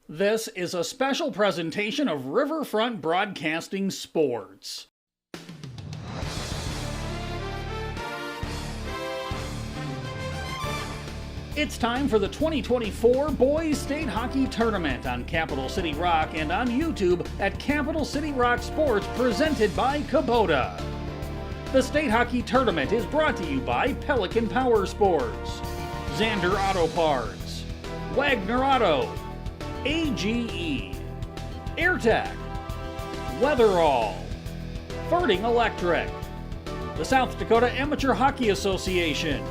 This is a special presentation of Riverfront Broadcasting Sports. It's time for the 2024 Boys State Hockey Tournament on Capital City Rock and on YouTube at Capital City Rock Sports, presented by Kubota. The State Hockey Tournament is brought to you by Pelican Power Sports, Zander Auto Parts, Wagner Auto, AGE, AirTech, Weatherall, Ferding Electric, the South Dakota Amateur Hockey Association,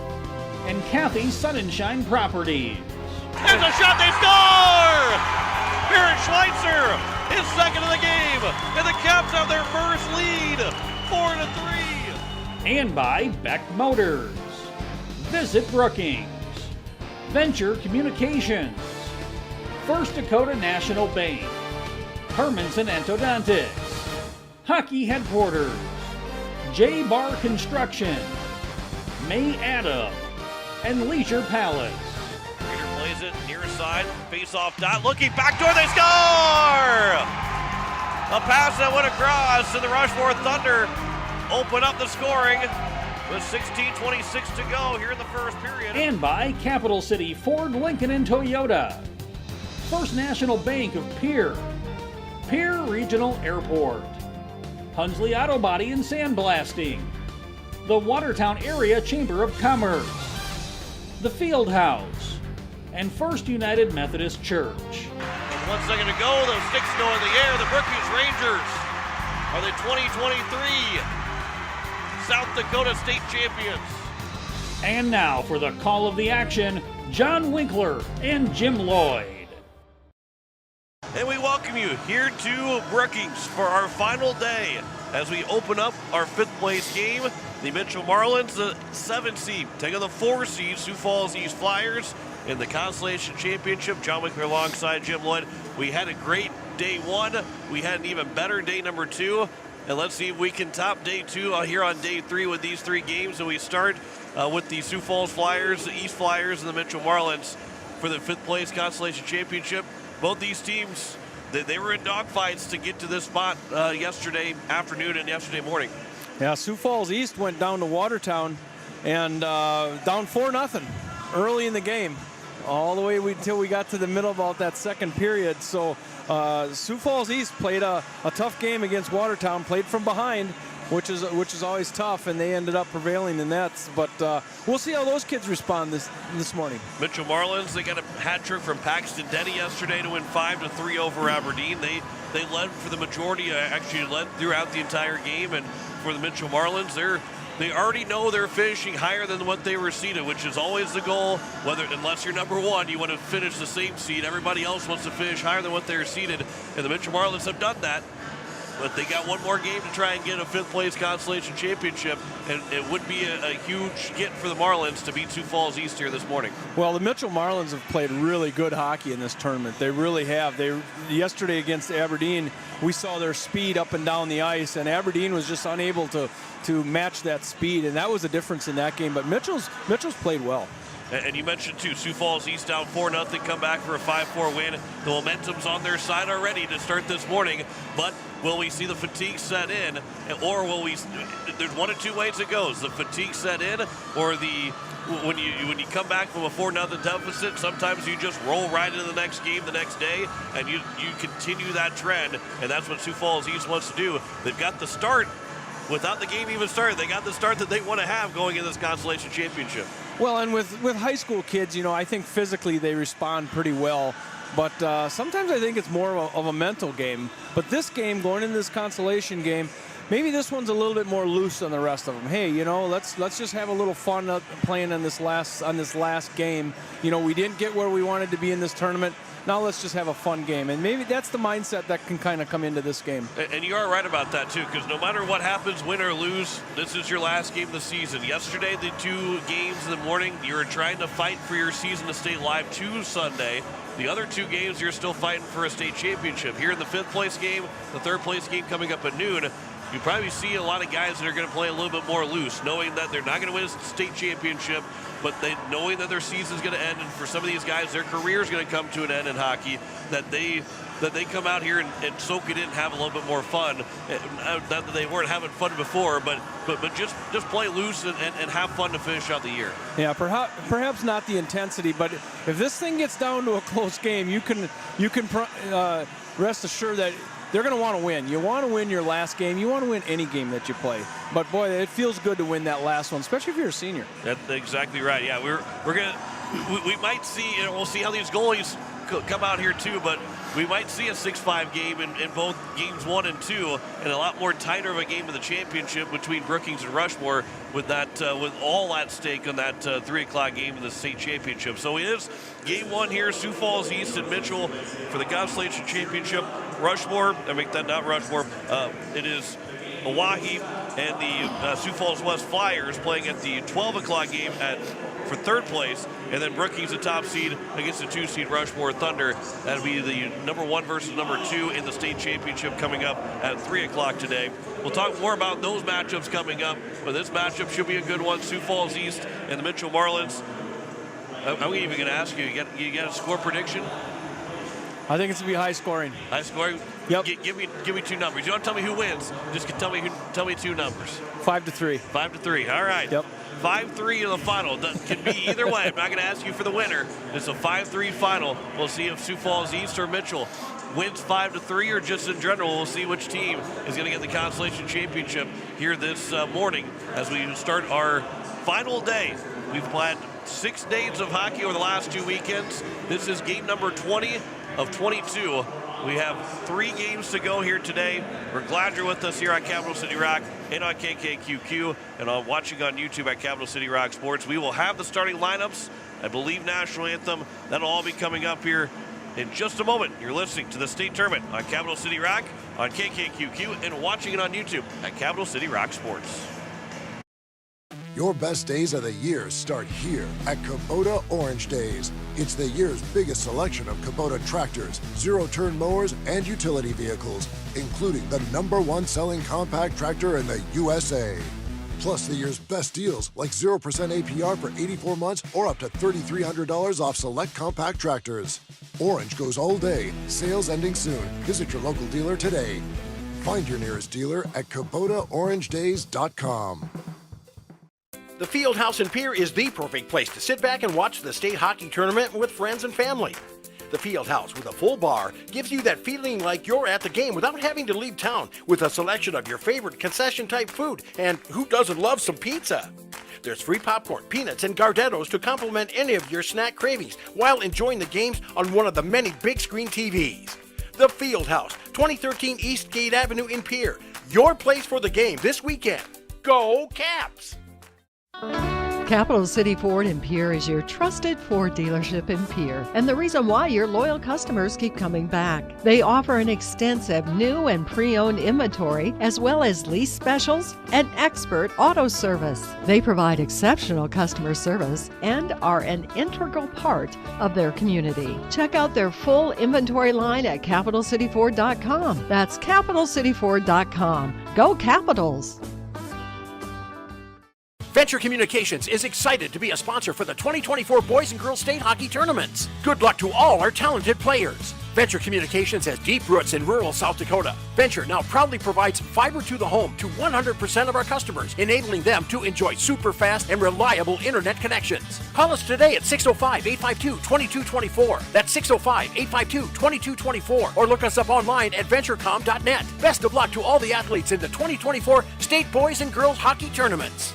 and Kathy's Sunshine Properties. There's a shot, they score! Barrett Schweitzer is second of the game, and the Caps have their first lead, 4-3. And by Beck Motors, Visit Brookings, Venture Communications, First Dakota National Bank, Hermanson Endodontics, Hockey Headquarters, J-Bar Construction, May Adam, and Leisure Palace. Reader plays it near side, face-off dot, looking backdoor, they score! A pass that went across to the Rushmore Thunder, open up the scoring with 16:26 to go here in the first period. And by Capital City Ford, Lincoln, and Toyota, First National Bank of Pierre Regional Airport, Hunsley Auto Body and Sandblasting, the Watertown Area Chamber of Commerce, the Field House, and First United Methodist Church. With 1 second to go, those sticks go in the air. The Brookings Rangers are the 2023 South Dakota State Champions. And now for the call of the action, John Winkler and Jim Lloyd. And we welcome you here to Brookings for our final day as we open up our fifth place game. The Mitchell Marlins, the 7 seed, taking the 4 seed Sioux Falls East Flyers in the Consolation Championship. John Winkler alongside Jim Lloyd. We had a great day 1. We had an even better day number 2. And let's see if we can top day 2 here on day 3 with these 3 games. And we start with the Sioux Falls Flyers, the East Flyers, and the Mitchell Marlins for the 5th place Consolation Championship. Both these teams, they were in dogfights to get to this spot yesterday afternoon and yesterday morning. Yeah, Sioux Falls East went down to Watertown and down 4-0 early in the game, all the way until we got to the middle of about that second period. So Sioux Falls East played a tough game against Watertown, played from behind, which is always tough, and they ended up prevailing in that. But we'll see how those kids respond this morning. Mitchell Marlins, they got a hat trick from Paxton Denny yesterday to win 5-3 over Aberdeen. They led for the majority, actually led throughout the entire game, and for the Mitchell Marlins, they already know they're finishing higher than what they were seeded, which is always the goal. Unless you're number 1, you want to finish the same seed. Everybody else wants to finish higher than what they're seeded, and the Mitchell Marlins have done that. But they got one more game to try and get a 5th place Consolation Championship, and it would be a huge get for the Marlins to beat Sioux Falls East here this morning. Well, the Mitchell Marlins have played really good hockey in this tournament. They really have. Yesterday against Aberdeen, we saw their speed up and down the ice, and Aberdeen was just unable to match that speed, and that was the difference in that game. But Mitchell's played well. And you mentioned, too, Sioux Falls East down 4-0, come back for a 5-4 win. The momentum's on their side already to start this morning, but will we see the fatigue set in, or will we? There's one of 2 ways it goes. The fatigue set in, or when you come back from a 4-0 deficit, sometimes you just roll right into the next game the next day, and you continue that trend, and that's what Sioux Falls East wants to do. They've got the start. Without the game even started, they got the start that they want to have going into this Consolation Championship. Well, and with high school kids, I think physically they respond pretty well. But sometimes I think it's more of a mental game. But this game, going into this Consolation game, maybe this one's a little bit more loose than the rest of them. Hey, let's just have a little fun playing on this last game. We didn't get where we wanted to be in this tournament. Now let's just have a fun game. And maybe that's the mindset that can kind of come into this game. And you are right about that, too, because no matter what happens, win or lose, this is your last game of the season. Yesterday, the 2 games in the morning, you were trying to fight for your season to stay live to Sunday. The other 2 games, you're still fighting for a state championship. Here in the 5th place game, the 3rd place game coming up at noon, you probably see a lot of guys that are going to play a little bit more loose, knowing that they're not going to win a state championship, but knowing that their season's going to end, and for some of these guys, their career is going to come to an end in hockey, that they come out here and soak it in and have a little bit more fun. Not that they weren't having fun before, but just play loose and have fun to finish out the year. Yeah, perhaps not the intensity, but if this thing gets down to a close game, you can rest assured that they're going to want to win. You want to win your last game. You want to win any game that you play. But boy, it feels good to win that last one, especially if you're a senior. That's exactly right. Yeah, we might see. We'll see how these goalies come out here too, but we might see a 6-5 game in both games 1 and 2, and a lot more tighter of a game of the championship between Brookings and Rushmore with all at stake on that 3 o'clock game of the state championship. So it is game 1 here, Sioux Falls East and Mitchell for the Consolation Championship. Rushmore, it is Oahe and the Sioux Falls West Flyers playing at the 12 o'clock game for third place, and then Brookings, the top seed, against the 2 seed Rushmore Thunder. That'll be the number 1 versus number 2 in the state championship coming up at 3 o'clock today. We'll talk more about those matchups coming up, but this matchup should be a good one. Sioux Falls East and the Mitchell Marlins. I'm even going to ask you, you got a score prediction? I think it's going to be high scoring. High scoring? Yep. Give me 2 numbers. You don't tell me who wins. Just tell me 2 numbers. 5-3. 5-3. All right. Yep. 5-3 in the final. That can be either way. I'm not going to ask you for the winner. It's a 5-3 final. We'll see if Sioux Falls East or Mitchell wins 5-3, or just in general. We'll see which team is going to get the Consolation Championship here this morning as we start our final day. We've played 6 days of hockey over the last 2 weekends. This is game number 20 of 22. We have 3 games to go here today. We're glad you're with us here on Capital City Rock and on KKQQ and watching on YouTube at Capital City Rock Sports. We will have the starting lineups, I believe national anthem. That'll all be coming up here in just a moment. You're listening to the state tournament on Capital City Rock, on KKQQ, and watching it on YouTube at Capital City Rock Sports. Your best days of the year start here at Kubota Orange Days. It's the year's biggest selection of Kubota tractors, zero-turn mowers, and utility vehicles, including the #1 selling compact tractor in the USA. Plus the year's best deals, like 0% APR for 84 months or up to $3,300 off select compact tractors. Orange goes all day. Sales ending soon. Visit your local dealer today. Find your nearest dealer at KubotaOrangeDays.com. The Fieldhouse in Pierre is the perfect place to sit back and watch the state hockey tournament with friends and family. The Fieldhouse with a full bar gives you that feeling like you're at the game without having to leave town, with a selection of your favorite concession-type food, and who doesn't love some pizza? There's free popcorn, peanuts, and Gardettos to complement any of your snack cravings while enjoying the games on one of the many big screen TVs. The Fieldhouse, 2013 Eastgate Avenue in Pierre. Your place for the game this weekend. Go Caps! Capital City Ford in Pierre is your trusted Ford dealership in Pierre, and the reason why your loyal customers keep coming back. They offer an extensive new and pre-owned inventory, as well as lease specials and expert auto service. They provide exceptional customer service and are an integral part of their community. Check out their full inventory line at CapitalCityFord.com. That's CapitalCityFord.com. Go Capitals! Venture Communications is excited to be a sponsor for the 2024 Boys and Girls State Hockey Tournaments. Good luck to all our talented players. Venture Communications has deep roots in rural South Dakota. Venture now proudly provides fiber to the home to 100% of our customers, enabling them to enjoy super fast and reliable internet connections. Call us today at 605-852-2224. That's 605-852-2224. Or look us up online at venturecom.net. Best of luck to all the athletes in the 2024 State Boys and Girls Hockey Tournaments.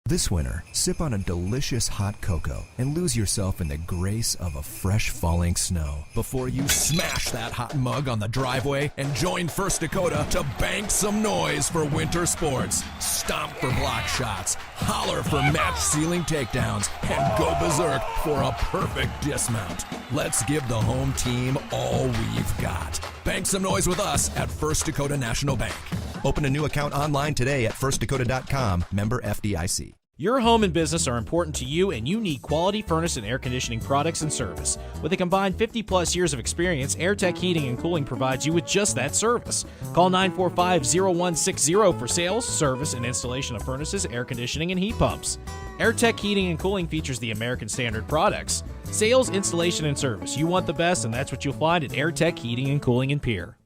This winter, sip on a delicious hot cocoa and lose yourself in the grace of a fresh falling snow before you smash that hot mug on the driveway and join First Dakota to bank some noise for winter sports. Stomp for block shots, holler for match-sealing takedowns, and go berserk for a perfect dismount. Let's give the home team all we've got. Bank some noise with us at First Dakota National Bank. Open a new account online today at firstdakota.com, member FDIC. Your home and business are important to you, and you need quality furnace and air conditioning products and service. With a combined 50-plus years of experience, AirTech Heating and Cooling provides you with just that service. Call 945-0160 for sales, service, and installation of furnaces, air conditioning, and heat pumps. AirTech Heating and Cooling features the American Standard products. Sales, installation, and service. You want the best, and that's what you'll find at AirTech Heating and Cooling in Pierre.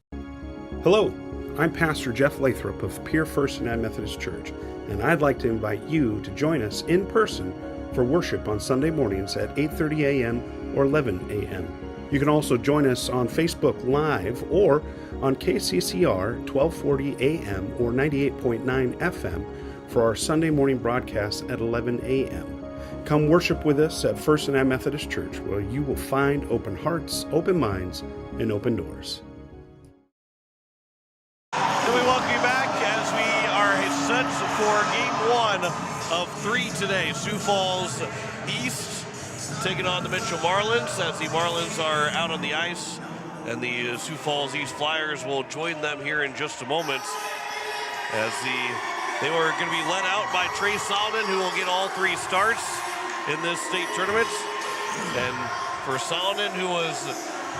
Hello, I'm Pastor Jeff Lathrop of Pierre First United Methodist Church, and I'd like to invite you to join us in person for worship on Sunday mornings at 8:30 a.m. or 11 a.m. You can also join us on Facebook Live or on KCCR 1240 a.m. or 98.9 FM for our Sunday morning broadcast at 11 a.m. Come worship with us at First United Methodist Church, where you will find open hearts, open minds, and open doors. And we welcome you back as we are set for game 1 of 3 today. Sioux Falls East taking on the Mitchell Marlins, as the Marlins are out on the ice, and the Sioux Falls East Flyers will join them here in just a moment, as they were going to be led out by Trey Solomon, who will get all 3 starts in this state tournament. And for Solomon, who was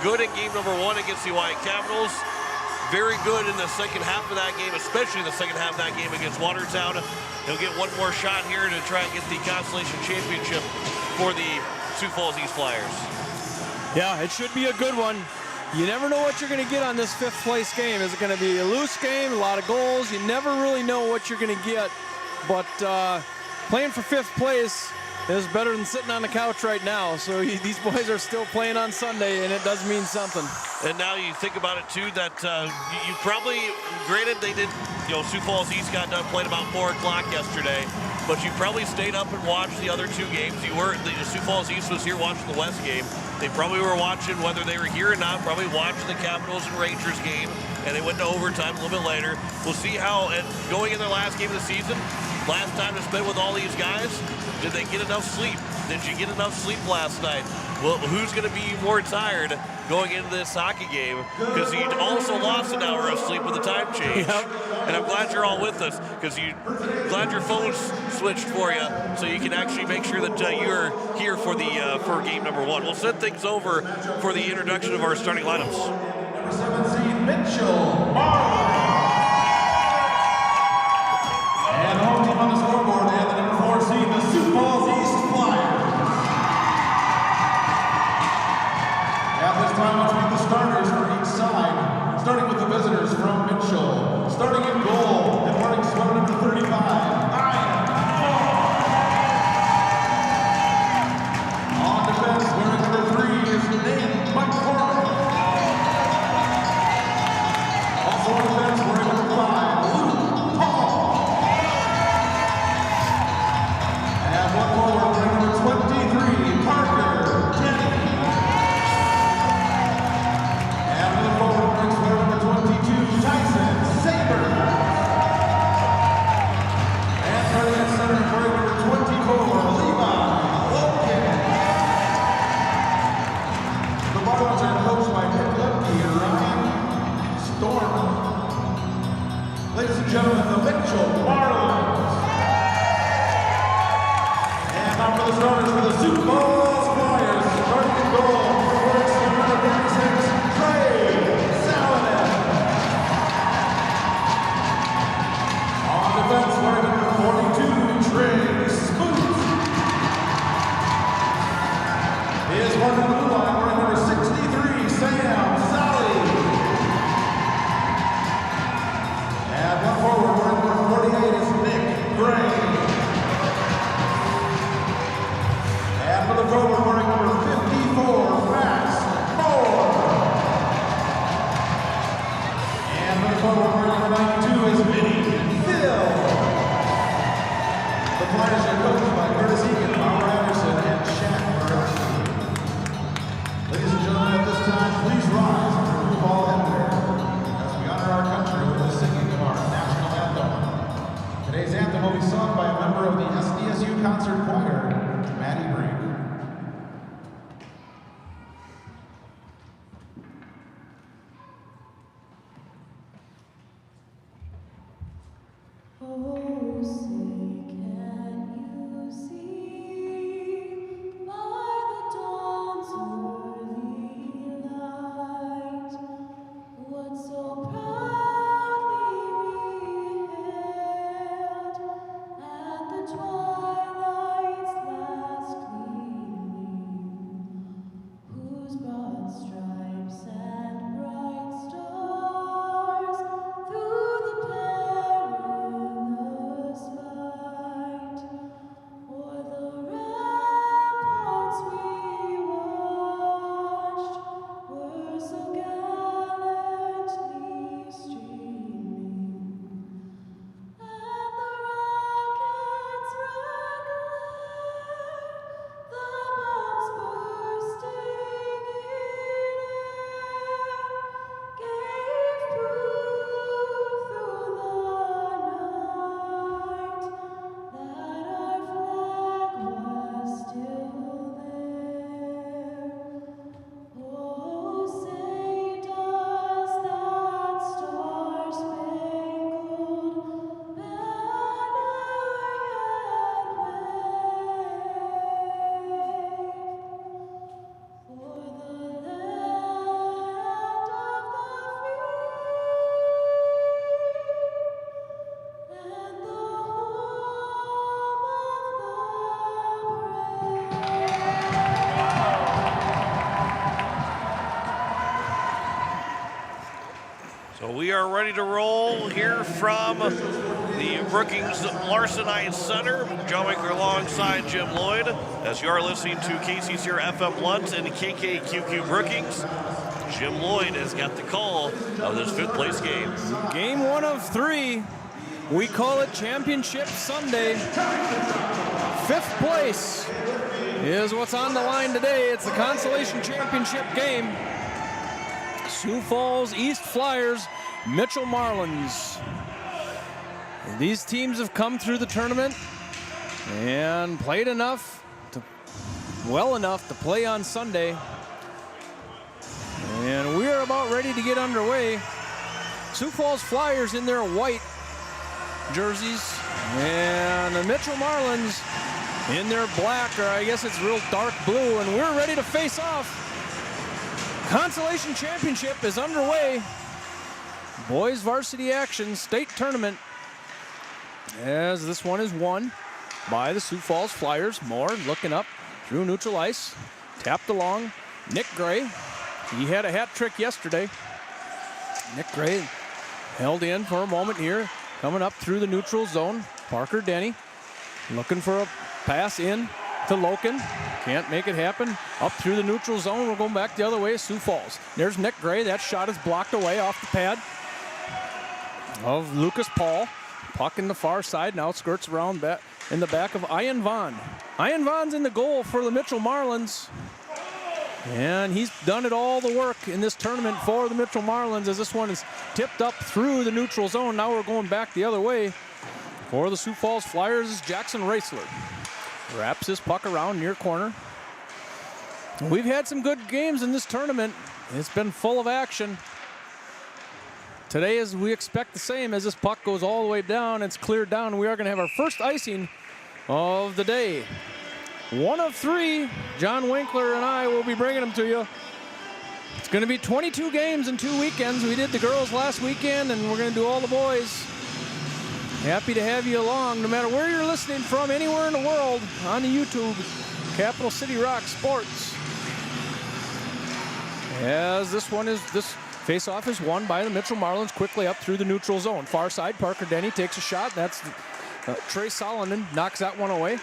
good in game number 1 against the Hawaii Capitals, very good in the second half of that game, especially in the second half of that game against Watertown. He'll get one more shot here to try and get the Consolation Championship for the Sioux Falls East Flyers. Yeah, it should be a good one. You never know what you're going to get on this 5th place game. Is it going to be a loose game, a lot of goals? You never really know what you're going to get. But playing for 5th place is better than sitting on the couch right now. So these boys are still playing on Sunday, and it does mean something. And now you think about it, too, that you probably, granted they did, Sioux Falls East got done playing about 4 o'clock yesterday, but you probably stayed up and watched the other 2 games. The Sioux Falls East was here watching the West game. They probably were watching, whether they were here or not, probably watching the Capitals and Rangers game, and they went to overtime a little bit later. We'll see how, and going in their last game of the season, last time to spend with all these guys, did they get enough sleep? Did you get enough sleep last night? Well, who's going to be more tired going into this hockey game? Because you also lost an hour of sleep with the time change. Yep. And I'm glad you're all with us, because glad your phone's switched for you, so you can actually make sure that you're here for game number 1. We'll send things over for the introduction of our starting lineups. Number 17, Mitchell Marlins. And the home team on the scoreboard, they have the number 4 seed, the Sioux Falls East Flyers. At this time, let's meet the starters for each side. Starting with the visitors from Mitchell. Starting in goal, and wearing sweater number 35, Ian Moore. On defense, wearing number 3 is Nate McCormick. Also on defense, wearing number 5, Luke Paul. And one forward, wearing number 23, Parker Denny. And another forward, wearing sweater number 22, Tyson Saber. And starting at center, wearing number 24, Levi Logan. The Marlins are coached by Nick Lemke and Ryan Storm. Ladies and gentlemen, the Mitchell Marlins. And now for the starters for the Sioux Falls Flyers. Starting in goal, wearing sweater number 36, Trey Salanen. On defense, wearing number 42, Trey Spoots. His one in the blue line, wearing number 63, Sam Sally. And one forward, wearing number 48, is Nick Gray. And for the forward, wearing number 54, Max Moore. And for the forward, wearing number 92, is Vinny Phil. The Flyers are coached by Curtis Egan, Bauer Anderson, and Shaq Murphy. Ladies and gentlemen, at this time, please rise and remove all headwear as we honor our country with the singing of our national anthem. Today's anthem will be sung by a member of the SDSU Concert Choir, Maddie Brink. Oh, say can you to roll here from the Brookings Larson Center. John Winkler alongside Jim Lloyd as you are listening to KCCR FM Lutz and KKQQ Brookings. Jim Lloyd has got the call of this 5th place game. Game 1 of 3. We call it Championship Sunday. 5th place is what's on the line today. It's the Consolation Championship game. Sioux Falls East Flyers, Mitchell Marlins. These teams have come through the tournament and played well enough to play on Sunday. And we're about ready to get underway. Sioux Falls Flyers in their white jerseys, and the Mitchell Marlins in their black, or I guess it's real dark blue, and we're ready to face off. Consolation Championship is underway. Boys varsity action, state tournament, as this one is won by the Sioux Falls Flyers. Moore looking up through neutral ice, tapped along. Nick Gray, he had a hat trick yesterday. Nick Gray held in for a moment here, coming up through the neutral zone. Parker Denny looking for a pass in to Loken. Can't make it happen. Up through the neutral zone. We're going back the other way. Sioux Falls. There's Nick Gray. That shot is blocked away off the pad of Lucas Paul. Puck in the far side. Now it skirts around back in the back of Ian Vaughn. Ian Vaughn's in the goal for the Mitchell Marlins. And he's done it all the work in this tournament for the Mitchell Marlins, as this one is tipped up through the neutral zone. Now we're going back the other way. For the Sioux Falls Flyers is Jackson Raisler. Wraps his puck around near corner. We've had some good games in this tournament. It's been full of action. Today, as we expect the same, as this puck goes all the way down, it's cleared down. We are going to have our first icing of the day. 1 of 3. John Winkler and I will be bringing them to you. It's going to be 22 games in 2 weekends. We did the girls last weekend, and we're going to do all the boys. Happy to have you along, no matter where you're listening from, anywhere in the world, on the YouTube, Capital City Rock Sports. As this face-off is won by the Mitchell Marlins, quickly up through the neutral zone. Far side, Parker Denny takes a shot. That's Trey Solonen knocks that one away.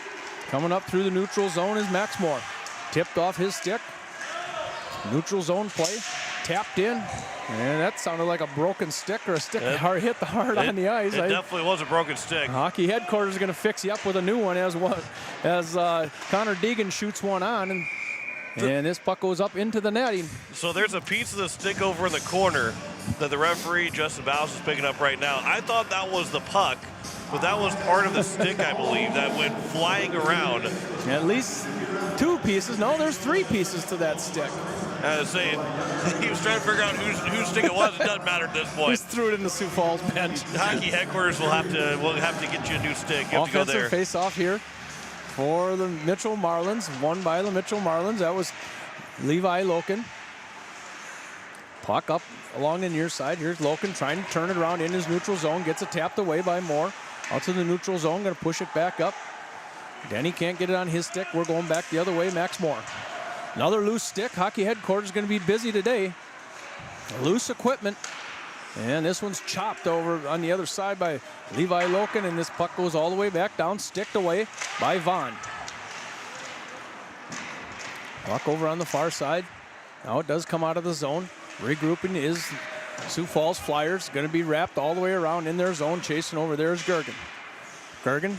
Coming up through the neutral zone is Max Moore. Tipped off his stick. Neutral zone play. Tapped in. And that sounded like a broken stick, or a stick that hit the hard on the ice. It definitely was a broken stick. Hockey headquarters is going to fix you up with a new one as Connor Deegan shoots one on. And this puck goes up into the netting. So there's a piece of the stick over in the corner that the referee, Justin Bowles, is picking up right now. I thought that was the puck, but that was part of the stick, I believe, that went flying around. At least 2 pieces. No, there's 3 pieces to that stick. I was saying, he was trying to figure out whose stick it was. It doesn't matter at this point. Just threw it in the Sioux Falls bench. Hockey headquarters will have to get you a new stick. You have to go there. Offensive face-off here for the Mitchell Marlins, won by the Mitchell Marlins. That was Levi Loken. Puck up along the near side. Here's Loken trying to turn it around in his neutral zone. Gets it tapped away by Moore. Out to the neutral zone. Going to push it back up. Denny can't get it on his stick. We're going back the other way. Max Moore. Another loose stick. Hockey headquarters is going to be busy today. Loose equipment. And this one's chopped over on the other side by Levi Loken, and this puck goes all the way back down, sticked away by Vaughn. Puck over on the far side. Now it does come out of the zone. Regrouping is Sioux Falls Flyers. Going to be wrapped all the way around in their zone. Chasing over there is Gergen. Gergen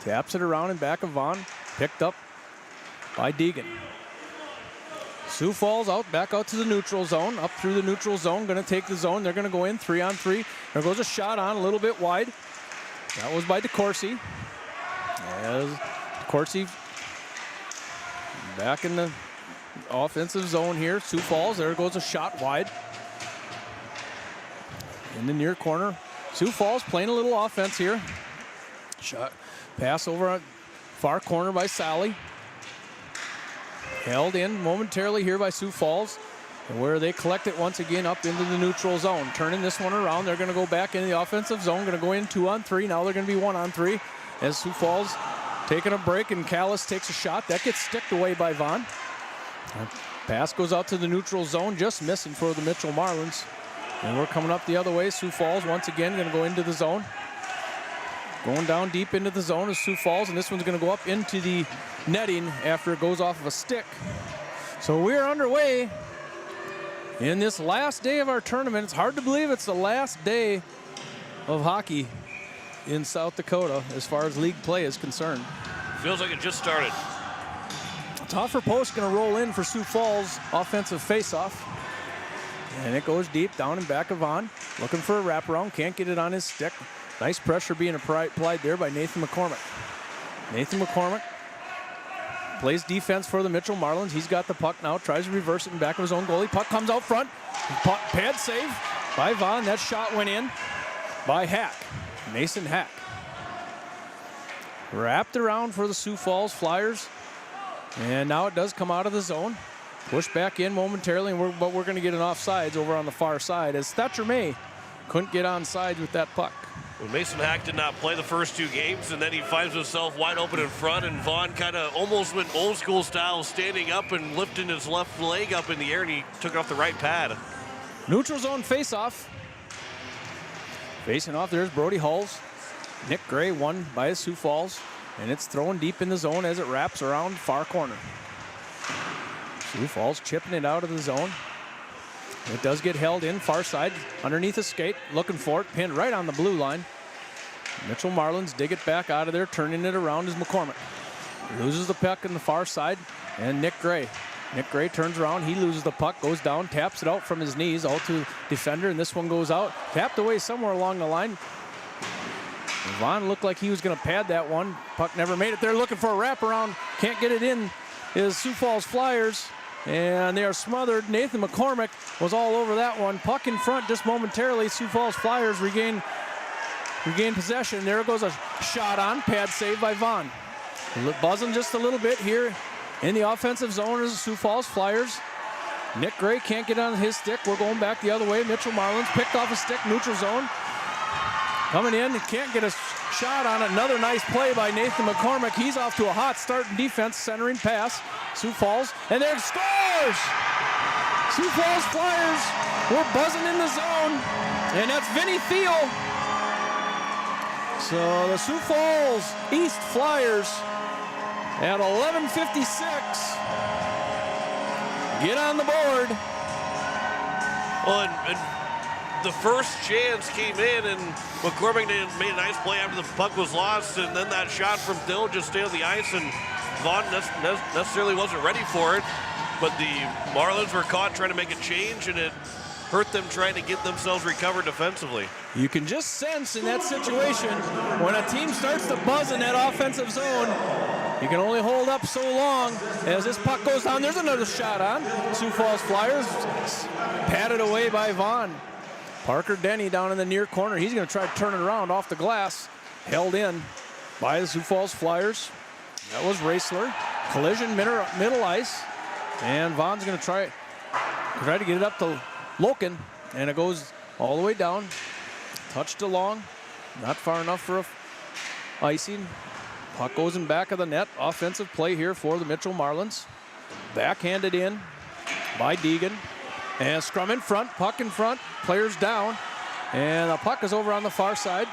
taps it around in back of Vaughn. Picked up by Deegan. Sioux Falls back out to the neutral zone, up through the neutral zone, going to take the zone. They're going to go in 3-on-3. There goes a shot on, a little bit wide. That was by DeCourcy. As DeCourcy back in the offensive zone here. Sioux Falls, there goes a shot wide. In the near corner. Sioux Falls playing a little offense here. Shot, pass over on far corner by Sally. Held in momentarily here by Sioux Falls, where they collect it once again up into the neutral zone. Turning this one around, they're going to go back into the offensive zone, going to go in 2-on-3. Now they're going to be 1-on-3 as Sioux Falls taking a break, and Callis takes a shot. That gets sticked away by Vaughn. Pass goes out to the neutral zone, just missing for the Mitchell Marlins. And we're coming up the other way. Sioux Falls once again going to go into the zone. Going down deep into the zone is Sioux Falls, and this one's going to go up into the netting after it goes off of a stick. So we're underway in this last day of our tournament. It's hard to believe it's the last day of hockey in South Dakota as far as league play is concerned. Feels like it just started. Toffer Post going to roll in for Sioux Falls offensive faceoff. And it goes deep down and back of Vaughn. Looking for a wraparound. Can't get it on his stick. Nice pressure being applied there by Nathan McCormick. Nathan McCormick plays defense for the Mitchell Marlins. He's got the puck now. Tries to reverse it in back of his own goalie. Puck comes out front. Pad save by Vaughn. That shot went in by Hack. Mason Hack. Wrapped around for the Sioux Falls Flyers. And now it does come out of the zone. Pushed back in momentarily, but we're going to get an offsides over on the far side as Thatcher May couldn't get onside with that puck. Well, Mason Hack did not play the first 2 games, and then he finds himself wide open in front, and Vaughn kind of almost went old school style, standing up and lifting his left leg up in the air, and he took it off the right pad. Neutral zone face-off. Facing off, there's Brody Hulls. Nick Gray won by his Sioux Falls, and it's thrown deep in the zone as it wraps around far corner. Sioux Falls chipping it out of the zone. It does get held in far side underneath a skate, looking for it, pinned right on the blue line. Mitchell Marlins dig it back out of there, turning it around is McCormick. Loses the puck in the far side, and Nick Gray. Nick Gray turns around, he loses the puck, goes down, taps it out from his knees, out to defender, and this one goes out. Tapped away somewhere along the line. Vaughn looked like he was going to pad that one. Puck never made it there, looking for a wraparound. Can't get it in is Sioux Falls Flyers. And they are smothered. Nathan McCormick was all over that one. Puck in front just momentarily. Sioux Falls Flyers regain possession. There goes a shot on. Pad save by Vaughn. Buzzing just a little bit here in the offensive zone is the Sioux Falls Flyers. Nick Gray can't get on his stick. We're going back the other way. Mitchell Marlins picked off a stick, neutral zone. Coming in, can't get a shot on it. Another nice play by Nathan McCormick. He's off to a hot start in defense, centering pass. Sioux Falls, and there scores! Sioux Falls Flyers were buzzing in the zone, and that's Vinny Thiel. So the Sioux Falls East Flyers at 11:56 get on the board. Well, and the first chance came in, and McCormick made a nice play after the puck was lost, and then that shot from Dill just stayed on the ice, and Vaughn necessarily wasn't ready for it, but the Marlins were caught trying to make a change, and it hurt them trying to get themselves recovered defensively. You can just sense in that situation when a team starts to buzz in that offensive zone, you can only hold up so long as this puck goes down. There's another shot on. Sioux Falls Flyers patted away by Vaughn. Parker Denny down in the near corner. He's going to try to turn it around off the glass. Held in by the Sioux Falls Flyers. That was Raisler. Collision middle ice. And Vaughn's going to try to get it up to Loken. And it goes all the way down. Touched along. Not far enough for a icing. Puck goes in back of the net. Offensive play here for the Mitchell Marlins. Backhanded in by Deegan. And scrum in front, puck in front, players down. And the puck is over on the far side.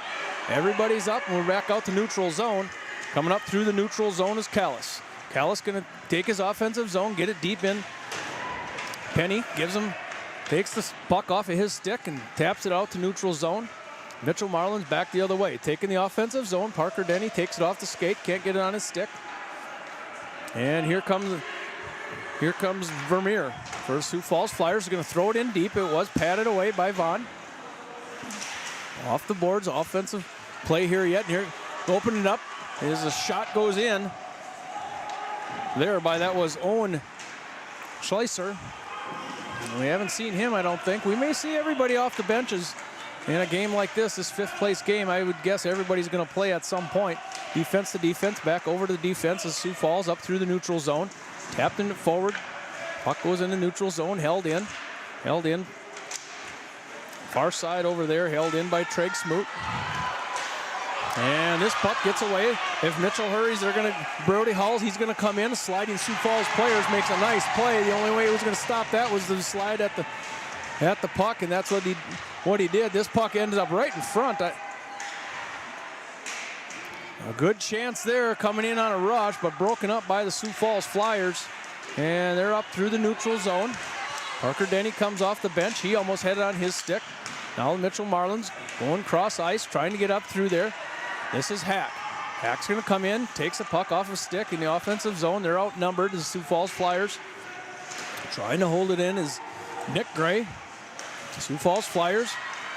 Everybody's up, and we're back out to neutral zone. Coming up through the neutral zone is Callis. Callis going to take his offensive zone, get it deep in. Penny takes the puck off of his stick and taps it out to neutral zone. Mitchell Marlins back the other way, taking the offensive zone. Parker Denny takes it off the skate, can't get it on his stick. And here comes Vermeer. For Sioux Falls Flyers are going to throw it in deep. It was patted away by Vaughn. Off the boards, offensive play here yet. Here, open it up as a shot goes in. That was Owen Schleiser. We haven't seen him, I don't think. We may see everybody off the benches in a game like this fifth place game. I would guess everybody's going to play at some point. Defense to defense, back over to the defense as Sioux Falls up through the neutral zone. Tapped in it forward. Puck goes in the neutral zone, held in. Far side over there, held in by Treg Smoot. And this puck gets away. If Mitchell hurries, Brody Hulls, he's going to come in. Sliding Sioux Falls players makes a nice play. The only way he was going to stop that was the slide at at the puck, and that's what he did. This puck ended up right in front. A good chance there coming in on a rush, but broken up by the Sioux Falls Flyers. And they're up through the neutral zone. Parker Denny comes off the bench. He almost had it on his stick. Now the Mitchell Marlins going cross ice, trying to get up through there. This is Hack. Hack's going to come in, takes the puck off a stick in the offensive zone. They're outnumbered, the Sioux Falls Flyers. Trying to hold it in is Nick Gray. Sioux Falls Flyers.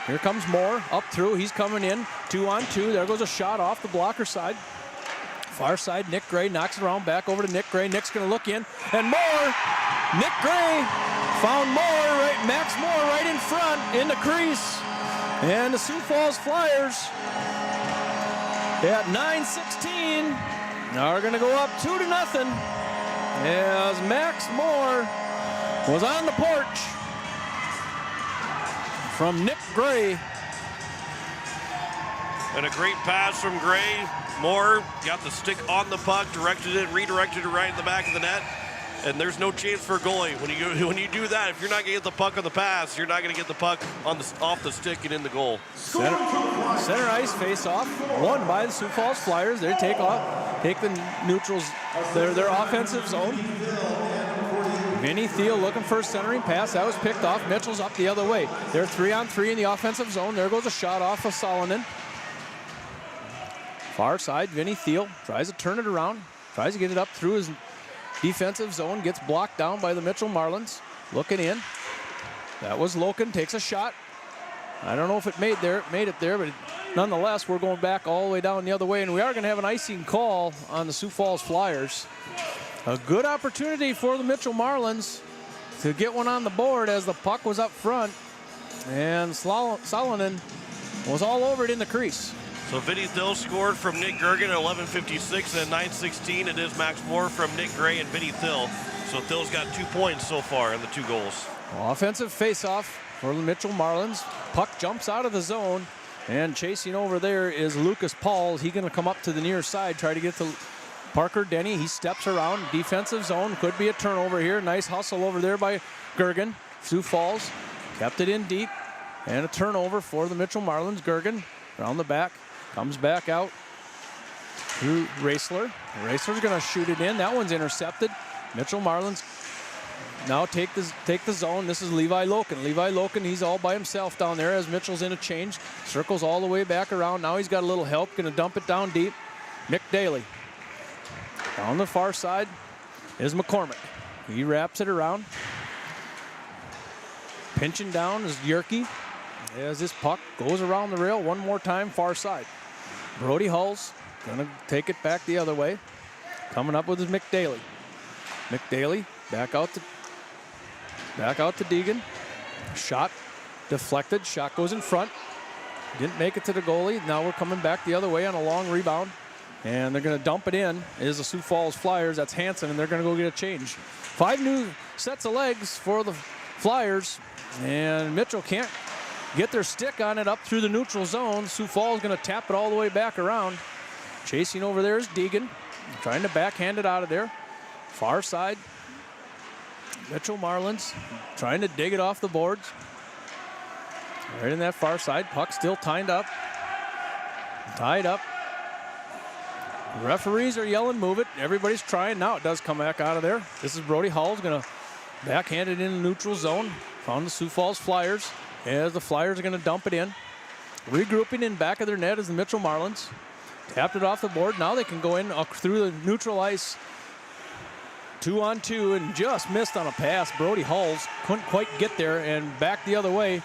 Here comes Moore up through. He's coming in 2-on-2. There goes a shot off the blocker side. Far side, Nick Gray knocks it around back over to Nick Gray. Nick's going to look in, and Moore. Nick Gray found Moore, Max Moore right in front in the crease. And the Sioux Falls Flyers at 9:16 are going to go up 2-0 as Max Moore was on the porch from Nick Gray. And a great pass from Gray. Moore got the stick on the puck, redirected it right in the back of the net. And there's no chance for going. When you do that, if you're not going to get the puck on the pass, you're not going to get the puck off the stick and in the goal. Center ice face-off, won by the Sioux Falls Flyers. They take the neutrals, their offensive zone. Vinny Thiel looking for a centering pass. That was picked off. Mitchell's up the other way. They're 3-on-3 in the offensive zone. There goes a shot off of Solonen. Far side, Vinny Thiel tries to turn it around, tries to get it up through his defensive zone, gets blocked down by the Mitchell Marlins. Looking in. That was Loken, takes a shot. I don't know if it made it there, but nonetheless, we're going back all the way down the other way, and we are going to have an icing call on the Sioux Falls Flyers. A good opportunity for the Mitchell Marlins to get one on the board as the puck was up front, and Solonen was all over it in the crease. So Vinny Thiel scored from Nick Gergen at 11:56, and 9:16 it is Max Moore from Nick Gray and Vinny Thiel. So Thill's got 2 points so far in the 2 goals. Well, offensive face-off for the Mitchell Marlins. Puck jumps out of the zone, and chasing over there is Lucas Paul. He's going to come up to the near side, try to get to Parker Denny. He steps around, defensive zone. Could be a turnover here. Nice hustle over there by Gergen. Sioux Falls kept it in deep, and a turnover for the Mitchell Marlins. Gergen around the back. Comes back out through Raisler. Raisler's going to shoot it in. That one's intercepted. Mitchell Marlins now take the zone. This is Levi Loken. Levi Loken, he's all by himself down there as Mitchell's in a change. Circles all the way back around. Now he's got a little help. Going to dump it down deep. Mick Daly. Down the far side is McCormick. He wraps it around. Pinching down is Yerke as this puck goes around the rail one more time, far side. Brody Hull's gonna take it back the other way. Coming up with his McDaly. McDaly back out to Deegan. Shot deflected. Shot goes in front. Didn't make it to the goalie. Now we're coming back the other way on a long rebound. And they're gonna dump it in. It is the Sioux Falls Flyers. That's Hanson, and they're gonna go get a change. 5 new sets of legs for the Flyers. And Mitchell can't get their stick on it up through the neutral zone. Sioux Falls going to tap it all the way back around. Chasing over there is Deegan. Trying to backhand it out of there. Far side. Mitchell Marlins trying to dig it off the boards. Right in that far side. Puck still tied up. Referees are yelling, move it. Everybody's trying. Now it does come back out of there. This is Brody Hull's going to backhand it in the neutral zone. Found the Sioux Falls Flyers. As the Flyers are going to dump it in. Regrouping in back of their net is the Mitchell Marlins. Tapped it off the board. Now they can go in through the neutral ice. 2-on-2 and just missed on a pass. Brody Hulls couldn't quite get there and back the other way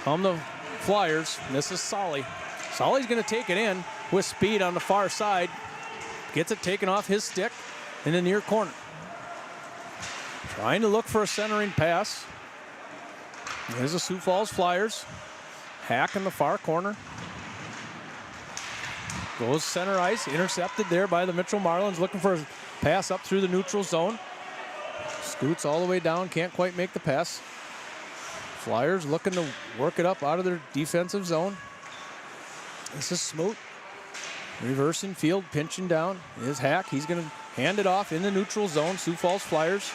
on the Flyers. This is Solly. Solly's going to take it in with speed on the far side. Gets it taken off his stick in the near corner. Trying to look for a centering pass. There's the Sioux Falls Flyers. Hack in the far corner. Goes center ice. Intercepted there by the Mitchell Marlins. Looking for a pass up through the neutral zone. Scoots all the way down. Can't quite make the pass. Flyers looking to work it up out of their defensive zone. This is Smoot. Reversing field. Pinching down is Hack. He's going to hand it off in the neutral zone. Sioux Falls Flyers.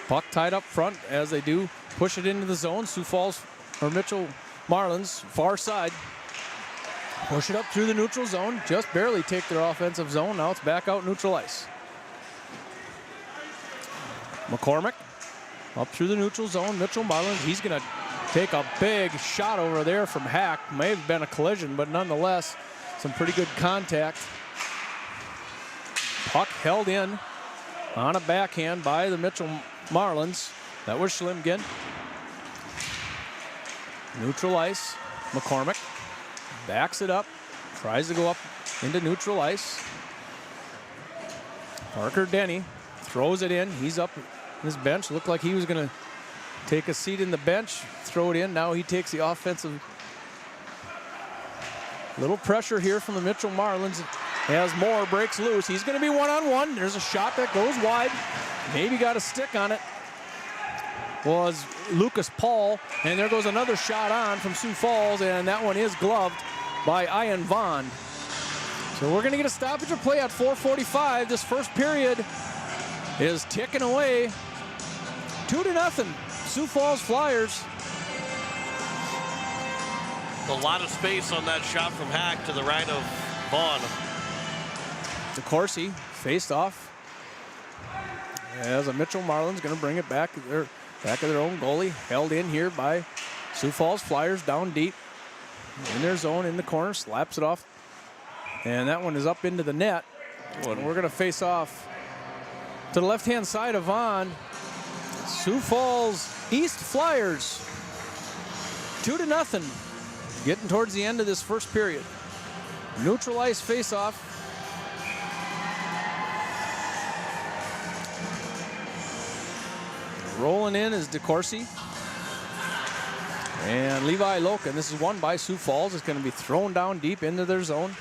Puck tied up front as they do push it into the zone. Sioux Falls, or Mitchell Marlins, far side. Push it up through the neutral zone. Just barely take their offensive zone. Now it's back out neutral ice. McCormick up through the neutral zone. Mitchell Marlins, he's going to take a big shot over there from Hack. May have been a collision, but nonetheless, some pretty good contact. Puck held in on a backhand by the Mitchell Marlins. That was Schlimgen. Neutral ice. McCormick backs it up. Tries to go up into neutral ice. Parker Denny throws it in. He's up on his bench. Looked like he was going to take a seat in the bench. Throw it in. Now he takes the offensive. Little pressure here from the Mitchell Marlins as Moore breaks loose. He's going to be one-on-one. There's a shot that goes wide. Maybe got a stick on it. Was Lucas Paul. And there goes another shot on from Sioux Falls, and that one is gloved by Ian Vaughn. So we're going to get a stoppage of play at 4:45. This first period is ticking away. 2-0. Sioux Falls Flyers. A lot of space on that shot from Hack to the right of Vaughn. DeCourcy faced off as a Mitchell Marlins going to bring it back of their own goalie. Held in here by Sioux Falls Flyers down deep in their zone in the corner. Slaps it off. And that one is up into the net. And we're going to face off to the left-hand side of Vaughn. Sioux Falls East Flyers. 2-0. Getting towards the end of this first period. Neutral ice face-off. Rolling in is DeCourcy. And Levi Loken. This is won by Sioux Falls. It's going to be thrown down deep into their zone.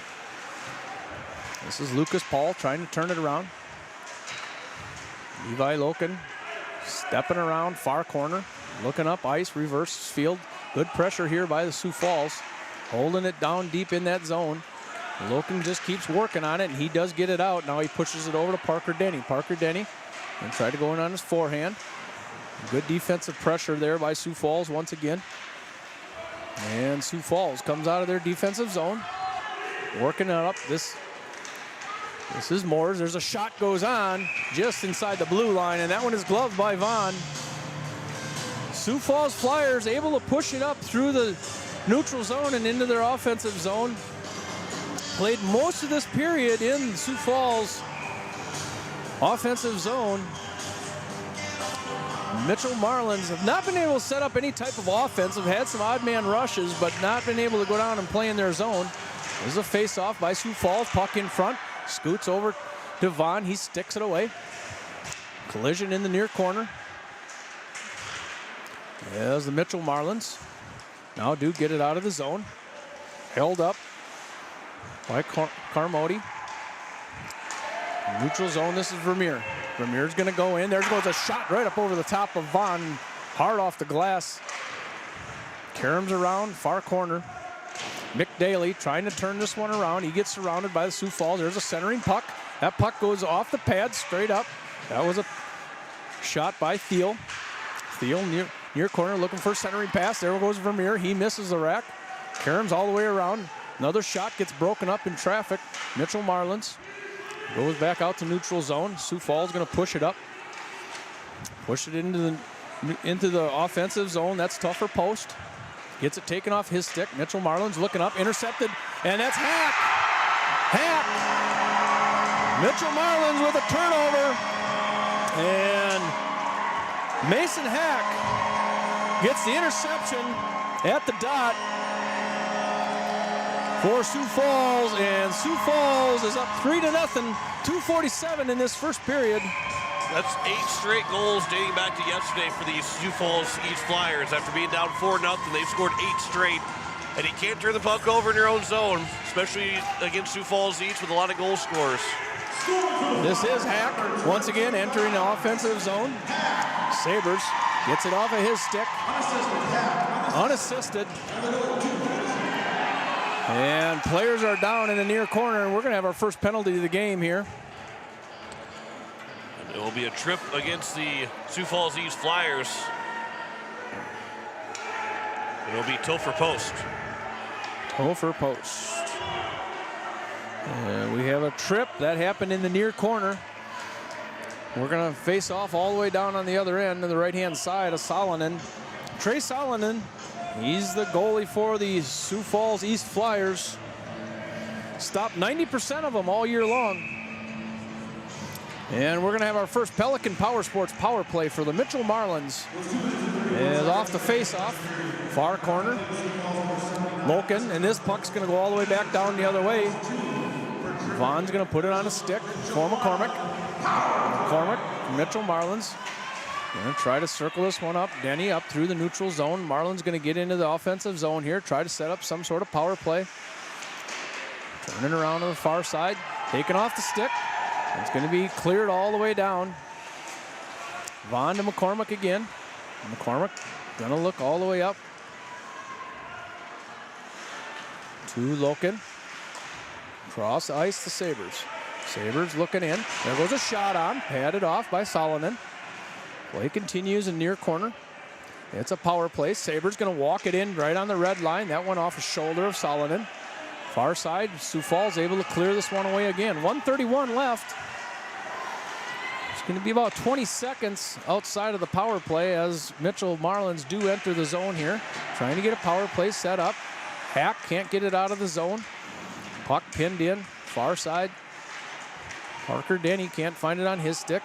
This is Lucas Paul trying to turn it around. Levi Loken stepping around far corner. Looking up ice, reverse field. Good pressure here by the Sioux Falls. Holding it down deep in that zone. Loken just keeps working on it, and he does get it out. Now he pushes it over to Parker Denny. Parker Denny and try to go in on his forehand. Good defensive pressure there by Sioux Falls once again. And Sioux Falls comes out of their defensive zone. Working it up. This is Moores. There's a shot goes on just inside the blue line, and that one is gloved by Vaughn. Sioux Falls Flyers able to push it up through the neutral zone and into their offensive zone. Played most of this period in Sioux Falls offensive zone. Mitchell Marlins have not been able to set up any type of offense. Have had some odd man rushes, but not been able to go down and play in their zone. There's a face-off by Sioux Falls. Puck in front. Scoots over to Vaughn. He sticks it away. Collision in the near corner. As the Mitchell Marlins now do get it out of the zone. Held up by Carmody. Neutral zone, this is Vermeer. Vermeer's going to go in. There goes a shot right up over the top of Vaughn. Hard off the glass. Karam's around, far corner. Mick Daly trying to turn this one around. He gets surrounded by the Sioux Falls. There's a centering puck. That puck goes off the pad straight up. That was a shot by Thiel. Thiel near corner looking for a centering pass. There goes Vermeer. He misses the rack. Karam's all the way around. Another shot gets broken up in traffic. Mitchell Marlins goes back out to neutral zone. Sioux Falls going to push it up. Push it into the offensive zone. That's tougher post. Gets it taken off his stick. Mitchell Marlins looking up, intercepted, and that's Hack. Hack. Mitchell Marlins with a turnover. And Mason Hack gets the interception at the dot for Sioux Falls, and Sioux Falls is up 3-0, 2:47 in this first period. That's 8 straight goals dating back to yesterday for the Sioux Falls East Flyers. After being down 4-0, they've scored 8 straight. And you can't turn the puck over in your own zone, especially against Sioux Falls East with a lot of goal scorers. This is Hack, once again entering the offensive zone. Sabres gets it off of his stick. Unassisted. And players are down in the near corner. We're going to have our first penalty of the game here. It will be a trip against the Sioux Falls East Flyers. It'll be toe for post. Toe for post. And we have a trip that happened in the near corner. We're going to face off all the way down on the other end, on the right-hand side of Solonen. Trey Solonen, he's the goalie for the Sioux Falls East Flyers. Stopped 90% of them all year long. And we're going to have our first Pelican Power Sports power play for the Mitchell Marlins. And off the face-off, far corner. Loken, and this puck's going to go all the way back down the other way. Vaughn's going to put it on a stick for McCormick. McCormick, Mitchell Marlins. Going to try to circle this one up. Denny up through the neutral zone. Marlins going to get into the offensive zone here. Try to set up some sort of power play. Turning around to the far side. Taken off the stick. It's going to be cleared all the way down. Vaughn to McCormick again. McCormick going to look all the way up to Loken. Cross ice to Sabres. Sabres looking in. There goes a shot on. Padded off by Solonen. Play continues in near corner. It's a power play. Sabres going to walk it in right on the red line. That one off the shoulder of Solonen. Far side, Sioux Falls able to clear this one away again. 1:31 left. It's going to be about 20 seconds outside of the power play as Mitchell Marlins do enter the zone here. Trying to get a power play set up. Hack can't get it out of the zone. Puck pinned in, far side. Parker Denny can't find it on his stick.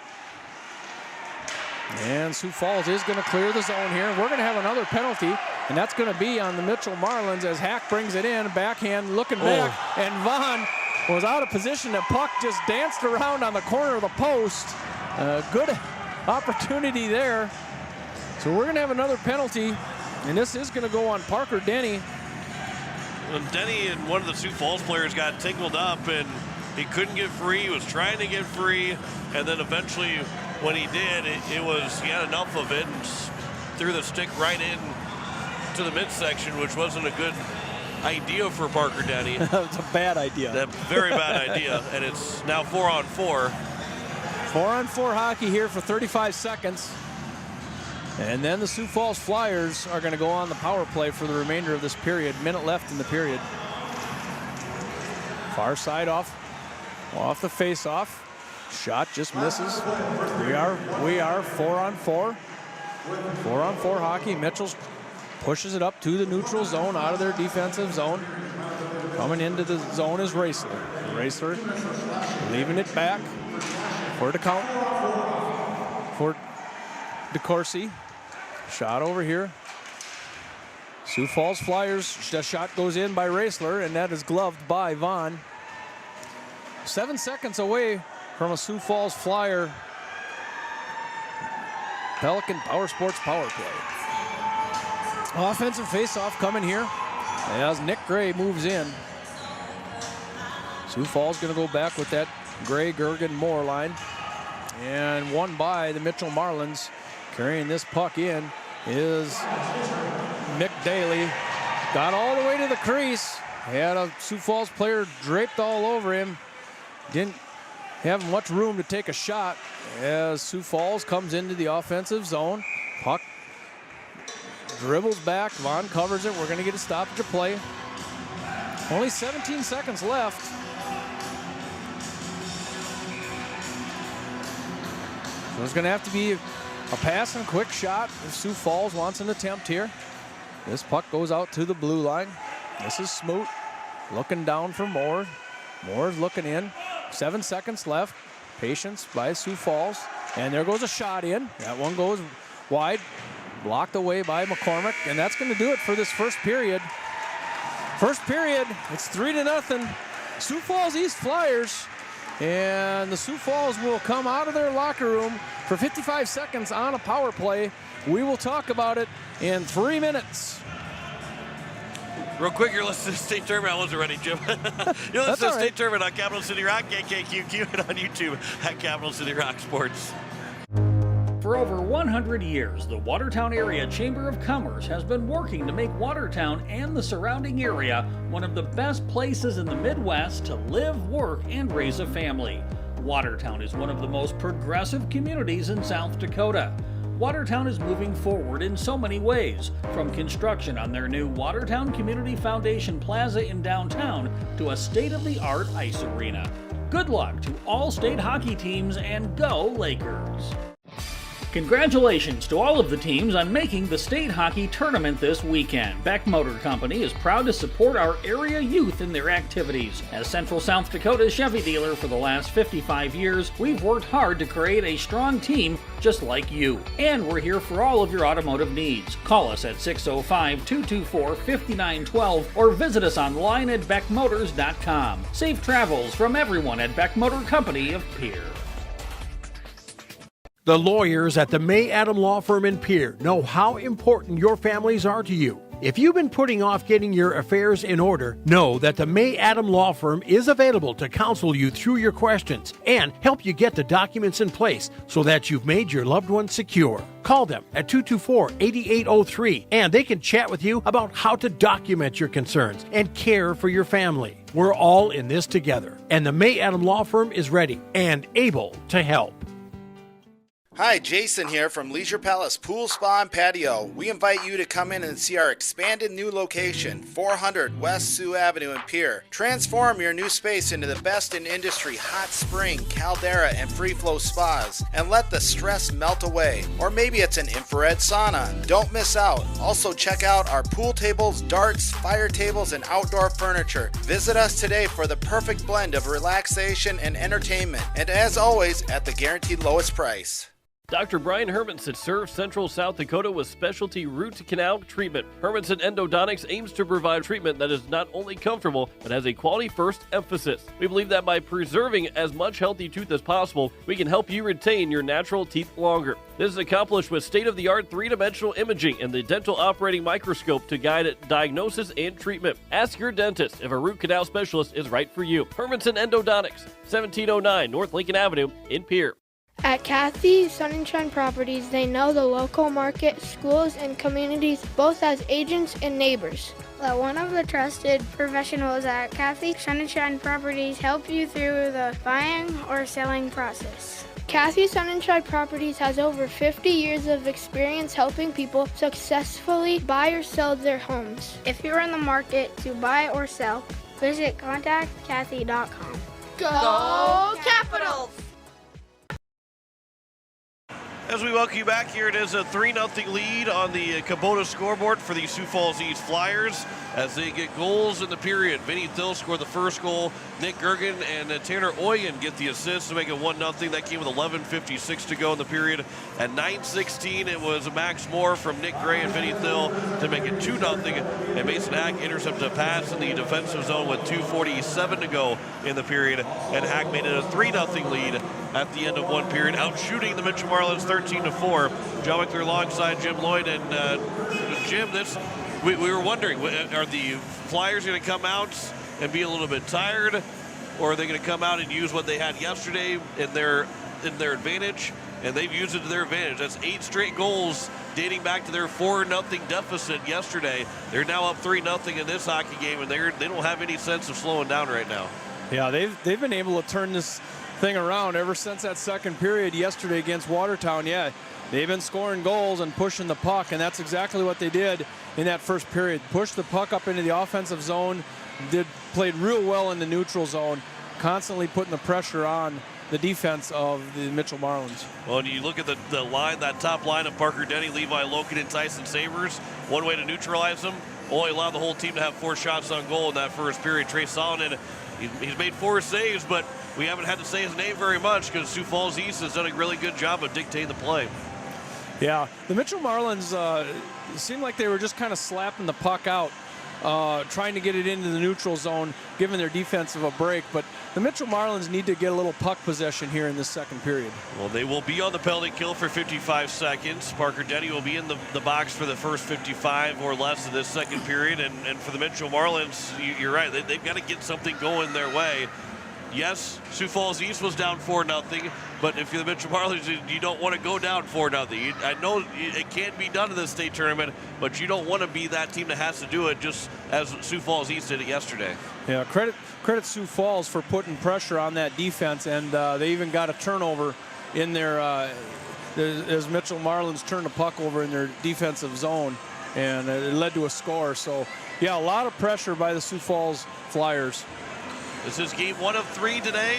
And Sioux Falls is going to clear the zone here. We're going to have another penalty, and that's going to be on the Mitchell Marlins as Hack brings it in, backhand looking back, and Vaughn was out of position. The puck just danced around on the corner of the post. Good opportunity there. So we're going to have another penalty, and this is going to go on Parker Denny. And Denny and one of the Sioux Falls players got tangled up, and he couldn't get free. He was trying to get free, and then eventually when he did, he had enough of it and threw the stick right in to the midsection, which wasn't a good idea for Parker Denny. It's a bad idea. A very bad idea, and it's now 4-on-4. 4-on-4 hockey here for 35 seconds. And then the Sioux Falls Flyers are going to go on the power play for the remainder of this period. Minute left in the period. Far side off the face-off. Shot just misses. We are 4-on-4. 4-on-4 hockey. Mitchell's pushes it up to the neutral zone, out of their defensive zone. Coming into the zone is Racer. Racer leaving it back for the count for DeCourcy. Shot over here. Sioux Falls Flyers. The shot goes in by Racer, and that is gloved by Vaughn. 7 seconds away from a Sioux Falls Flyer Pelican Power Sports power play. Offensive face-off coming here as Nick Gray moves in. Sioux Falls going to go back with that Gray, Gergen, Moore line. And won by the Mitchell Marlins. Carrying this puck in is Mick Daly. Got all the way to the crease. Had a Sioux Falls player draped all over him. Didn't have much room to take a shot as Sioux Falls comes into the offensive zone. Puck dribbles back. Vaughn covers it. We're going to get a stoppage of play. Only 17 seconds left. So it's going to have to be a pass and quick shot if Sioux Falls wants an attempt here. This puck goes out to the blue line. This is Smoot looking down for Moore. Moore's looking in. 7 seconds left. Patience by Sioux Falls. And there goes a shot in. That one goes wide. Blocked away by McCormick. And that's going to do it for this first period. First period, it's 3-0. Sioux Falls East Flyers. And the Sioux Falls will come out of their locker room for 55 seconds on a power play. We will talk about it in 3 minutes. Real quick, you're listening to State Tournament. I wasn't ready, Jim. You're listening to State Tournament on Capital City Rock, KKQQ, and on YouTube at Capital City Rock Sports. For over 100 years, the Watertown Area Chamber of Commerce has been working to make Watertown and the surrounding area one of the best places in the Midwest to live, work, and raise a family. Watertown is one of the most progressive communities in South Dakota. Watertown is moving forward in so many ways, from construction on their new Watertown Community Foundation Plaza in downtown to a state-of-the-art ice arena. Good luck to all state hockey teams and go Lakers! Congratulations to all of the teams on making the state hockey tournament this weekend. Beck Motor Company is proud to support our area youth in their activities. As Central South Dakota's Chevy dealer for the last 55 years, we've worked hard to create a strong team just like you. And we're here for all of your automotive needs. Call us at 605-224-5912 or visit us online at beckmotors.com. Safe travels from everyone at Beck Motor Company of Pierre. The lawyers at the May Adam Law Firm in Pierre know how important your families are to you. If you've been putting off getting your affairs in order, know that the May Adam Law Firm is available to counsel you through your questions and help you get the documents in place so that you've made your loved ones secure. Call them at 224-8803 and they can chat with you about how to document your concerns and care for your family. We're all in this together, and the May Adam Law Firm is ready and able to help. Hi, Jason here from Leisure Palace Pool, Spa, and Patio. We invite you to come in and see our expanded new location, 400 West Sioux Avenue in Pierre. Transform your new space into the best in industry hot spring, caldera, and free flow spas, and let the stress melt away. Or maybe it's an infrared sauna. Don't miss out. Also check out our pool tables, darts, fire tables, and outdoor furniture. Visit us today for the perfect blend of relaxation and entertainment. And as always, at the guaranteed lowest price. Dr. Brian Hermanson serves Central South Dakota with specialty root canal treatment. Hermanson Endodontics aims to provide treatment that is not only comfortable, but has a quality-first emphasis. We believe that by preserving as much healthy tooth as possible, we can help you retain your natural teeth longer. This is accomplished with state-of-the-art three-dimensional imaging and the dental operating microscope to guide diagnosis and treatment. Ask your dentist if a root canal specialist is right for you. Hermanson Endodontics, 1709 North Lincoln Avenue in Pierre. At Kathy Sunshine Properties, they know the local market, schools, and communities both as agents and neighbors. Let one of the trusted professionals at Kathy Sunshine Properties help you through the buying or selling process. Kathy Sunshine Properties has over 50 years of experience helping people successfully buy or sell their homes. If you're in the market to buy or sell, visit contactkathy.com. Go Capitals! As we welcome you back here, it is a 3-0 lead on the Kubota scoreboard for the Sioux Falls East Flyers as they get goals in the period. Vinny Thill scored the first goal. Nick Gergen and Tanner Oyen get the assist to make it 1-0. That came with 11:56 to go in the period. At 9:16, it was Max Moore from Nick Gray and Vinny Thill to make it 2-0. And Mason Hack intercepted a pass in the defensive zone with 2:47 to go in the period. And Hack made it a 3-0 lead at the end of one period, out shooting the Mitchell Marlins 13-4. John Wickler alongside Jim Lloyd. And Jim, we were wondering, are the Flyers going to come out and be a little bit tired, or are they going to come out and use what they had yesterday in their advantage? And they've used it to their advantage. That's 8 straight goals dating back to their 4-0 deficit yesterday. They're now up 3-0 in this hockey game, and they don't have any sense of slowing down right now. Yeah, they've been able to turn this thing around ever since that second period yesterday against Watertown. Yeah, they've been scoring goals and pushing the puck, and that's exactly what they did in that first period. Pushed the puck up into the offensive zone, played real well in the neutral zone, constantly putting the pressure on the defense of the Mitchell Marlins. Well, and you look at the line, that top line of Parker Denny, Levi Loken, and Tyson Sabers, one way to neutralize them, only allowed the whole team to have 4 shots on goal in that first period. Trey Solonen, he's made 4 saves, but we haven't had to say his name very much because Sioux Falls East has done a really good job of dictating the play. Yeah, the Mitchell Marlins seemed like they were just kind of slapping the puck out, trying to get it into the neutral zone, giving their defensive a break. But the Mitchell Marlins need to get a little puck possession here in this second period. Well, they will be on the penalty kill for 55 seconds. Parker Denny will be in the box for the first 55 or less of this second period. And for the Mitchell Marlins, you're right. They've got to get something going their way. yes, Sioux Falls East was down 4-0, but if you're the Mitchell Marlins, you don't want to go down 4-0. I know it can't be done in this state tournament, but you don't want to be that team that has to do it, just as Sioux Falls East did it yesterday. Yeah, credit Sioux Falls for putting pressure on that defense, and they even got a turnover in their as Mitchell Marlins turned the puck over in their defensive zone, and it led to a score. So, yeah, a lot of pressure by the Sioux Falls Flyers. This is game 1 of 3 today.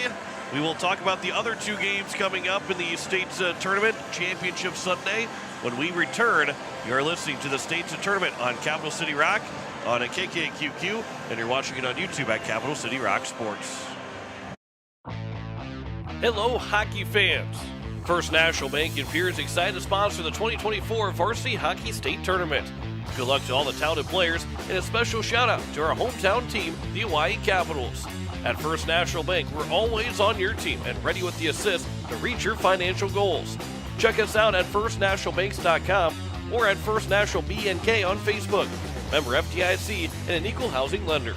We will talk about the other 2 games coming up in the States Tournament Championship Sunday. When we return, you're listening to the States Tournament on Capital City Rock, on a KKQQ, and you're watching it on YouTube at Capital City Rock Sports. Hello, hockey fans. First National Bank in Pierre is excited to sponsor the 2024 Varsity Hockey State Tournament. Good luck to all the talented players, and a special shout out to our hometown team, the Hawaii Capitals. At First National Bank, we're always on your team and ready with the assist to reach your financial goals. Check us out at firstnationalbanks.com or at First National BNK on Facebook. Member FDIC and an equal housing lender.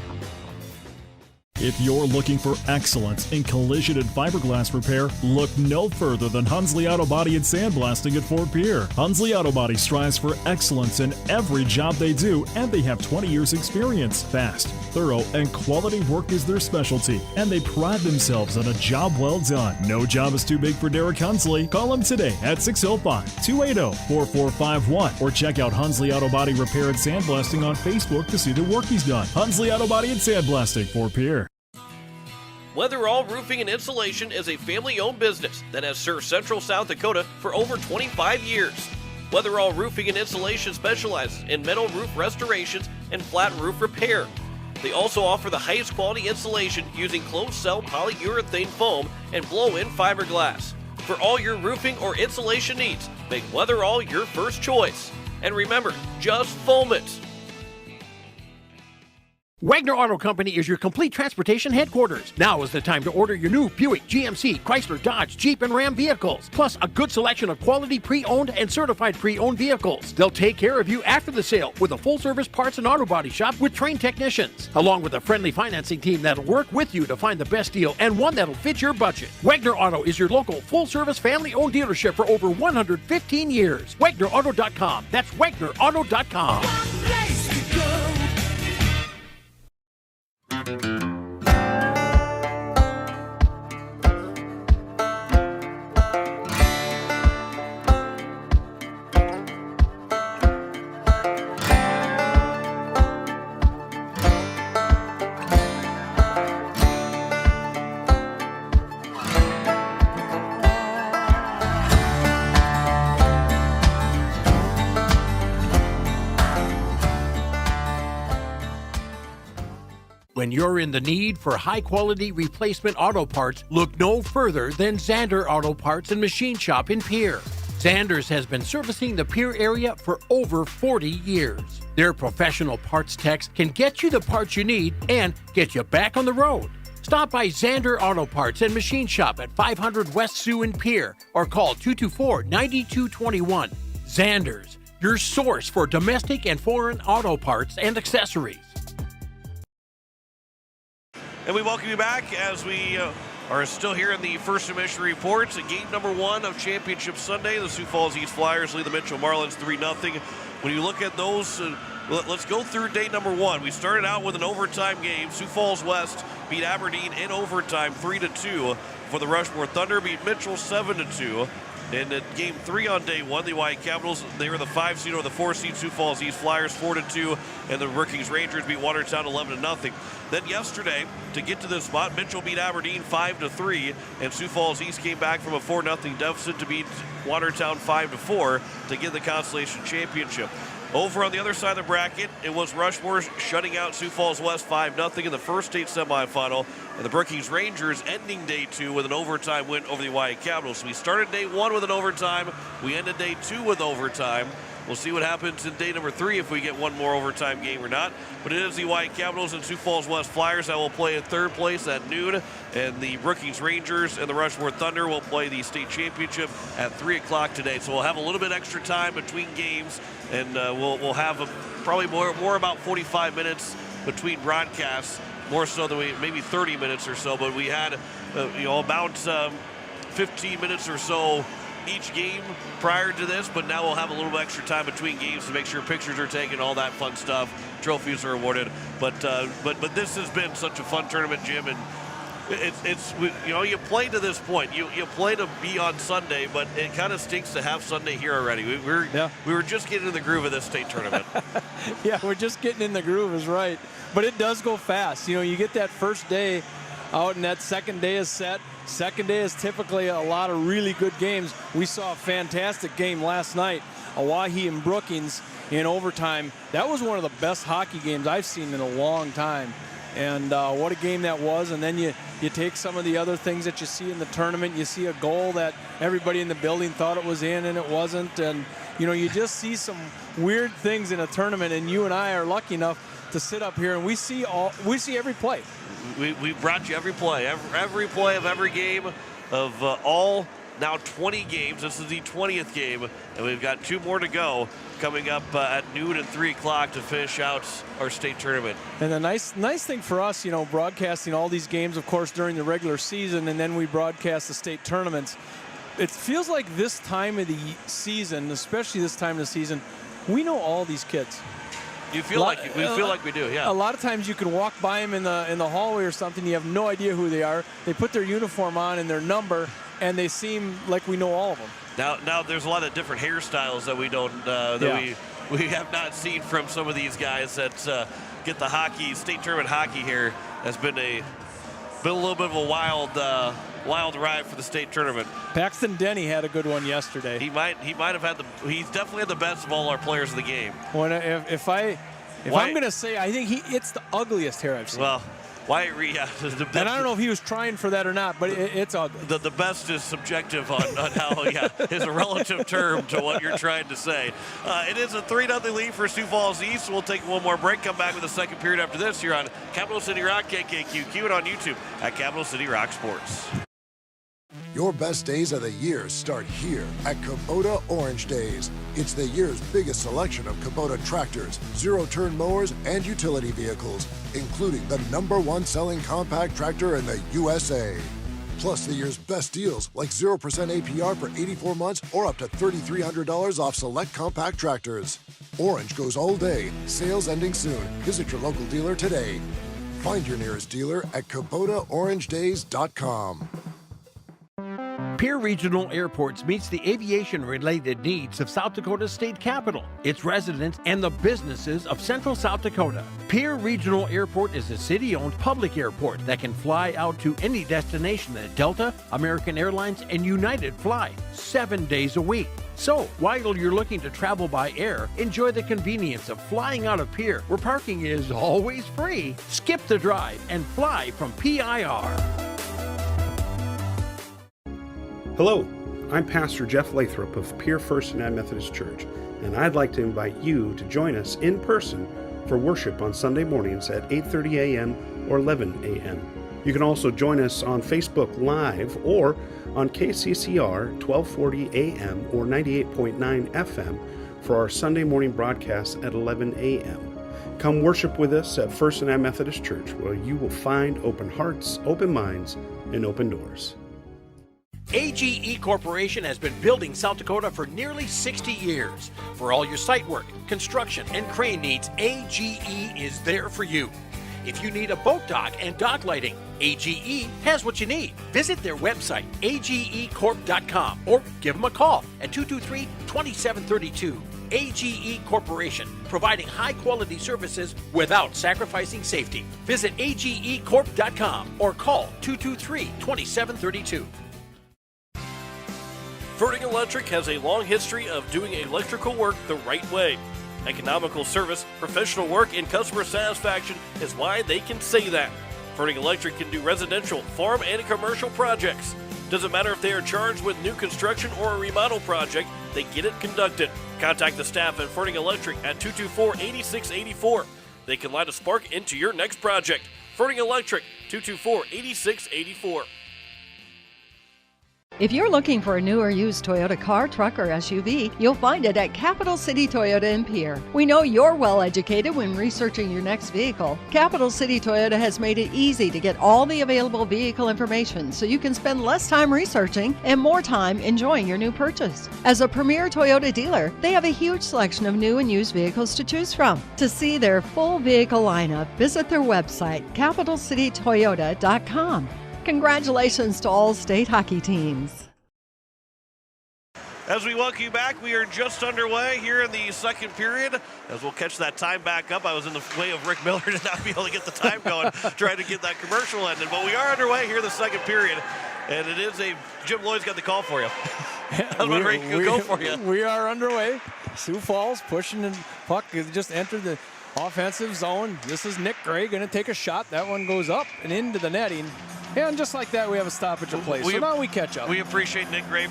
If you're looking for excellence in collision and fiberglass repair, look no further than Hunsley Auto Body and Sandblasting at Fort Pierre. Hunsley Auto Body strives for excellence in every job they do, and they have 20 years experience. Fast, thorough, and quality work is their specialty, and they pride themselves on a job well done. No job is too big for Derek Hunsley. Call him today at 605-280-4451 or check out Hunsley Auto Body Repair and Sandblasting on Facebook to see the work he's done. Hunsley Auto Body and Sandblasting, Fort Pierre. Weatherall Roofing and Insulation is a family-owned business that has served Central South Dakota for over 25 years. Weatherall Roofing and Insulation specializes in metal roof restorations and flat roof repair. They also offer the highest quality insulation using closed-cell polyurethane foam and blow-in fiberglass. For all your roofing or insulation needs, make Weatherall your first choice. And remember, just foam it. Wagner Auto Company is your complete transportation headquarters. Now is the time to order your new Buick, GMC, Chrysler, Dodge, Jeep, and Ram vehicles, plus a good selection of quality pre-owned and certified pre-owned vehicles. They'll take care of you after the sale with a full-service parts and auto body shop with trained technicians, along with a friendly financing team that'll work with you to find the best deal and one that'll fit your budget. Wagner Auto is your local full-service family-owned dealership for over 115 years. WagnerAuto.com. That's WagnerAuto.com. When you're in the need for high-quality replacement auto parts, look no further than Zander Auto Parts and Machine Shop in Pierre. Zander's has been servicing the Pierre area for over 40 years. Their professional parts techs can get you the parts you need and get you back on the road. Stop by Zander Auto Parts and Machine Shop at 500 West Sioux in Pierre or call 224-9221. Zander's, your source for domestic and foreign auto parts and accessories. And we welcome you back as we are still here in the First Admission Reports. Game number 1 of Championship Sunday. The Sioux Falls East Flyers lead the Mitchell Marlins 3-0. When you look at those, let's go through day number 1. We started out with an overtime game. Sioux Falls West beat Aberdeen in overtime 3-2. For the Rushmore Thunder, beat Mitchell 7-2. And in game 3 on day 1, the Hawaii Capitals, they were the 5 seed over the 4 seed Sioux Falls East Flyers 4-2, and the Brookings Rangers beat Watertown 11-0. Then yesterday, to get to this spot, Mitchell beat Aberdeen 5-3, and Sioux Falls East came back from a 4-0 deficit to beat Watertown 5-4 to get the Consolation Championship. Over on the other side of the bracket, it was Rushmore shutting out Sioux Falls West 5-0 in the first state semifinal, and the Brookings Rangers ending day 2 with an overtime win over the Hawaii Capitals. So we started day 1 with an overtime. We ended day 2 with overtime. We'll see what happens in day number 3 if we get one more overtime game or not. But it is the Hawaii Capitals and Sioux Falls West Flyers that will play in third place at noon. And the Brookings Rangers and the Rushmore Thunder will play the state championship at 3 o'clock today. So we'll have a little bit extra time between games, and we'll have probably more about 45 minutes between broadcasts, more so than maybe 30 minutes or so, but we had about 15 minutes or so each game prior to this, but now we'll have a little extra time between games to make sure pictures are taken, all that fun stuff, trophies are awarded. But this has been such a fun tournament, Jim, and you play to this point. You play to be on Sunday, but it kind of stinks to have Sunday here already. We were just getting in the groove of this state tournament. Yeah, we're just getting in the groove is right. But it does go fast. You get that first day out and that second day is set. Second day is typically a lot of really good games. We saw a fantastic game last night, Owyhee and Brookings in overtime. That was one of the best hockey games I've seen in a long time. And what a game that was. And then you take some of the other things that you see in the tournament. You see a goal that everybody in the building thought it was in and it wasn't. And, you just see some weird things in a tournament. And you and I are lucky enough to sit up here and we see every play. We brought you every play of every game of all now 20 games. This is the 20th game, and we've got 2 more to go coming up at noon and 3 o'clock to finish out our state tournament. And the nice thing for us, broadcasting all these games, of course, during the regular season, and then we broadcast the state tournaments. It feels like this time of the season, especially this time of the season, we know all these kids. We feel like we do, yeah. A lot of times you can walk by them in the hallway or something. You have no idea who they are. They put their uniform on and their number, and they seem like we know all of them. Now there's a lot of different hairstyles that we don't we have not seen from some of these guys that get the state tournament hockey here. Has been a little bit of a wild ride for the state tournament. Paxton Denny had a good one yesterday. He might have had he's definitely had the best of all our players in the game. If I'm going to say, I think it's the ugliest hair I've seen. Well, Wyatt Reed, and I don't know if he was trying for that or not, but it's ugly. The best is subjective on how, is a relative term to what you're trying to say. It is a 3-0 lead for Sioux Falls East. We'll take one more break, come back with the second period after this here on Capital City Rock KKQQ and on YouTube at Capital City Rock Sports. Your best days of the year start here at Kubota Orange Days. It's the year's biggest selection of Kubota tractors, zero-turn mowers, and utility vehicles, including the #1 selling compact tractor in the USA. Plus the year's best deals like 0% APR for 84 months or up to $3,300 off select compact tractors. Orange goes all day, sales ending soon. Visit your local dealer today. Find your nearest dealer at KubotaOrangeDays.com. Pierre Regional Airports meets the aviation-related needs of South Dakota's state capital, its residents, and the businesses of central South Dakota. Pierre Regional Airport is a city-owned public airport that can fly out to any destination that Delta, American Airlines, and United fly 7 days a week. So, while you're looking to travel by air, enjoy the convenience of flying out of Pierre, where parking is always free. Skip the drive and fly from PIR. Hello, I'm Pastor Jeff Lathrop of Pierre First United Methodist Church, and I'd like to invite you to join us in person for worship on Sunday mornings at 8:30 a.m. or 11 a.m. You can also join us on Facebook Live or on KCCR 1240 a.m. or 98.9 FM for our Sunday morning broadcast at 11 a.m. Come worship with us at First United Methodist Church, where you will find open hearts, open minds, and open doors. AGE Corporation has been building South Dakota for nearly 60 years. For all your site work, construction, and crane needs, AGE is there for you. If you need a boat dock and dock lighting, AGE has what you need. Visit their website, agecorp.com, or give them a call at 223-2732. AGE Corporation, providing high-quality services without sacrificing safety. Visit agecorp.com or call 223-2732. Ferding Electric has a long history of doing electrical work the right way. Economical service, professional work, and customer satisfaction is why they can say that. Ferding Electric can do residential, farm, and commercial projects. Doesn't matter if they are charged with new construction or a remodel project, they get it conducted. Contact the staff at Ferding Electric at 224-8684. They can light a spark into your next project. Ferding Electric, 224-8684. If you're looking for a new or used Toyota car, truck, or SUV, you'll find it at Capital City Toyota in Pierre. We know you're well educated when researching your next vehicle. Capital City Toyota has made it easy to get all the available vehicle information so you can spend less time researching and more time enjoying your new purchase. As a premier Toyota dealer, they have a huge selection of new and used vehicles to choose from. To see their full vehicle lineup, visit their website, capitalcitytoyota.com. Congratulations to all state hockey teams. As we welcome you back, we are just underway here in the second period. As we'll catch that time back up. I was in the way of Rick Miller to not be able to get the time going, trying to get that commercial ended. But we are underway here in the second period. And it is Jim Lloyd's got the call for you. I was ready to go for you. We are underway. Sioux Falls pushing, and puck has just entered the offensive zone. This is Nick Gray going to take a shot. That one goes up and into the netting. And just like that, we have a stoppage of play. So now we catch up. We appreciate Nick Gray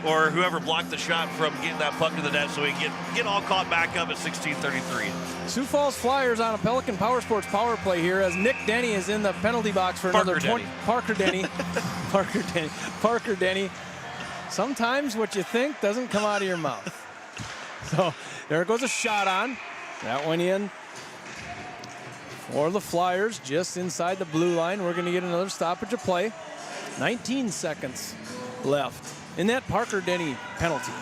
or whoever blocked the shot from getting that puck to the net so we can get all caught back up at 16:33. Sioux Falls Flyers on a Pelican Power Sports power play here as Nick Denny is in the penalty box for another 20. Parker Denny. Parker Denny. Sometimes what you think doesn't come out of your mouth. So there goes a shot on. That went in for the Flyers just inside the blue line. We're going to get another stoppage of play. 19 seconds left in that Parker Denny penalty.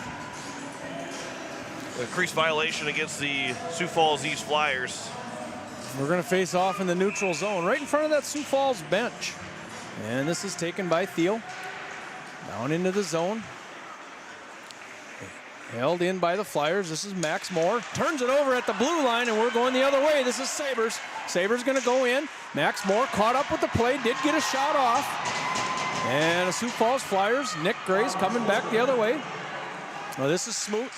A crease violation against the Sioux Falls East Flyers. We're going to face off in the neutral zone right in front of that Sioux Falls bench. And this is taken by Thiel. Down into the zone. Held in by the Flyers. This is Max Moore. Turns it over at the blue line, and we're going the other way. This is Sabres. Sabres going to go in. Max Moore caught up with the play. Did get a shot off. And the Sioux Falls Flyers. Nick Gray's coming back the other way. Well, this is Smoot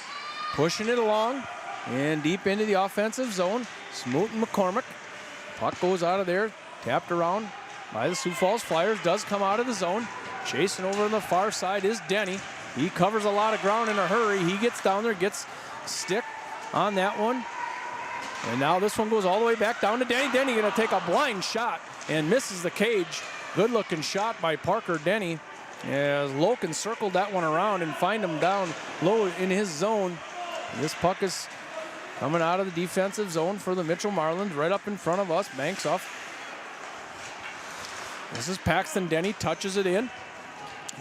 pushing it along and deep into the offensive zone. Smoot and McCormick. Puck goes out of there. Tapped around by the Sioux Falls Flyers. Does come out of the zone. Chasing over on the far side is Denny. He covers a lot of ground in a hurry. He gets down there, gets stick on that one. And now this one goes all the way back down to Denny. Denny going to take a blind shot and misses the cage. Good looking shot by Parker Denny as Loken circled that one around and find him down low in his zone. This puck is coming out of the defensive zone for the Mitchell Marlins right up in front of us. Banks off. This is Paxton Denny, touches it in.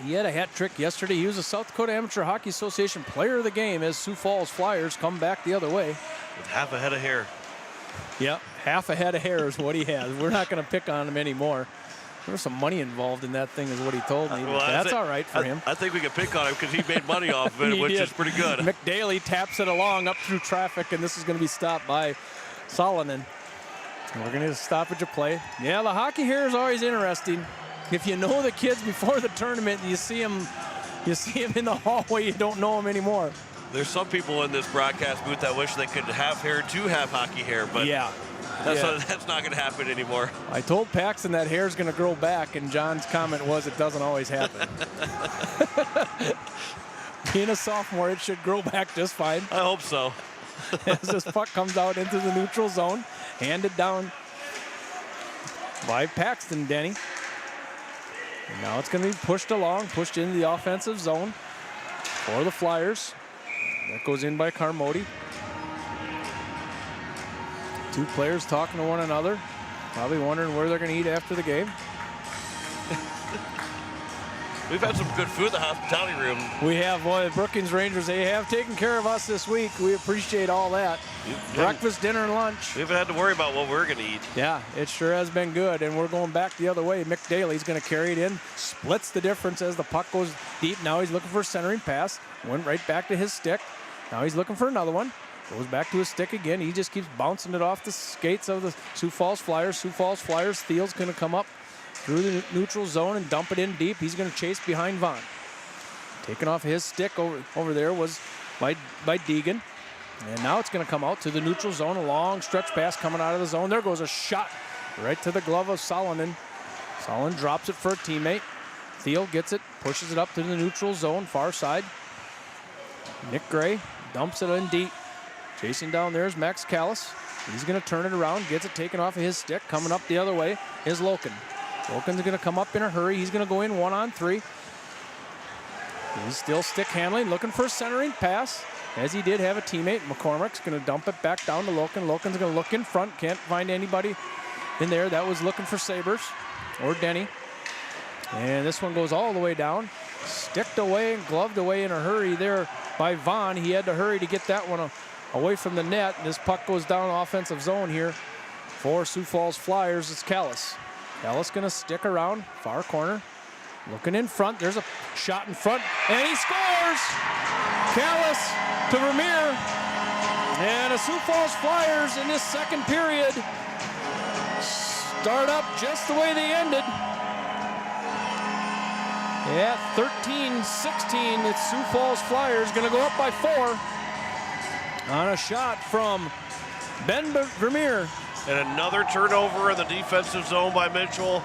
He had a hat trick yesterday. He was a South Dakota Amateur Hockey Association player of the game as Sioux Falls Flyers come back the other way. With half a head of hair. Yep, half a head of hair is what he has. We're not going to pick on him anymore. There was some money involved in that thing is what he told me. Well, that's all right for him. I think we can pick on him because he made money off of it, which is pretty good. McDaly taps it along up through traffic, and this is going to be stopped by Solonen. And we're going to get a stoppage of play. Yeah, the hockey here is always interesting. If you know the kids before the tournament, you see them in the hallway, you don't know them anymore. There's some people in this broadcast booth that wish they could have hair to have hockey hair, but yeah. That's not going to happen anymore. I told Paxton that hair's going to grow back, and John's comment was it doesn't always happen. Being a sophomore, it should grow back just fine. I hope so. As this puck comes out into the neutral zone, handed down by Paxton Denny. And now it's going to be pushed along, pushed into the offensive zone for the Flyers. That goes in by Carmody. Two players talking to one another, probably wondering where they're going to eat after the game. We've had some good food in the hospitality room. We have. Boy, the Brookings Rangers, they have taken care of us this week. We appreciate all that. Breakfast, dinner, and lunch. We haven't had to worry about what we're going to eat. Yeah, it sure has been good, and we're going back the other way. Mick Daly's going to carry it in, splits the difference as the puck goes deep. Now he's looking for a centering pass. Went right back to his stick. Now he's looking for another one. Goes back to his stick again. He just keeps bouncing it off the skates of the Sioux Falls Flyers. Sioux Falls Flyers. Thiel's going to come up through the neutral zone and dump it in deep. He's going to chase behind Vaughn. Taken off his stick over there was by Deegan. And now it's going to come out to the neutral zone. A long stretch pass coming out of the zone. There goes a shot right to the glove of Solonen. Solonen drops it for a teammate. Thiel gets it, pushes it up to the neutral zone, far side. Nick Gray dumps it in deep. Chasing down there is Max Callis. He's going to turn it around, gets it taken off of his stick. Coming up the other way is Loken. Loken's going to come up in a hurry. He's going to go in 1-on-3. He's still stick handling, looking for a centering pass, as he did have a teammate. McCormick's going to dump it back down to Loken. Loken's going to look in front, can't find anybody in there. That was looking for Sabres or Denny. And this one goes all the way down. Sticked away and gloved away in a hurry there by Vaughn. He had to hurry to get that one away from the net. This puck goes down offensive zone here for Sioux Falls Flyers. It's Callis. Callis going to stick around, far corner. Looking in front, there's a shot in front, and he scores! Callis to Vermeer. And the Sioux Falls Flyers in this second period start up just the way they ended. At 13-16, it's Sioux Falls Flyers going to go up by 4 on a shot from Ben Vermeer. And another turnover in the defensive zone by Mitchell.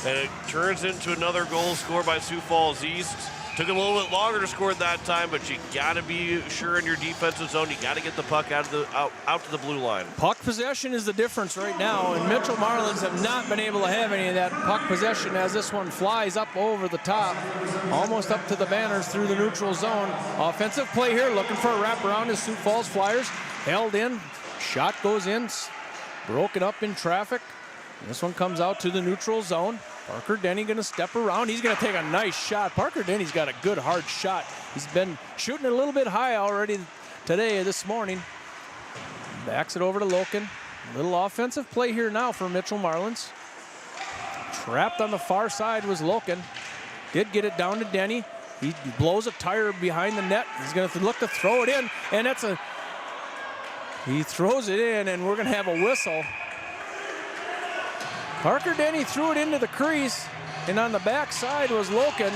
And it turns into another goal scored by Sioux Falls East. Took a little bit longer to score that time, but you got to be sure in your defensive zone. You got to get the puck out to the blue line. Puck possession is the difference right now, and Mitchell Marlins have not been able to have any of that puck possession as this one flies up over the top, almost up to the banners through the neutral zone. Offensive play here, looking for a wraparound as Sioux Falls Flyers. Held in, shot goes in, broken up in traffic. This one comes out to the neutral zone. Parker Denny going to step around. He's going to take a nice shot. Parker Denny's got a good hard shot. He's been shooting a little bit high already this morning. Backs it over to Loken. Little offensive play here now for Mitchell Marlins. Trapped on the far side was Loken. Did get it down to Denny. He blows a tire behind the net. He's going to look to throw it in, and he throws it in, and we're going to have a whistle. Parker Denny threw it into the crease, and on the back side was Loken.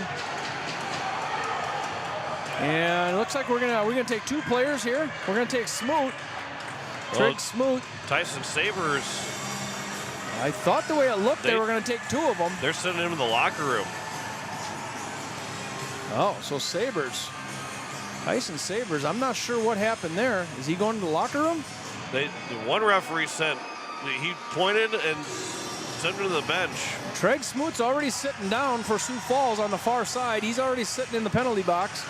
And it looks like we're gonna take 2 players here. We're gonna take Smoot, Treg Smoot. Tyson Sabres. I thought the way it looked, they were gonna take 2 of them. They're sending him in the locker room. Oh, so Sabres. Tyson Sabres, I'm not sure what happened there. Is he going to the locker room? The one referee he pointed and sent him to the bench. Treg Smoot's already sitting down for Sioux Falls on the far side. He's already sitting in the penalty box.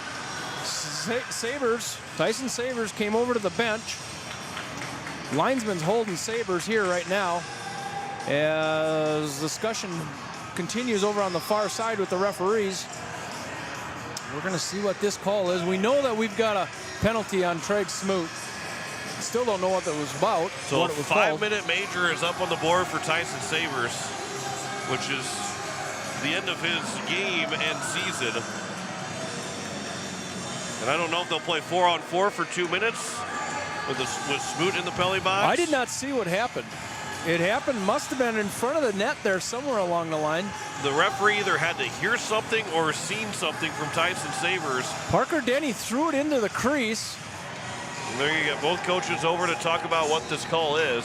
Tyson Sabres came over to the bench. Linesman's holding Sabres here right now as discussion continues over on the far side with the referees. We're going to see what this call is. We know that we've got a penalty on Treg Smoot. Still don't know what that was about. So what a it was 5-minute major is up on the board for Tyson Sabres, which is the end of his game and season. And I don't know if they'll play 4-on-4 for 2 minutes with Smoot in the penalty box. I did not see what happened. It happened, must have been in front of the net there somewhere along the line. The referee either had to hear something or seen something from Tyson Sabres. Parker Denny threw it into the crease. And there you get both coaches over to talk about what this call is.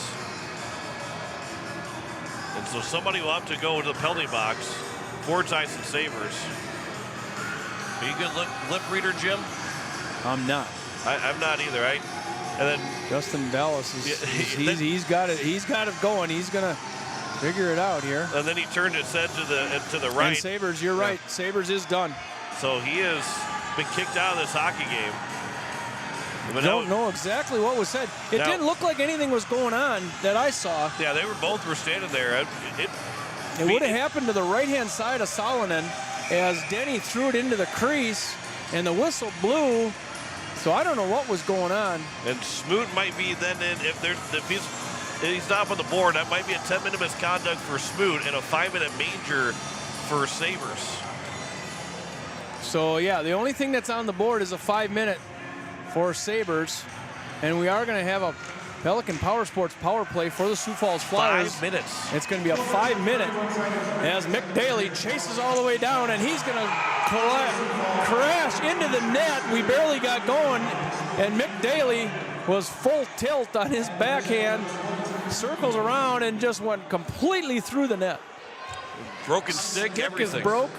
And so somebody will have to go to the penalty box for Tyson Sabres. Are you a good lip reader, Jim? I'm not. I'm not either. And then Justin Dallas he's got it going. He's gonna figure it out here. And then he turned his head to the right. And Sabres, you're right. Sabres is done. So he has been kicked out of this hockey game. I don't know exactly what was said. It didn't look like anything was going on that I saw. Yeah, they were standing there. It would have happened to the right-hand side of Salonen as Denny threw it into the crease, and the whistle blew. So I don't know what was going on. And Smoot might be then if he's not up on the board, that might be a 10-minute misconduct for Smoot and a 5-minute major for Sabres. So yeah, the only thing that's on the board is a 5-minute for Sabres, and we are going to have a Pelican Power Sports power play for the Sioux Falls Flyers. 5 minutes. It's going to be a 5-minute as Mick Daly chases all the way down, and he's going to crash into the net. We barely got going, and Mick Daly was full tilt on his backhand, circles around, and just went completely through the net. Broken stick, everything. Is broke.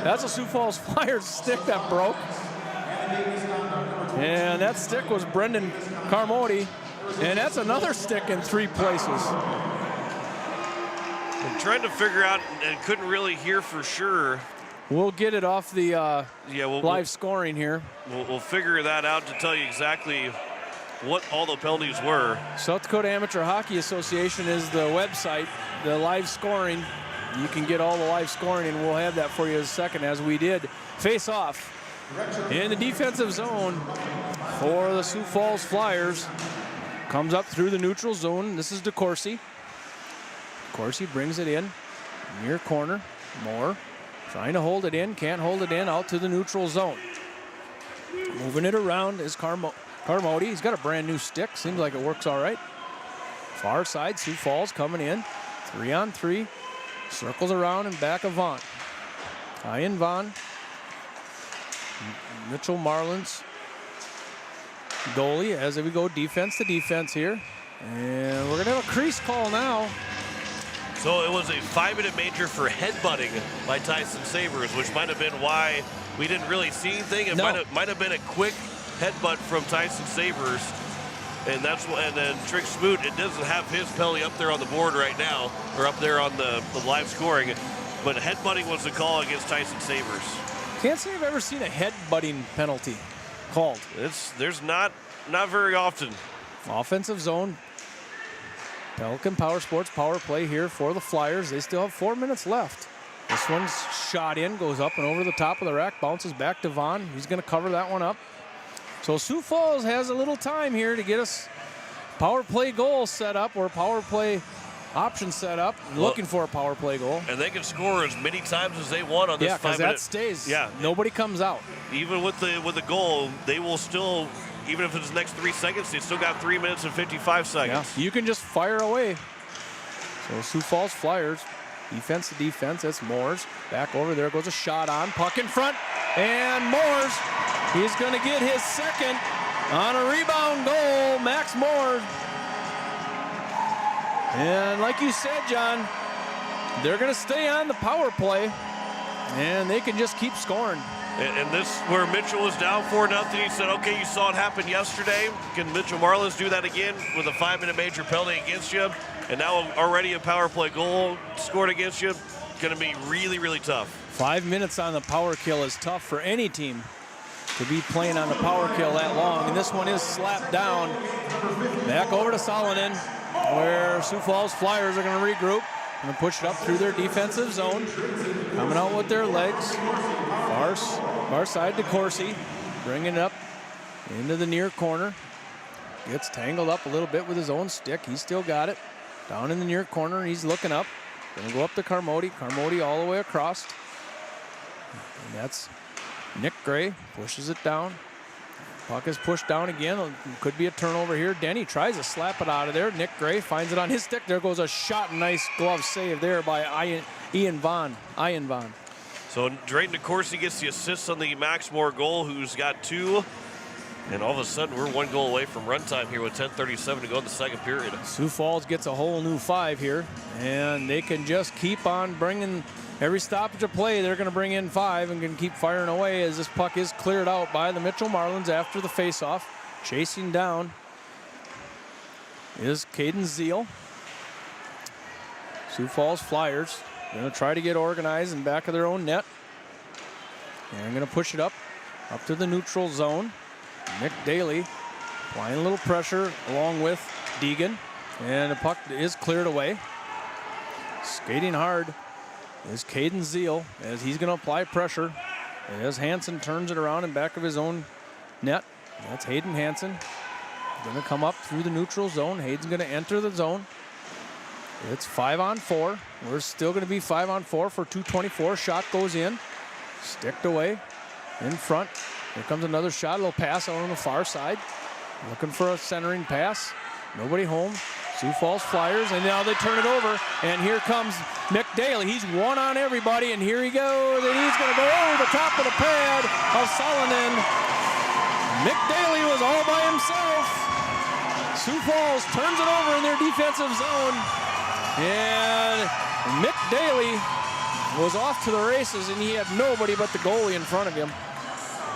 That's a Sioux Falls Flyers stick that broke. And that stick was Brendan Carmody. And that's another stick in 3 places. I'm trying to figure out and couldn't really hear for sure We'll get it off the live scoring here. We'll figure that out to tell you exactly what all the penalties were. South Dakota Amateur Hockey Association is the website, the live scoring. You can get all the live scoring, and we'll have that for you in a second, as we did. Face off in the defensive zone for the Sioux Falls Flyers. Comes up through the neutral zone. This is DeCourcy. DeCourcy brings it in, near corner. Moore trying to hold it in, can't hold it in, out to the neutral zone. Moving it around is Carmody. He's got a brand new stick. Seems like it works all right. Far side, Sioux Falls coming in. 3-on-3. Circles around and back of Vaughn. Ian Vaughn. Mitchell Marlins. Goalie as we go defense to defense here. And we're going to have a crease call now. So it was a 5-minute major for headbutting by Tyson Sabers, which might have been why we didn't really see anything. It might have been a quick headbutt from Tyson Sabers, and then Trick Smoot, it doesn't have his penalty up there on the board right now, or up there on the live scoring, but headbutting was the call against Tyson Sabers. Can't say I've ever seen a headbutting penalty called. There's not very often. Offensive zone. Pelican Power Sports power play here for the Flyers. They still have 4 minutes left. This one's shot in, goes up and over the top of the rack, bounces back to Vaughn. He's going to cover that one up. So Sioux Falls has a little time here to get us power play goal set up, or power play option set up, looking for a power play goal. And they can score as many times as they want on this 5 minute. Yeah, because that stays. Yeah. Nobody comes out. Even with the goal, they will still, even if it's the next 3 seconds, they still got 3 minutes and 55 seconds. Yeah, you can just fire away. So Sioux Falls Flyers, defense to defense. That's Moores. Back over there goes a shot on. Puck in front. And Moores, he's going to get his second on a rebound goal. Max Moores. And like you said, John, they're going to stay on the power play, and they can just keep scoring. And this, where Mitchell was down 4-0, he said, okay, you saw it happen yesterday. Can Mitchell Marlins do that again with a 5-minute major penalty against you? And now already a power play goal scored against you. Going to be really, really tough. 5 minutes on the power kill is tough for any team to be playing on the power kill that long. And this one is slapped down. Back over to Solonen, where Sioux Falls Flyers are going to regroup. Going to push it up through their defensive zone. Coming out with their legs. Far side to Corsi. Bringing it up into the near corner. Gets tangled up a little bit with his own stick. He's still got it. Down in the near corner, he's looking up. Going to go up to Carmody. Carmody all the way across. And that's Nick Gray. Pushes it down. Puck is pushed down again. Could be a turnover here. Denny tries to slap it out of there. Nick Gray finds it on his stick. There goes a shot. Nice glove save there by Ian Vaughn. So Drayton DeCourcy gets the assist on the Max Moore goal, who's got 2. And all of a sudden, we're 1 goal away from runtime here with 10:37 to go in the second period. Sioux Falls gets a whole new 5 here, and they can just keep on bringing every stoppage of play. They're going to bring in 5 and can keep firing away as this puck is cleared out by the Mitchell Marlins after the faceoff. Chasing down is Caden Zeal. Sioux Falls Flyers going to try to get organized in back of their own net. And they're going to push it up to the neutral zone. Nick Daly applying a little pressure along with Deegan. And the puck is cleared away. Skating hard is Caden Zeal as he's going to apply pressure. As Hansen turns it around in back of his own net. That's Hayden Hansen. Going to come up through the neutral zone. Hayden's going to enter the zone. It's 5-on-4. We're still going to be 5-on-4 for 2:24. Shot goes in. Sticked away in front. Here comes another shot. A little pass out on the far side. Looking for a centering pass. Nobody home. Sioux Falls Flyers, and now they turn it over. And here comes Nick Daly. He's one on everybody, and here he goes. And he's going to go over the top of the pad of Solonen. Nick Daly was all by himself. Sioux Falls turns it over in their defensive zone. And Nick Daly was off to the races, and he had nobody but the goalie in front of him.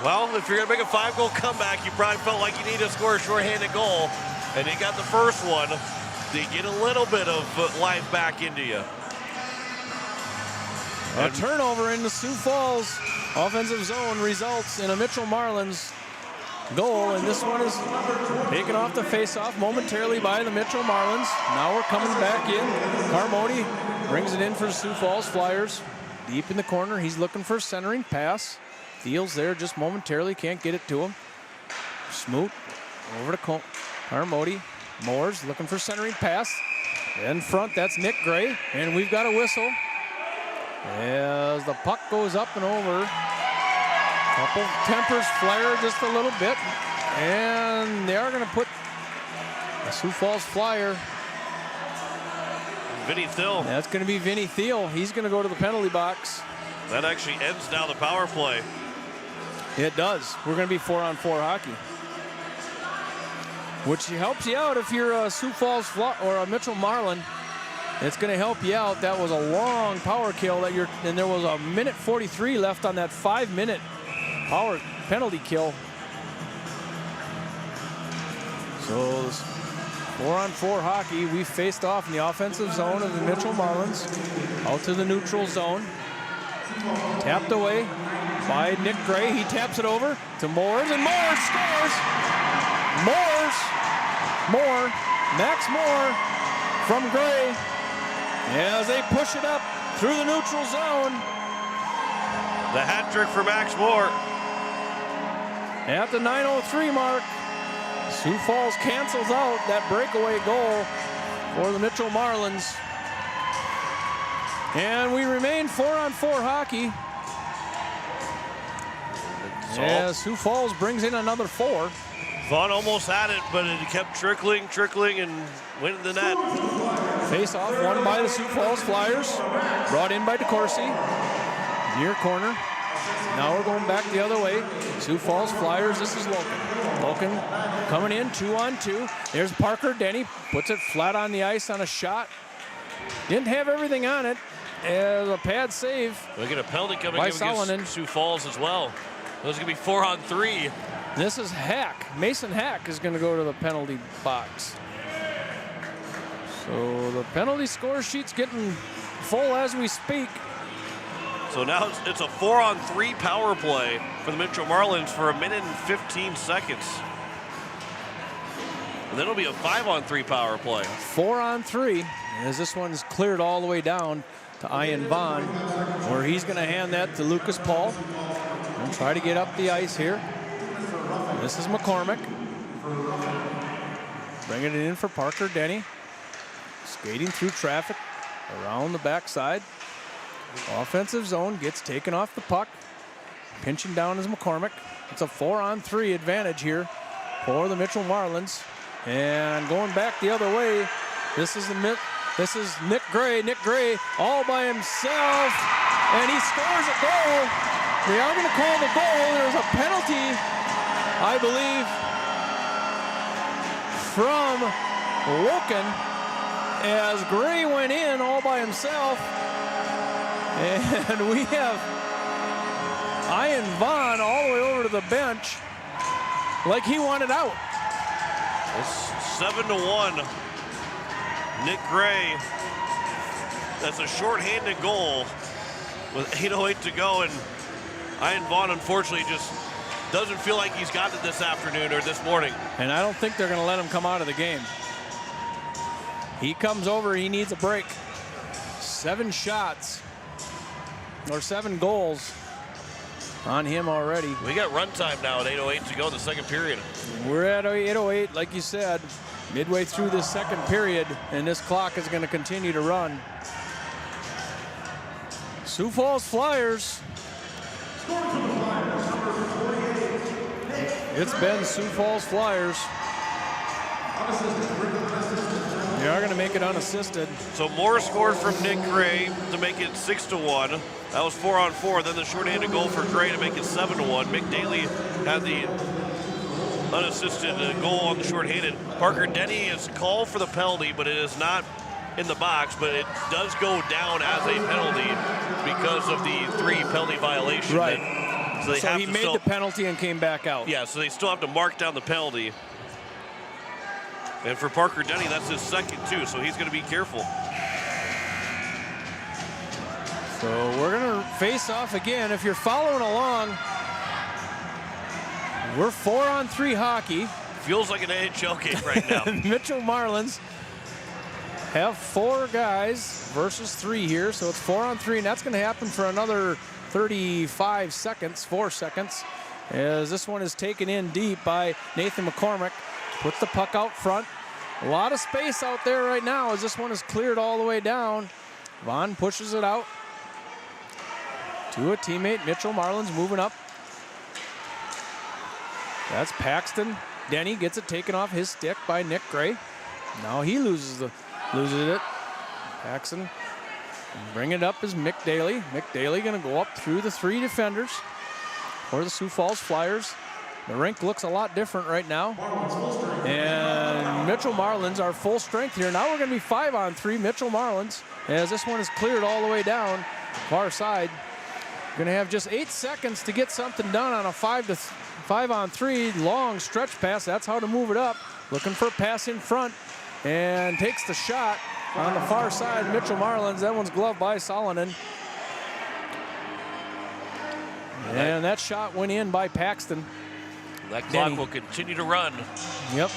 Well, if you're going to make a 5-goal comeback, you probably felt like you needed to score a shorthanded goal. And you got the first one to get a little bit of life back into you. A turnover in the Sioux Falls offensive zone results in a Mitchell Marlins goal, and this one is taken off the face-off momentarily by the Mitchell Marlins. Now we're coming back in. Carmody brings it in for the Sioux Falls Flyers. Deep in the corner, he's looking for a centering pass. Thiel's there just momentarily, can't get it to him. Smoot over to Carmody. Moores looking for centering pass. In front, that's Nick Gray, and we've got a whistle as the puck goes up and over. Couple tempers flare just a little bit, and they are going to put a Sioux Falls Flyer. Vinny Thiel. That's going to be Vinny Thiel. He's going to go to the penalty box. That actually ends now the power play. It does. We're going to be 4-on-4 hockey, which helps you out if you're a Sioux Falls or a Mitchell Marlin. It's going to help you out. That was a long power kill and there was a minute 43 left on that 5-minute power penalty kill. So 4-on-4 hockey. We faced off in the offensive zone of the Mitchell Marlins, out to the neutral zone. Tapped away by Nick Gray. He taps it over to Moores, and Moores scores. Max Moore from Gray as they push it up through the neutral zone. The hat trick for Max Moore. At the 9:03 mark, Sioux Falls cancels out that breakaway goal for the Mitchell Marlins. And we remain 4-on-4 hockey. Yeah, Sioux Falls brings in another 4. Vaughn almost had it, but it kept trickling, and went in the net. Face-off won by the Sioux Falls Flyers. Brought in by DeCourcy. Near corner. Now we're going back the other way. Sioux Falls Flyers, this is Loken. Loken coming in 2-on-2. There's Parker Denny, puts it flat on the ice on a shot. Didn't have everything on it. As a pad save. We get a penalty coming by against Sioux Falls as well. Those are going to be 4-on-3. This is Hack. Mason Hack is going to go to the penalty box. So the penalty score sheet's getting full as we speak. So now it's a 4-on-3 power play for the Mitchell Marlins for 1 minute and 15 seconds. And then it'll be a 5-on-3 power play. 4-on-3, as this one's cleared all the way down to Ian Vaughn, where he's going to hand that to Lucas Paul and try to get up the ice here. This is McCormick. Bringing it in for Parker Denny. Skating through traffic around the backside. Offensive zone, gets taken off the puck. Pinching down is McCormick. It's a 4-on-3 advantage here for the Mitchell Marlins. And going back the other way, this is Nick Gray. Nick Gray all by himself, and he scores a goal. They are going to call the goal. There's a penalty, I believe, from Woken, as Gray went in all by himself. And we have Ian Vaughn all the way over to the bench like he wanted out. It's 7-1. Nick Gray. That's a shorthanded goal with 8:08 to go, and Ian Vaughn unfortunately just doesn't feel like he's got it this afternoon or this morning. And I don't think they're going to let him come out of the game. He comes over, he needs a break. 7 shots or 7 goals on him already. We got run time now at 8:08 to go in the second period. We're at 8:08, like you said, midway through this second period, and this clock is going to continue to run. Sioux Falls Flyers. It's been Sioux Falls Flyers. They are going to make it unassisted. So Moore scored from Nick Gray to make it 6-1. That was 4-on-4. Then the shorthanded goal for Gray to make it 7-1. Mick Daly had the unassisted goal on the shorthanded. Parker Denny is called for the penalty, but it is not in the box, but it does go down as a penalty because of the 3 penalty violation. Right. So he made the penalty and came back out. Yeah, so they still have to mark down the penalty. And for Parker Denny, that's his second too, so he's going to be careful. So we're going to face off again. If you're following along, we're 4-on-3 hockey. Feels like an NHL game right now. Mitchell Marlins have 4 guys versus 3 here, so it's 4-on-3, and that's going to happen for another 35 seconds, 4 seconds, as this one is taken in deep by Nathan McCormick. Puts the puck out front. A lot of space out there right now as this one is cleared all the way down. Vaughn pushes it out to a teammate. Mitchell Marlins moving up. That's Paxton. Denny gets it taken off his stick by Nick Gray. Now he loses it. Paxton. Bring it up is Mick Daly. Mick Daly going to go up through the 3 defenders for the Sioux Falls Flyers. The rink looks a lot different right now. And Mitchell Marlins are full strength here. Now we're going to be 5-on-3 Mitchell Marlins as this one is cleared all the way down far side. Going to have just 8 seconds to get something done on a 5-on-3 long stretch pass. That's how to move it up. Looking for a pass in front and takes the shot on the far side. Mitchell Marlins. That one's gloved by Salonen. And that shot went in by Paxton. That clock will continue to run. Yep.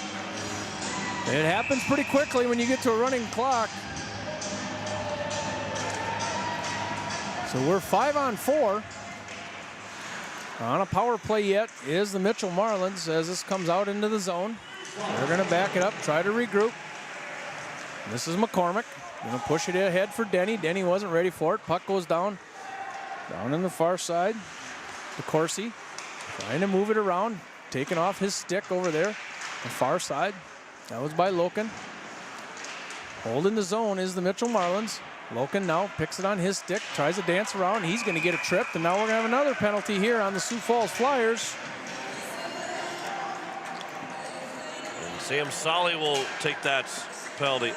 It happens pretty quickly when you get to a running clock. So we're 5-on-4. On a power play yet is the Mitchell Marlins as this comes out into the zone. They're going to back it up, try to regroup. This is McCormick. Going to push it ahead for Denny. Denny wasn't ready for it. Puck goes down in the far side to Corsi. Trying to move it around. Taking off his stick over there, the far side. That was by Loken. Holding the zone is the Mitchell Marlins. Loken now picks it on his stick, tries to dance around. He's going to get a trip, and now we're going to have another penalty here on the Sioux Falls Flyers. And Sam Solly will take that penalty.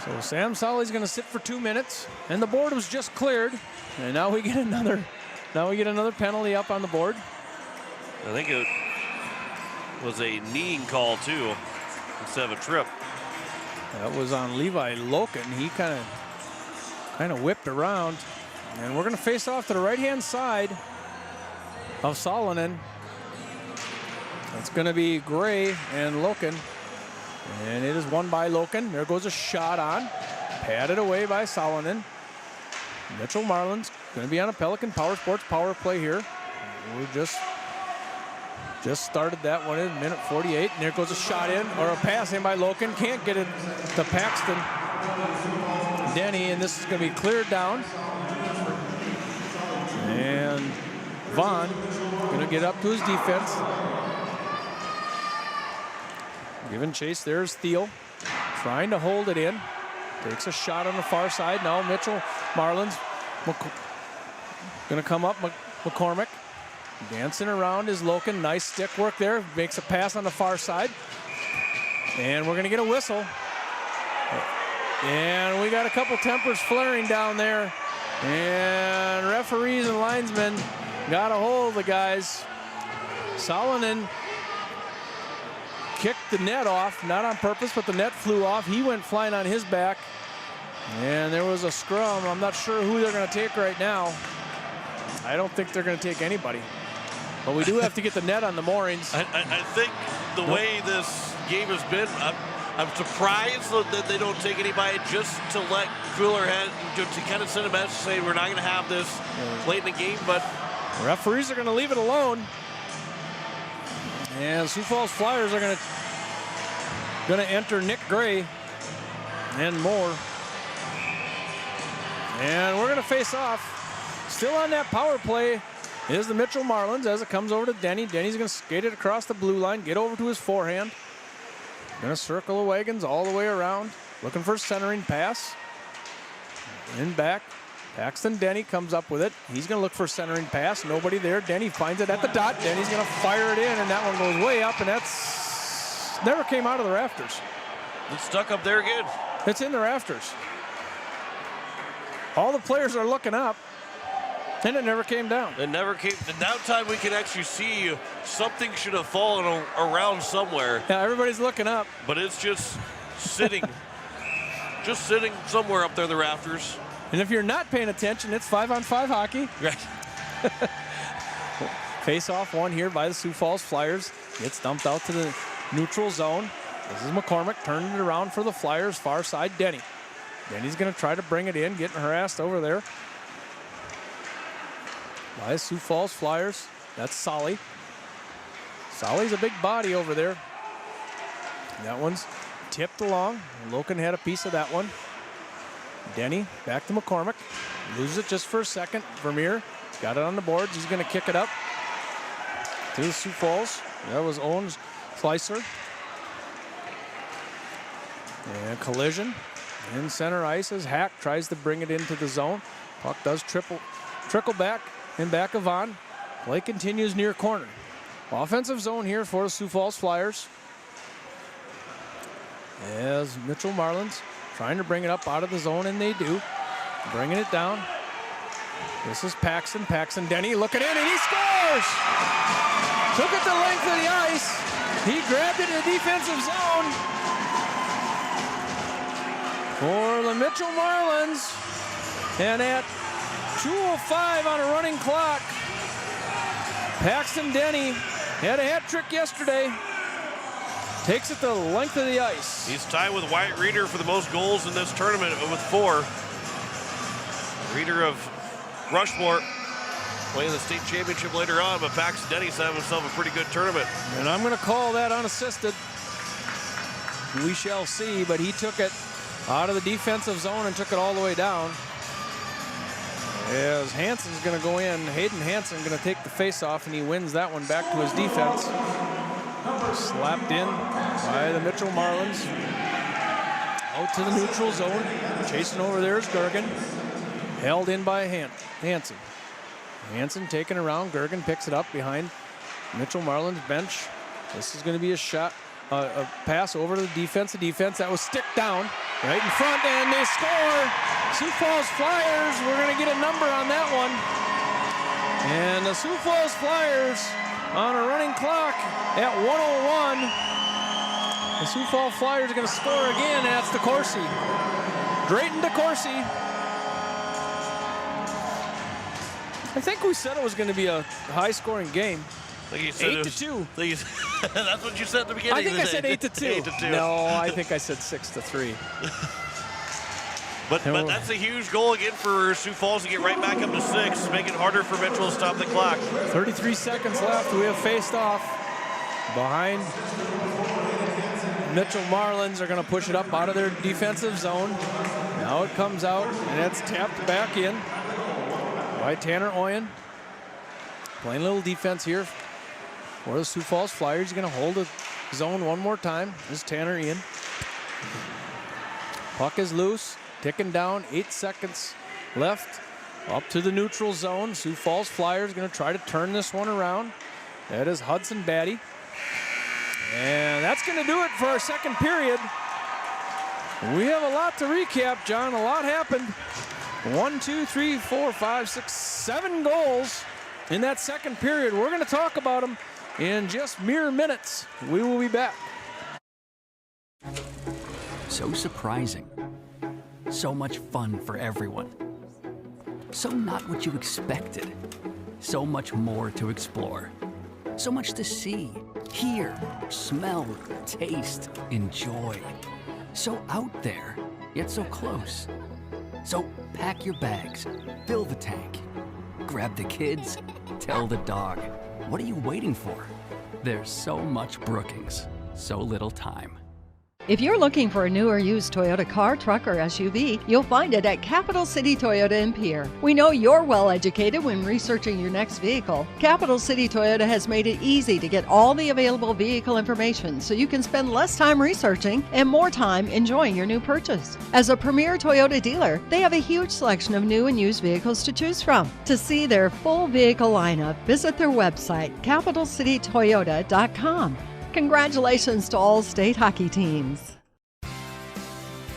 So Sam Solly's going to sit for 2 minutes, and the board was just cleared, and now we get another. Now we get another penalty up on the board. I think it was a kneeing call too, instead of a trip. That was on Levi Loken. He kind of whipped around, and we're going to face off to the right-hand side of Salonen. It's going to be Gray and Loken, and it is won by Loken. There goes a shot on, padded away by Salonen. Mitchell Marlins going to be on a Pelican Power Sports power play here. We just started that one in minute 48, and there goes a shot in, or a pass in by Loken. Can't get it to Paxton. Denny, and this is going to be cleared down. And Vaughn going to get up to his defense. Giving chase, there's Thiel. Trying to hold it in. Takes a shot on the far side. Now Mitchell Marlins going to come up. McCormick dancing around is Loken. Nice stick work there. Makes a pass on the far side. And we're going to get a whistle. And we got a couple tempers flaring down there. And referees and linesmen got a hold of the guys. Salonen kicked the net off, not on purpose, but the net flew off. He went flying on his back. And there was a scrum. I'm not sure who they're going to take right now. I don't think they're going to take anybody. But we do have to get the net on the moorings. I think the way this game has been, I'm surprised that they don't take anybody just to let Cooler head, to kind of send a message saying we're not going to have this late in the game. But referees are going to leave it alone. And Sioux Falls Flyers are going to enter Nick Gray and more. And we're going to face off. Still on that power play is the Mitchell Marlins as it comes over to Denny. Denny's going to skate it across the blue line, get over to his forehand. Going to circle the wagons all the way around. Looking for a centering pass. In back. Paxton Denny comes up with it. He's going to look for a centering pass. Nobody there. Denny finds it at the dot. Denny's going to fire it in, and that one goes way up, and that's never came out of the rafters. It's stuck up there again. It's in the rafters. All the players are looking up, and it never came down. It never came. And now time we can actually see something should have fallen around somewhere. Yeah, everybody's looking up. But it's just sitting. just sitting somewhere up there in the rafters. And if you're not paying attention, it's 5-on-5 hockey. Right. Face-off one here by the Sioux Falls Flyers. Gets dumped out to the neutral zone. This is McCormick turning it around for the Flyers. Far side, Denny. Denny's going to try to bring it in, getting harassed over there by the Sioux Falls Flyers. That's Solly. Solly's a big body over there. That one's tipped along. Loken had a piece of that one. Denny back to McCormick. Loses it just for a second. Vermeer got it on the boards. He's going to kick it up to the Sioux Falls. That was Owens Slicer. And collision in center ice as Hack tries to bring it into the zone. Puck does trickle back in back of Vaughn. Play continues near corner. Offensive zone here for the Sioux Falls Flyers. As Mitchell Marlins trying to bring it up out of the zone, and they do. Bringing it down. This is Paxton. Paxton Denny looking in, and he scores! Took it the length of the ice. He grabbed it in the defensive zone for the Mitchell Marlins. And at 2:05 on a running clock, Paxton Denny had a hat trick yesterday. Takes it the length of the ice. He's tied with Wyatt Reeder for the most goals in this tournament with 4. Reeder of Rushmore playing the state championship later on, but Paxton Denny's having himself a pretty good tournament. And I'm going to call that unassisted. We shall see, but he took it out of the defensive zone and took it all the way down. As Hansen's going to go in, Hayden Hansen going to take the face-off, and he wins that one back to his defense. Slapped in by the Mitchell Marlins. Out to the neutral zone. Chasing over there is Gergen. Held in by Hansen. Hansen taken around. Gergen picks it up behind Mitchell Marlins bench. This is going to be a shot, a pass over to the defense. The defense that was stick down right in front, and they score. Sioux Falls Flyers. We're going to get a number on that one. And the Sioux Falls Flyers on a running clock at 1:01. The Sioux Falls Flyers are going to score again, and that's DeCourcy. Drayton DeCourcy. I think we said it was going to be a high-scoring game. I think you said 8-2. That's what you said at the beginning. I think I said 8-2. 8-2. No, I think I said 6-3. But that's a huge goal again for Sioux Falls to get right back up to 6, make it harder for Mitchell to stop the clock. 33 seconds left. We have faced off behind. Mitchell Marlins are going to push it up out of their defensive zone. Now it comes out, and it's tapped back in by Tanner Oyen. Playing a little defense here for the Sioux Falls Flyers. He's going to hold the zone one more time. This is Tanner Ian. Puck is loose. Ticking down, 8 seconds left. Up to the neutral zone. Sioux Falls Flyers going to try to turn this one around. That is Hudson Batty. And that's going to do it for our second period. We have a lot to recap, John. A lot happened. 1, 2, 3, 4, 5, 6, 7 goals in that second period. We're going to talk about them in just mere minutes. We will be back. So surprising. So much fun for everyone. So not what you expected. So much more to explore. So much to see, hear, smell, taste, enjoy. So out there, yet so close. So pack your bags, fill the tank, grab the kids, tell the dog. What are you waiting for? There's so much Brookings, so little time. If you're looking for a new or used Toyota car, truck, or SUV, you'll find it at Capital City Toyota in Pierre. We know you're well educated when researching your next vehicle. Capital City Toyota has made it easy to get all the available vehicle information so you can spend less time researching and more time enjoying your new purchase. As a premier Toyota dealer, they have a huge selection of new and used vehicles to choose from. To see their full vehicle lineup, visit their website, capitalcitytoyota.com. Congratulations to all state hockey teams.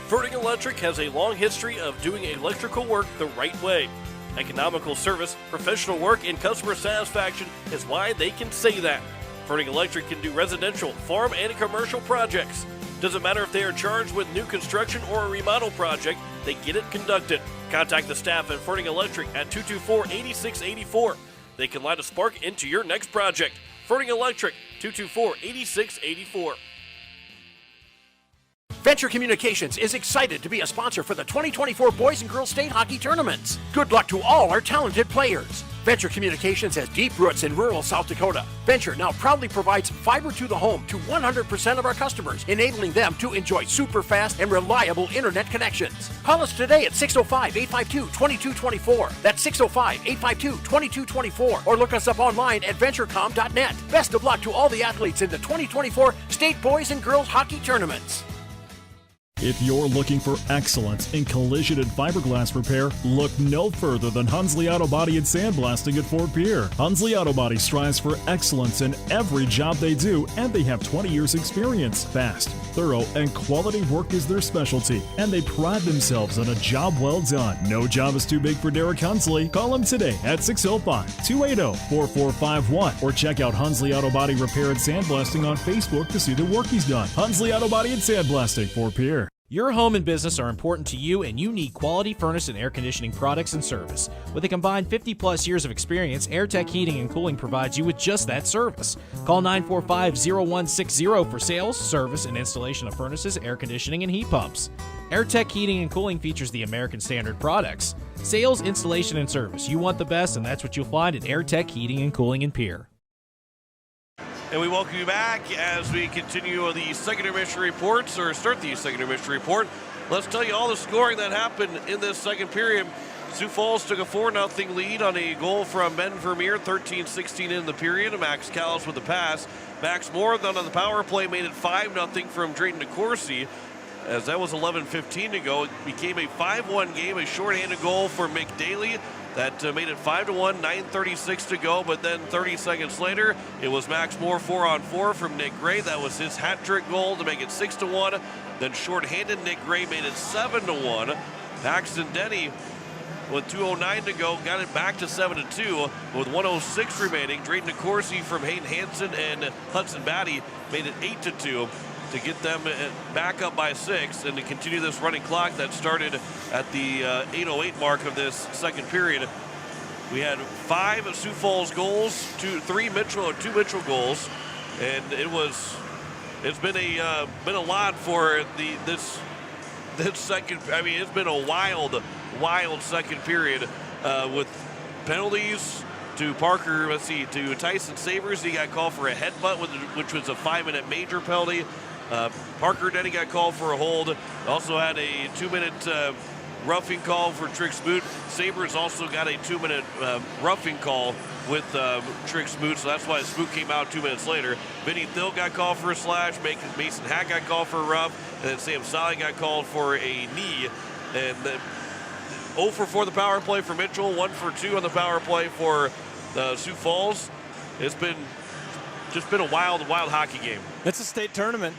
Verdig Electric has a long history of doing electrical work the right way. Economical service, professional work, and customer satisfaction is why they can say that. Verdig Electric can do residential, farm, and commercial projects. Doesn't matter if they are charged with new construction or a remodel project, they get it conducted. Contact the staff at Ferning Electric at 224-8684. They can light a spark into your next project. Ferning Electric, 224-8684. Venture Communications is excited to be a sponsor for the 2024 Boys and Girls State Hockey Tournaments. Good luck to all our talented players. Venture Communications has deep roots in rural South Dakota. Venture now proudly provides fiber to the home to 100% of our customers, enabling them to enjoy super fast and reliable internet connections. Call us today at 605-852-2224. That's 605-852-2224. Or look us up online at venturecom.net. Best of luck to all the athletes in the 2024 State Boys and Girls Hockey Tournaments. If you're looking for excellence in collision and fiberglass repair, look no further than Hunsley Auto Body and Sandblasting at Fort Pierre. Hunsley Auto Body strives for excellence in every job they do, and they have 20 years experience. Fast, thorough, and quality work is their specialty, and they pride themselves on a job well done. No job is too big for Derek Hunsley. Call him today at 605-280-4451 or check out Hunsley Auto Body Repair and Sandblasting on Facebook to see the work he's done. Hunsley Auto Body and Sandblasting, Fort Pierre. Your home and business are important to you, and you need quality furnace and air conditioning products and service. With a combined 50-plus years of experience, AirTech Heating and Cooling provides you with just that service. Call 945-0160 for sales, service, and installation of furnaces, air conditioning, and heat pumps. AirTech Heating and Cooling features the American Standard products. Sales, installation, and service. You want the best, and that's what you'll find at AirTech Heating and Cooling in Pierre. And we welcome you back as we continue the second intermission reports, or start the second intermission report. Let's tell you all the scoring that happened in this second period. Sioux Falls took a 4-0 lead on a goal from Ben Vermeer, 13-16 in the period. Max Callis with the pass. Max Moore then on the power play made it 5-0 from Drayton DeCourcy. As that was 11:15 to go, it became a 5-1 game, a shorthanded goal for Mick Daly. That made it 5-1, 9:36 to go, but then 30 seconds later, it was Max Moore 4-on-4 from Nick Gray. That was his hat-trick goal to make it 6-1. Then shorthanded Nick Gray made it 7-1. Paxton Denny, with 2:09 to go, got it back to 7-2. With 1:06 remaining, Drayton DeCourcy from Hayden Hansen and Hudson Batty made it 8-2. To get them back up by 6 and to continue this running clock that started at the 8:08 mark of this second period. We had 5 Sioux Falls goals, 2 Mitchell goals, and it's been a lot for this second. I mean, it's been a wild second period with penalties. To Parker, to Tyson Savers, he got called for a headbutt, which was a 5-minute major penalty. Parker Denny got called for a hold. Also had a 2-minute roughing call for Trick Smoot. Sabres also got a 2-minute roughing call with Trick Smoot, so that's why Smoot came out 2 minutes later. Vinny Thill got called for a slash. Mason Hack got called for a rough. And then Sam Sally got called for a knee. And then 0 for 4 the power play for Mitchell, 1 for 2 on the power play for Sioux Falls. It's been a wild hockey game. It's a state tournament,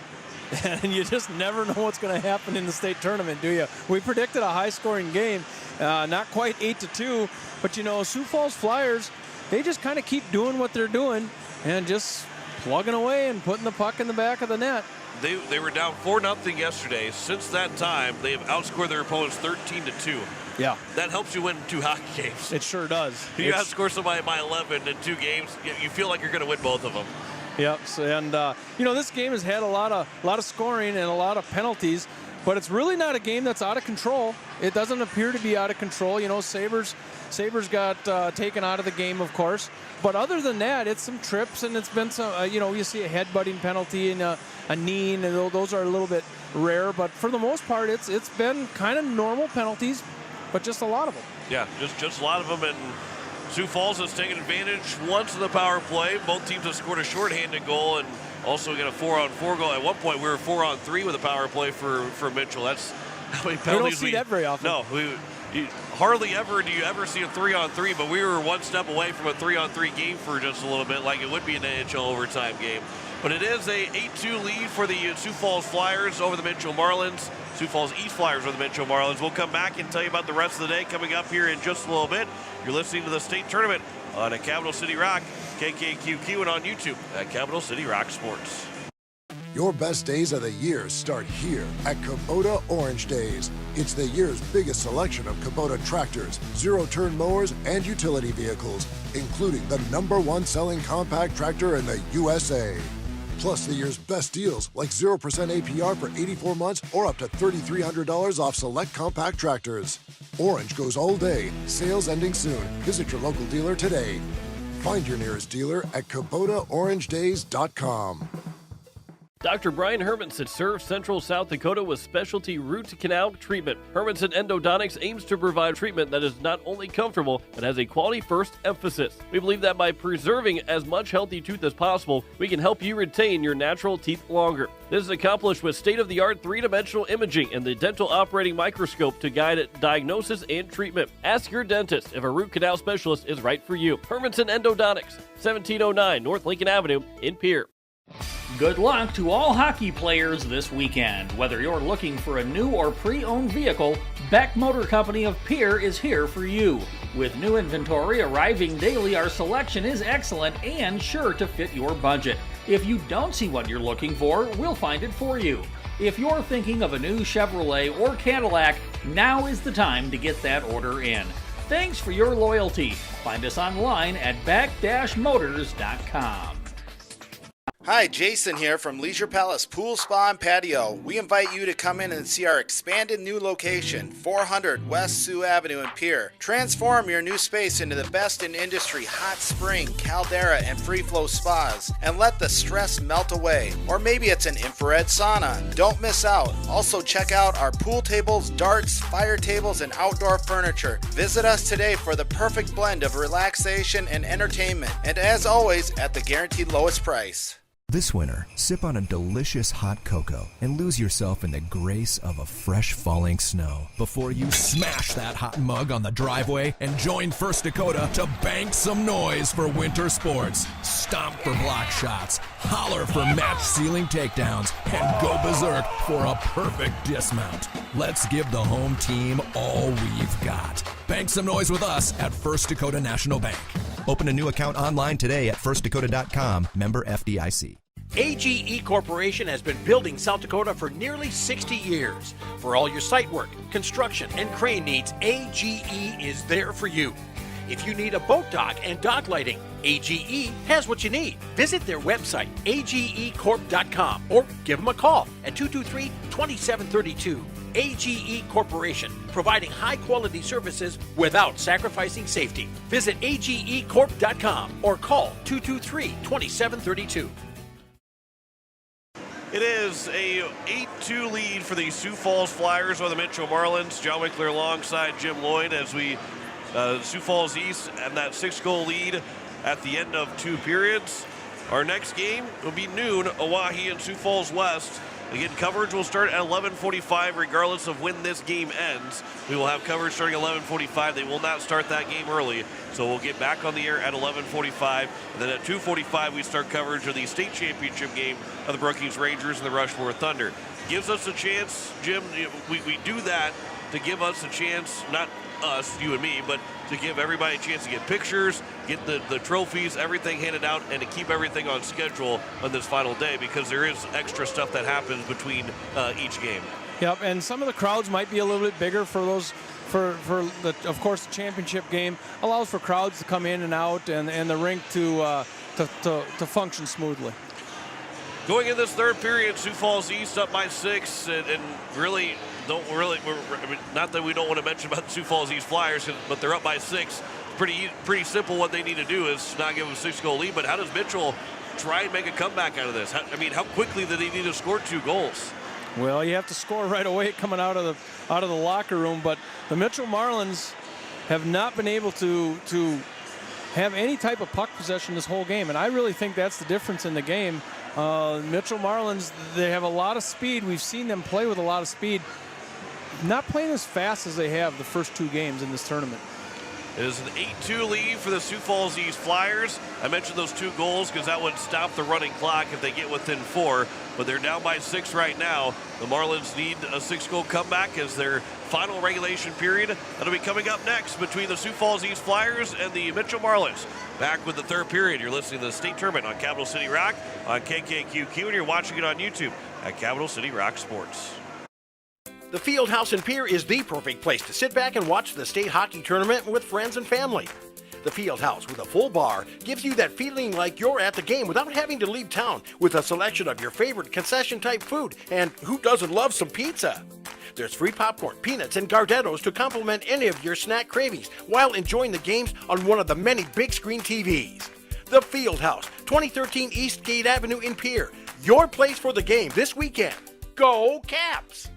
and you just never know what's going to happen in the state tournament, do you? We predicted a high-scoring game, not quite 8-2, but Sioux Falls Flyers, they just kind of keep doing what they're doing and just plugging away and putting the puck in the back of the net. They were down 4-0 yesterday. Since that time, they have outscored their opponents 13-2. Yeah. That helps you win 2 hockey games. It sure does. You outscore somebody by 11 in 2 games, you feel like you're going to win both of them. Yep. And this game has had a lot of scoring and a lot of penalties, but it's really not a game that's out of control. It doesn't appear to be out of control. Sabres got taken out of the game, of course. But other than that, it's some trips, and it's been some, you see a headbutting penalty and a knee, and those are a little bit rare. But for the most part, it's been kind of normal penalties, but just a lot of them. Yeah, just a lot of them. And Sioux Falls has taken advantage once in the power play. Both teams have scored a shorthanded goal, and also got a 4-on-4 goal. At one point, we were 4-on-3 with a power play for Mitchell. That's how many penalties we don't see that very often. No, hardly ever do you ever see a 3-on-3, but we were one step away from a 3-on-3 game for just a little bit, like it would be an NHL overtime game. But it is a 8-2 lead for the Sioux Falls Flyers over the Mitchell Marlins. Sioux Falls East Flyers over the Mitchell Marlins. We'll come back and tell you about the rest of the day coming up here in just a little bit. You're listening to the state tournament on a Capital City Rock, KKQQ, and on YouTube at Capital City Rock Sports. Your best days of the year start here at Kubota Orange Days. It's the year's biggest selection of Kubota tractors, zero-turn mowers, and utility vehicles, including the #1 selling compact tractor in the USA. Plus the year's best deals like 0% APR for 84 months or up to $3,300 off select compact tractors. Orange goes all day. Sales ending soon. Visit your local dealer today. Find your nearest dealer at KubotaOrangeDays.com. Dr. Brian Hermanson serves Central South Dakota with specialty root canal treatment. Hermanson Endodontics aims to provide treatment that is not only comfortable, but has a quality-first emphasis. We believe that by preserving as much healthy tooth as possible, we can help you retain your natural teeth longer. This is accomplished with state-of-the-art three-dimensional imaging and the dental operating microscope to guide diagnosis and treatment. Ask your dentist if a root canal specialist is right for you. Hermanson Endodontics, 1709 North Lincoln Avenue in Pierre. Good luck to all hockey players this weekend. Whether you're looking for a new or pre-owned vehicle, Beck Motor Company of Pierre is here for you. With new inventory arriving daily, our selection is excellent and sure to fit your budget. If you don't see what you're looking for, we'll find it for you. If you're thinking of a new Chevrolet or Cadillac, now is the time to get that order in. Thanks for your loyalty. Find us online at beck-motors.com. Hi, Jason here from Leisure Palace Pool, Spa, and Patio. We invite you to come in and see our expanded new location, 400 West Sioux Avenue in Pierre. Transform your new space into the best in industry hot spring, caldera, and free flow spas, and let the stress melt away. Or maybe it's an infrared sauna. Don't miss out. Also check out our pool tables, darts, fire tables, and outdoor furniture. Visit us today for the perfect blend of relaxation and entertainment. And as always, at the guaranteed lowest price. This winter, sip on a delicious hot cocoa and lose yourself in the grace of a fresh falling snow before you smash that hot mug on the driveway and join First Dakota to bank some noise for winter sports. Stomp for block shots, holler for match-sealing takedowns, and go berserk for a perfect dismount. Let's give the home team all we've got. Bank some noise with us at First Dakota National Bank. Open a new account online today at firstdakota.com, member FDIC. AGE Corporation has been building South Dakota for nearly 60 years. For all your site work, construction, and crane needs, AGE is there for you. If you need a boat dock and dock lighting, AGE has what you need. Visit their website, agecorp.com, or give them a call at 223-2732. AGE Corporation, providing high-quality services without sacrificing safety. Visit agecorp.com or call 223-2732. It is a 8-2 lead for the Sioux Falls Flyers or the Mitchell Marlins. John Winkler alongside Jim Lloyd as we Sioux Falls East and that 6-goal lead at the end of 2 periods. Our next game will be noon, Oahe and Sioux Falls West. Again, coverage will start at 11:45 regardless of when this game ends. We will have coverage starting at 11:45. They will not start that game early, so we'll get back on the air at 11:45. And then at 2:45, we start coverage of the state championship game of the Brookings Rangers and the Rushmore Thunder. Gives us a chance, Jim, we do that to give us a chance, not us, you and me, but to give everybody a chance to get pictures, get the trophies, everything handed out, and to keep everything on schedule on this final day because there is extra stuff that happens between each game. Yep, and some of the crowds might be a little bit bigger for those. For the, of course, the championship game allows for crowds to come in and out, and the rink to function smoothly. Going in this third period, Sioux Falls East up by 6, and really not that we don't want to mention about the Sioux Falls East Flyers, but they're up by 6. Pretty simple. What they need to do is not give them a 6-goal lead. But how does Mitchell try and make a comeback out of this? How quickly do they need to score 2 goals? Well, you have to score right away coming out of the locker room. But the Mitchell Marlins have not been able to have any type of puck possession this whole game, and I really think that's the difference in the game. Mitchell Marlins, they have a lot of speed. We've seen them play with a lot of speed. Not playing as fast as they have the first 2 games in this tournament. It is an 8-2 lead for the Sioux Falls East Flyers. I mentioned those 2 goals because that would stop the running clock if they get within 4, but they're down by 6 right now. The Marlins need a 6-goal comeback as their final regulation period. That'll be coming up next between the Sioux Falls East Flyers and the Mitchell Marlins. Back with the third period. You're listening to the state tournament on Capital City Rock on KKQQ, and you're watching it on YouTube at Capital City Rock Sports. The Fieldhouse in Pierre is the perfect place to sit back and watch the state hockey tournament with friends and family. The Fieldhouse with a full bar gives you that feeling like you're at the game without having to leave town, with a selection of your favorite concession-type food, and who doesn't love some pizza? There's free popcorn, peanuts, and Gardettos to complement any of your snack cravings while enjoying the games on one of the many big screen TVs. The Fieldhouse, 2013 East Gate Avenue in Pierre. Your place for the game this weekend. Go Caps!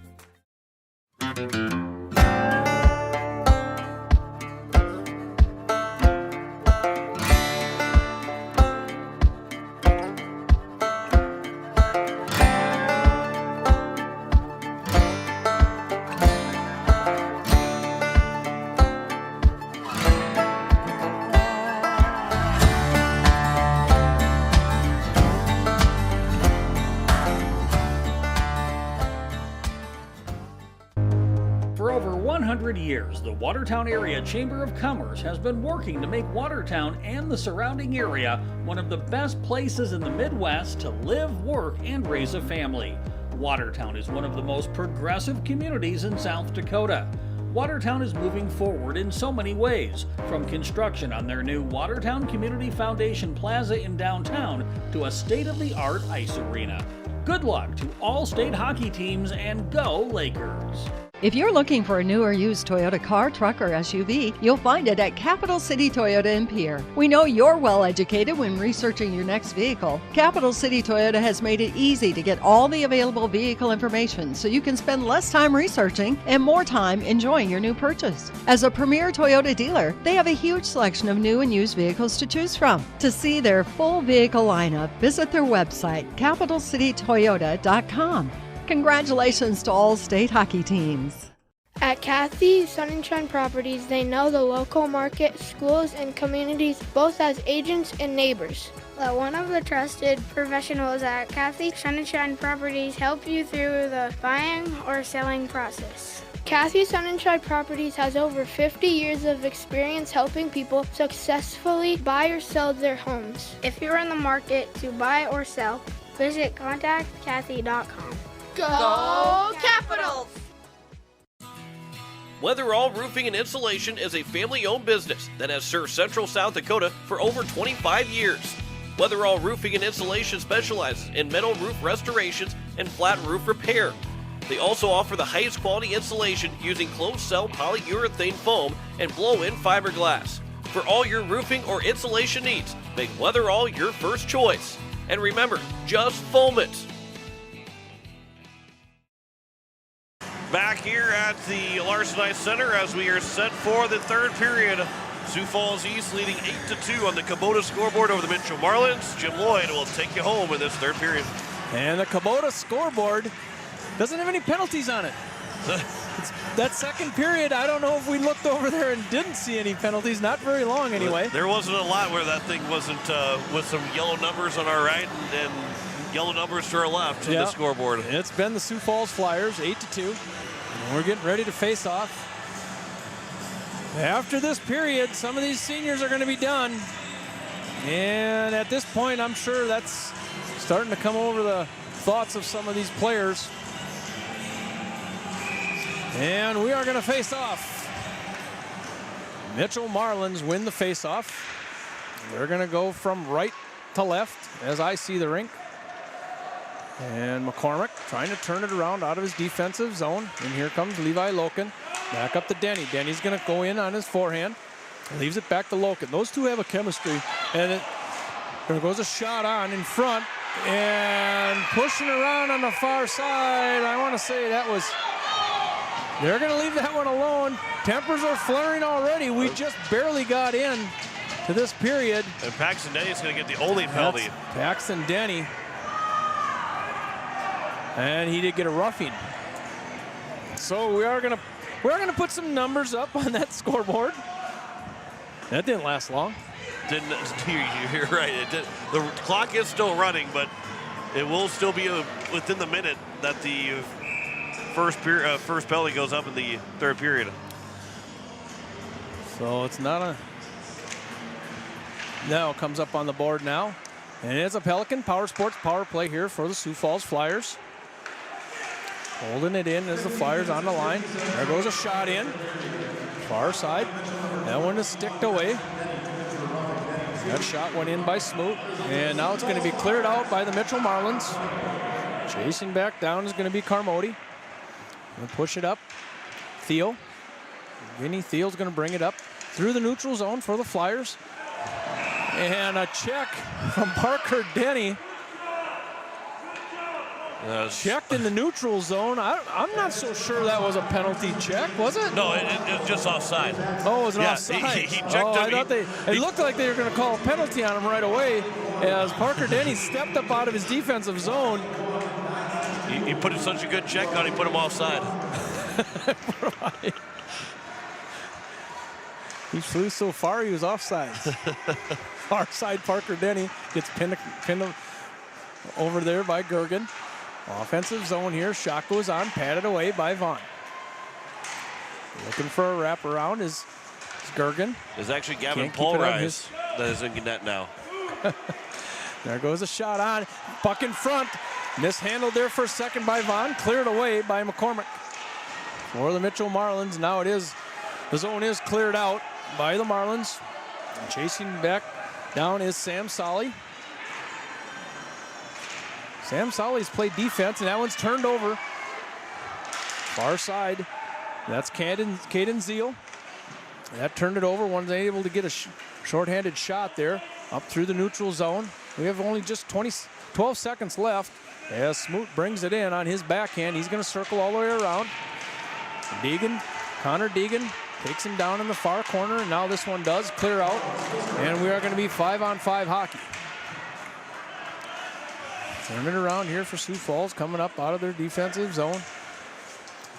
For over 100 years, the Watertown Area Chamber of Commerce has been working to make Watertown and the surrounding area one of the best places in the Midwest to live, work, and raise a family. Watertown is one of the most progressive communities in South Dakota. Watertown is moving forward in so many ways, from construction on their new Watertown Community Foundation Plaza in downtown to a state-of-the-art ice arena. Good luck to all state hockey teams, and go Lakers! If you're looking for a new or used Toyota car, truck, or SUV, you'll find it at Capital City Toyota in Pierre. We know you're well educated when researching your next vehicle. Capital City Toyota has made it easy to get all the available vehicle information so you can spend less time researching and more time enjoying your new purchase. As a premier Toyota dealer, they have a huge selection of new and used vehicles to choose from. To see their full vehicle lineup, visit their website, capitalcitytoyota.com. Congratulations to all state hockey teams. At Kathy Sunshine Properties, they know the local market, schools, and communities both as agents and neighbors. Let one of the trusted professionals at Kathy Sunshine Properties help you through the buying or selling process. Kathy Sunshine Properties has over 50 years of experience helping people successfully buy or sell their homes. If you're in the market to buy or sell, visit contactkathy.com. Go Capitals! Weatherall Roofing and Insulation is a family-owned business that has served Central South Dakota for over 25 years. Weatherall Roofing and Insulation specializes in metal roof restorations and flat roof repair. They also offer the highest quality insulation using closed-cell polyurethane foam and blow-in fiberglass. For all your roofing or insulation needs, make Weatherall your first choice. And remember, just foam it. Back here at the Larson Ice Center as we are set for the third period. Sioux Falls East leading 8-2 on the Kubota scoreboard over the Mitchell Marlins. Jim Lloyd will take you home in this third period. And the Kubota scoreboard doesn't have any penalties on it. That second period, I don't know if we looked over there and didn't see any penalties. Not very long anyway. There wasn't a lot where that thing wasn't with some yellow numbers on our right and yellow numbers to our left on the scoreboard. It's been the Sioux Falls Flyers, 8-2. And we're getting ready to face off. After this period, some of these seniors are going to be done. And at this point, I'm sure that's starting to come over the thoughts of some of these players. And we are going to face off. Mitchell Marlins win the face-off. They're going to go from right to left as I see the rink. And McCormick trying to turn it around out of his defensive zone. And here comes Levi Loken. Back up to Denny. Denny's going to go in on his forehand. Leaves it back to Loken. Those two have a chemistry. And there goes a shot on in front. And pushing around on the far side. I want to say that was... They're going to leave that one alone. Tempers are flaring already. We just barely got in to this period. And Paxton Denny's going to get the only penalty. That's Paxton Denny. And he did get a roughing. So we're gonna put some numbers up on that scoreboard. That didn't last long. You're right. The clock is still running, but it will still be within the minute that the first penalty goes up in the third period. So it's not a... Now comes up on the board now. And it's a Pelican Power Sports power play here for the Sioux Falls Flyers. Holding it in as the Flyers on the line. There goes a shot in. Far side. That one is sticked away. That shot went in by Smoot. And now it's going to be cleared out by the Mitchell Marlins. Chasing back down is going to be Carmody. Going to push it up. Thiel. Vinny Thiel's going to bring it up through the neutral zone for the Flyers. And a check from Parker Denny. Checked in the neutral zone. I'm not so sure that was a penalty check, was it? No, it was just offside. Oh, it was an offside. He checked I him. thought it looked like they were going to call a penalty on him right away as Parker Denny stepped up out of his defensive zone. He put such a good check on, he put him offside. He flew so far, he was offside. Far side, Parker Denny gets pinned over there by Gergen. Offensive zone here. Shot goes on, patted away by Vaughn. Looking for a wraparound is Gergen. It's actually Gavin Paulrise that is in net now. There goes a shot on. Puck in front. Mishandled there for a second by Vaughn. Cleared away by McCormick. For the Mitchell Marlins. Now the zone is cleared out by the Marlins. And chasing back down is Sam Solly. Sam Solly's played defense, and that one's turned over. Far side. That's Caden Zeal. That turned it over. One's able to get a shorthanded shot there up through the neutral zone. We have only just 12 seconds left as Smoot brings it in on his backhand. He's going to circle all the way around. Connor Deegan takes him down in the far corner, and now this one does clear out, and we are going to be 5-on-5 hockey. Turn it around here for Sioux Falls, coming up out of their defensive zone.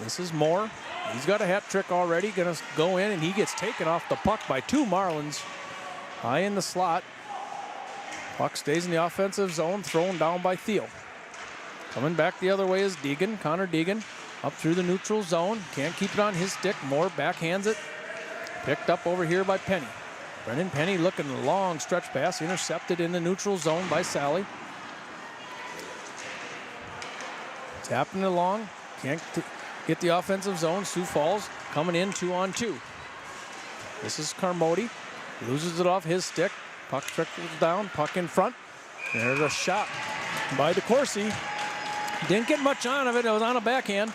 This is Moore. He's got a hat trick already, going to go in, and he gets taken off the puck by two Marlins. High in the slot. Puck stays in the offensive zone, thrown down by Thiel. Coming back the other way is Deegan, Connor Deegan. Up through the neutral zone. Can't keep it on his stick. Moore backhands it. Picked up over here by Penny. Brendan Penny looking a long stretch pass. Intercepted in the neutral zone by Sally. Tapping it along. Can't get the offensive zone. Sioux Falls coming in 2-on-2. This is Carmody. Loses it off his stick. Puck trickles down. Puck in front. There's a shot by DeCourcy. Didn't get much on of it. It was on a backhand.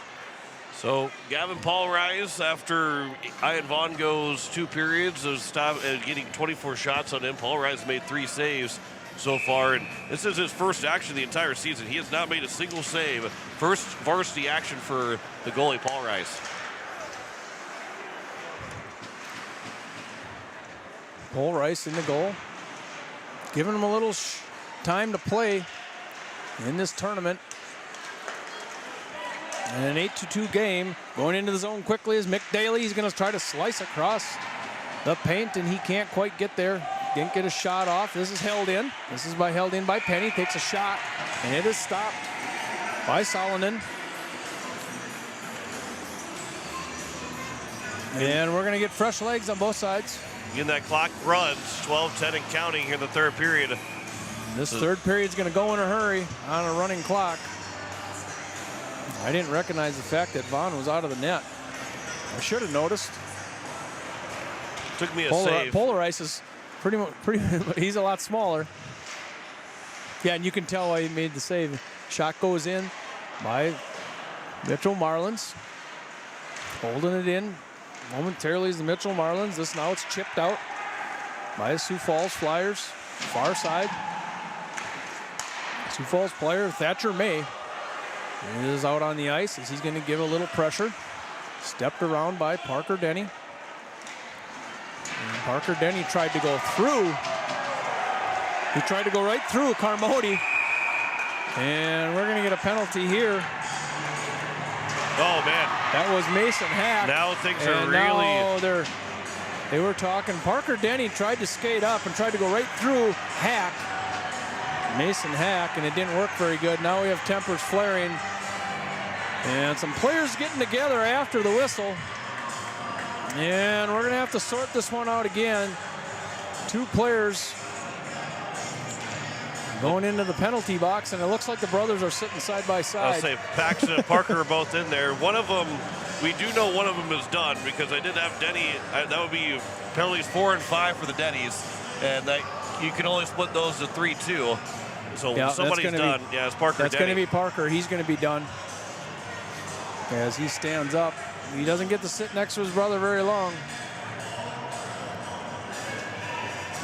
So Gavin Paulrise, after Ian Vaughn goes 2 periods, is getting 24 shots on him. Paulrise made 3 saves so far, and this is his first action the entire season. He has not made a single save. First varsity action for the goalie, Paulrise. Paulrise in the goal. Giving him a little time to play in this tournament. And an 8-2 game. Going into the zone quickly is Mick Daly. He's going to try to slice across the paint, and he can't quite get there. Didn't get a shot off. This is held in. This is held in by Penny. Takes a shot, and it is stopped by Solonen. And we're going to get fresh legs on both sides. Again, that clock runs 12-10 and counting here in the third period. This third period is going to go in a hurry on a running clock. I didn't recognize the fact that Vaughn was out of the net. I should have noticed. Took me a save. Paulrise is pretty, he's a lot smaller. Yeah, and you can tell why he made the save. Shot goes in by Mitchell Marlins. Holding it in momentarily is the Mitchell Marlins. Now it's chipped out by the Sioux Falls Flyers. Far side. Sioux Falls player Thatcher May is out on the ice as he's going to give a little pressure. Stepped around by Parker Denny. And Parker Denny tried to go through. He tried to go right through Carmody. And we're going to get a penalty here. Oh, man. That was Mason Hack. Now things are really... They were talking. Parker Denny tried to skate up and tried to go right through Hack, Mason Hack, and it didn't work very good. Now we have tempers flaring. And some players getting together after the whistle. And we're going to have to sort this one out again. 2 players going into the penalty box, and it looks like the brothers are sitting side by side. I'll say Paxton and Parker are both in there. One of them, we do know one of them is done because I did have Denny. That would be penalties 4 and 5 for the Denny's, and that you can only split those to 3-2. So yeah, somebody's done. Yeah, it's Parker. That's going to be Parker. He's going to be done. As he stands up, he doesn't get to sit next to his brother very long.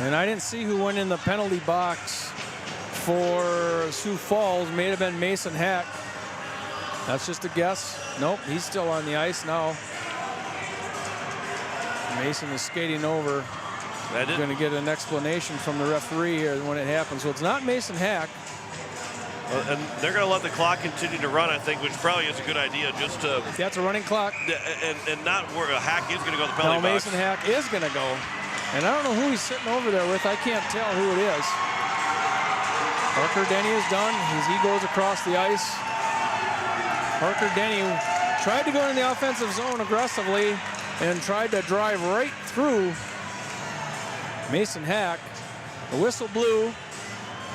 And I didn't see who went in the penalty box for Sioux Falls. May have been Mason Hack. That's just a guess. Nope, he's still on the ice now. Mason is skating over. We're going to get an explanation from the referee here when it happens. So it's not Mason Hack. And they're going to let the clock continue to run, I think, which probably is a good idea. Just to that's a running clock, and not where a Hack is going to go to the penalty box. Mason Hack is going to go, and I don't know who he's sitting over there with. I can't tell who it is. Parker Denny is done as he goes across the ice. Parker Denny tried to go in the offensive zone aggressively and tried to drive right through Mason Hack. The whistle blew.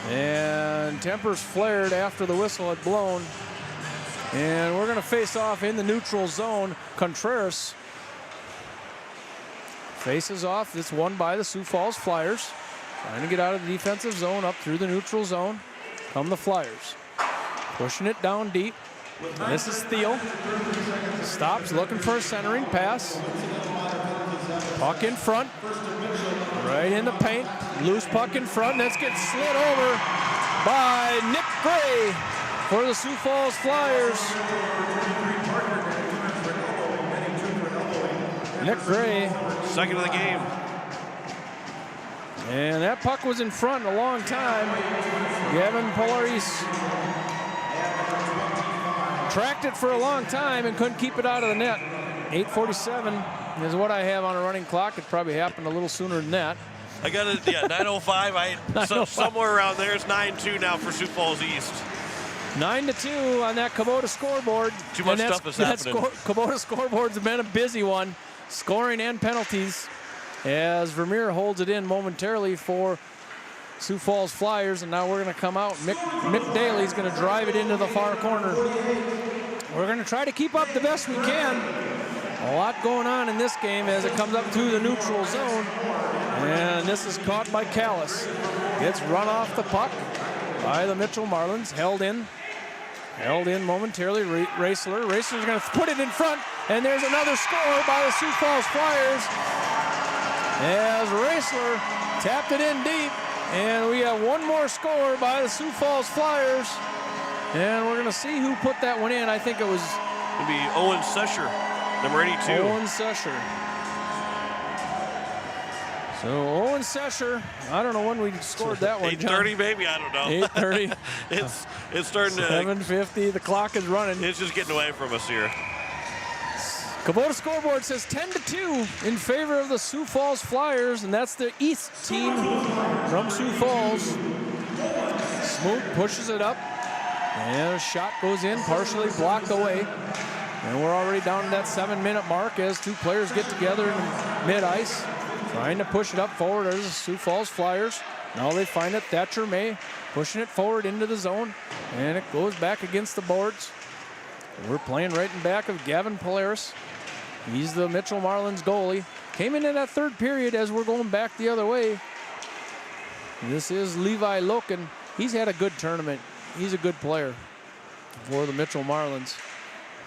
And tempers flared after the whistle had blown. And we're going to face off in the neutral zone. Contreras faces off. It's won by the Sioux Falls Flyers. Trying to get out of the defensive zone up through the neutral zone. Come the Flyers. Pushing it down deep. And this is Thiel. Stops looking for a centering pass. Puck in front. Right in the paint. Loose puck in front. That's gets slid over by Nick Gray for the Sioux Falls Flyers. Nick Gray. Second of the game. And that puck was in front a long time. Gavin Polaris tracked it for a long time and couldn't keep it out of the net. 8:47 is what I have on a running clock. It probably happened a little sooner than that. I got it, yeah, 9:05. Somewhere around there. It's 9-2 now for Sioux Falls East. 9-2 on that Kubota scoreboard. Too much stuff is happening. Kubota scoreboard's been a busy one, scoring and penalties, as Vermeer holds it in momentarily for Sioux Falls Flyers, and now we're going to come out. Mick Daly's going to drive it into the far corner. We're going to try to keep up the best we can. A lot going on in this game as it comes up through the neutral zone. And this is caught by Callis. Gets run off the puck by the Mitchell Marlins. Held in momentarily. Raceler's going to put it in front. And there's another score by the Sioux Falls Flyers. As Raceler tapped it in deep. And we have one more score by the Sioux Falls Flyers. And we're going to see who put that one in. I think it was... It'd be Owen Sesher, number 82. Owen Sesher. So Owen Sesher, I don't know when we scored that one. 8:30 maybe, I don't know. 8:30. it's starting to. 7:50. The clock is running. It's just getting away from us here. Kubota scoreboard says 10-2 in favor of the Sioux Falls Flyers, and that's the East team from Sioux Falls. Smoot pushes it up, and a shot goes in, partially blocked away. And we're already down to that 7-minute mark as two players get together in mid-ice, trying to push it up forward. There's the Sioux Falls Flyers. Now they find it. Thatcher May pushing it forward into the zone, and it goes back against the boards. We're playing right in back of Gavin Polaris. He's the Mitchell Marlins goalie. Came into that third period as we're going back the other way. This is Levi Loken. He's had a good tournament. He's a good player for the Mitchell Marlins.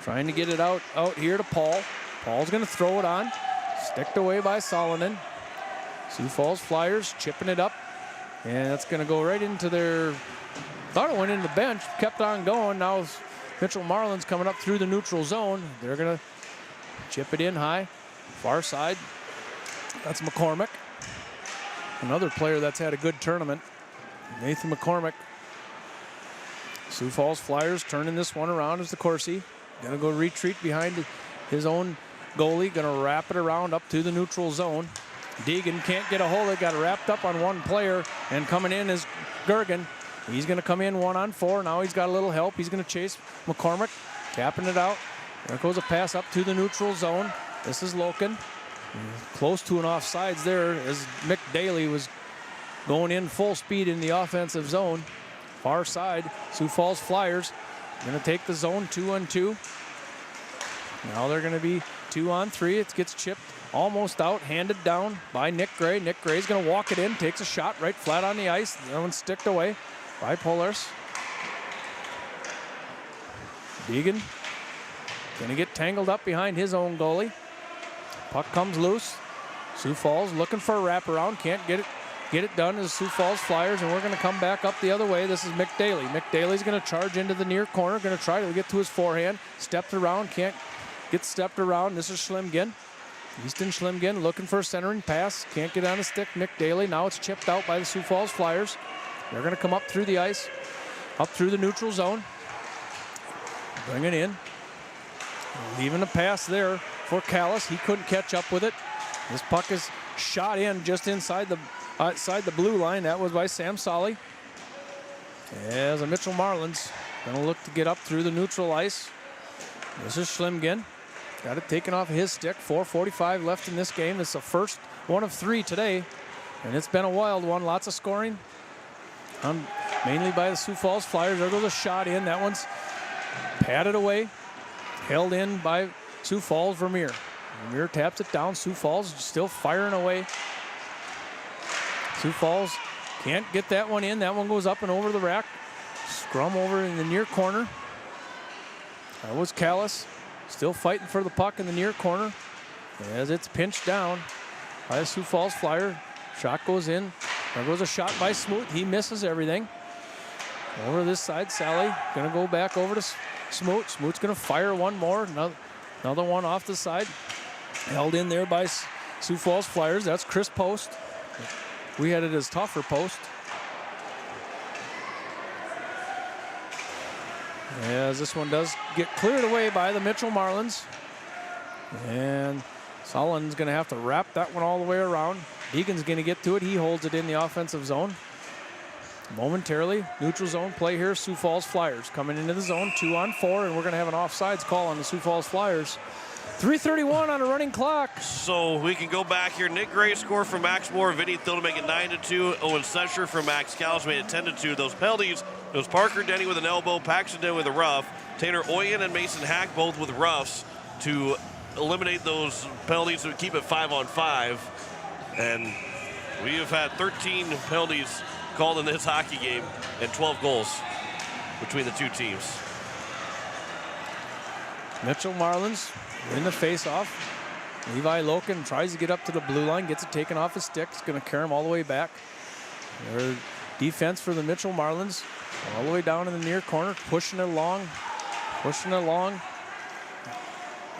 Trying to get it out here to Paul. Paul's going to throw it on. Sticked away by Solonen. Sioux Falls Flyers chipping it up. And that's going to go right into their... Thought it went into the bench. Kept on going. Now Mitchell Marlins coming up through the neutral zone. They're going to chip it in high. Far side. That's McCormick. Another player that's had a good tournament. Nathan McCormick. Sioux Falls Flyers turning this one around as the Corsi. Going to go retreat behind his own goalie. Going to wrap it around up to the neutral zone. Deegan can't get a hold of it, got wrapped up on one player, and coming in is Gergen. He's going to come in 1-on-4. Now he's got a little help. He's going to chase McCormick, tapping it out. There goes a pass up to the neutral zone. This is Loken. Close to an offsides there as Mick Daly was going in full speed in the offensive zone. Far side, Sioux Falls Flyers going to take the zone 2-on-2. Now they're going to be 2-on-3. It gets chipped almost out, handed down by Nick Gray. Nick Gray's going to walk it in, takes a shot right flat on the ice. That one's sticked away by Polaris. Deegan going to get tangled up behind his own goalie. Puck comes loose. Sioux Falls looking for a wraparound. Can't get it done as Sioux Falls Flyers, and we're going to come back up the other way. This is Mick Daly. Mick Daly's going to charge into the near corner, going to try to get to his forehand. Stepped around, can't get stepped around. This is Schlimgin. Easton Schlimgin looking for a centering pass. Can't get on the stick. Mick Daly. Now it's chipped out by the Sioux Falls Flyers. They're going to come up through the ice, up through the neutral zone. Bring it in. Leaving a pass there for Callis. He couldn't catch up with it. This puck is shot in just inside the blue line. That was by Sam Solly. As the Mitchell Marlins going to look to get up through the neutral ice. This is Schlimgin. Got it taken off his stick. 4:45 left in this game. It's the first one of 3 today, and it's been a wild one. Lots of scoring, mainly by the Sioux Falls Flyers. There goes a shot in. That one's patted away, held in by Sioux Falls. Vermeer taps it down. Sioux Falls still firing away. Sioux Falls can't get that one in. That one goes up and over the rack. Scrum over in the near corner. That was Callis. Still fighting for the puck in the near corner as it's pinched down by the Sioux Falls Flyer. Shot goes in. There goes a shot by Smoot. He misses everything. Over this side, Sally going to go back over to Smoot. Smoot's going to fire one more. Another one off the side. Held in there by Sioux Falls Flyers. That's Chris Post. We had it as Tougher Post. As this one does get cleared away by the Mitchell Marlins. And Sullivan's going to have to wrap that one all the way around. Deegan's going to get to it. He holds it in the offensive zone. Momentarily, neutral zone play here. Sioux Falls Flyers coming into the zone, 2-on-4, and we're going to have an offsides call on the Sioux Falls Flyers. 3:31 on a running clock. So we can go back here. Nick Gray scored for Max Moore. Vinny Thiel to make it 9-2. Owen Sesher for Max Callis made it 10-2. Those penalties, it was Parker Denny with an elbow, Paxton Denny with a rough, Tanner Oyen and Mason Hack both with roughs to eliminate those penalties to keep it 5-on-5. And we have had 13 penalties called in this hockey game and 12 goals between the two teams. Mitchell Marlins in the face-off. Levi Loken tries to get up to the blue line, gets it taken off his stick. It's going to carry him all the way back. Their defense for the Mitchell Marlins all the way down in the near corner, pushing it along.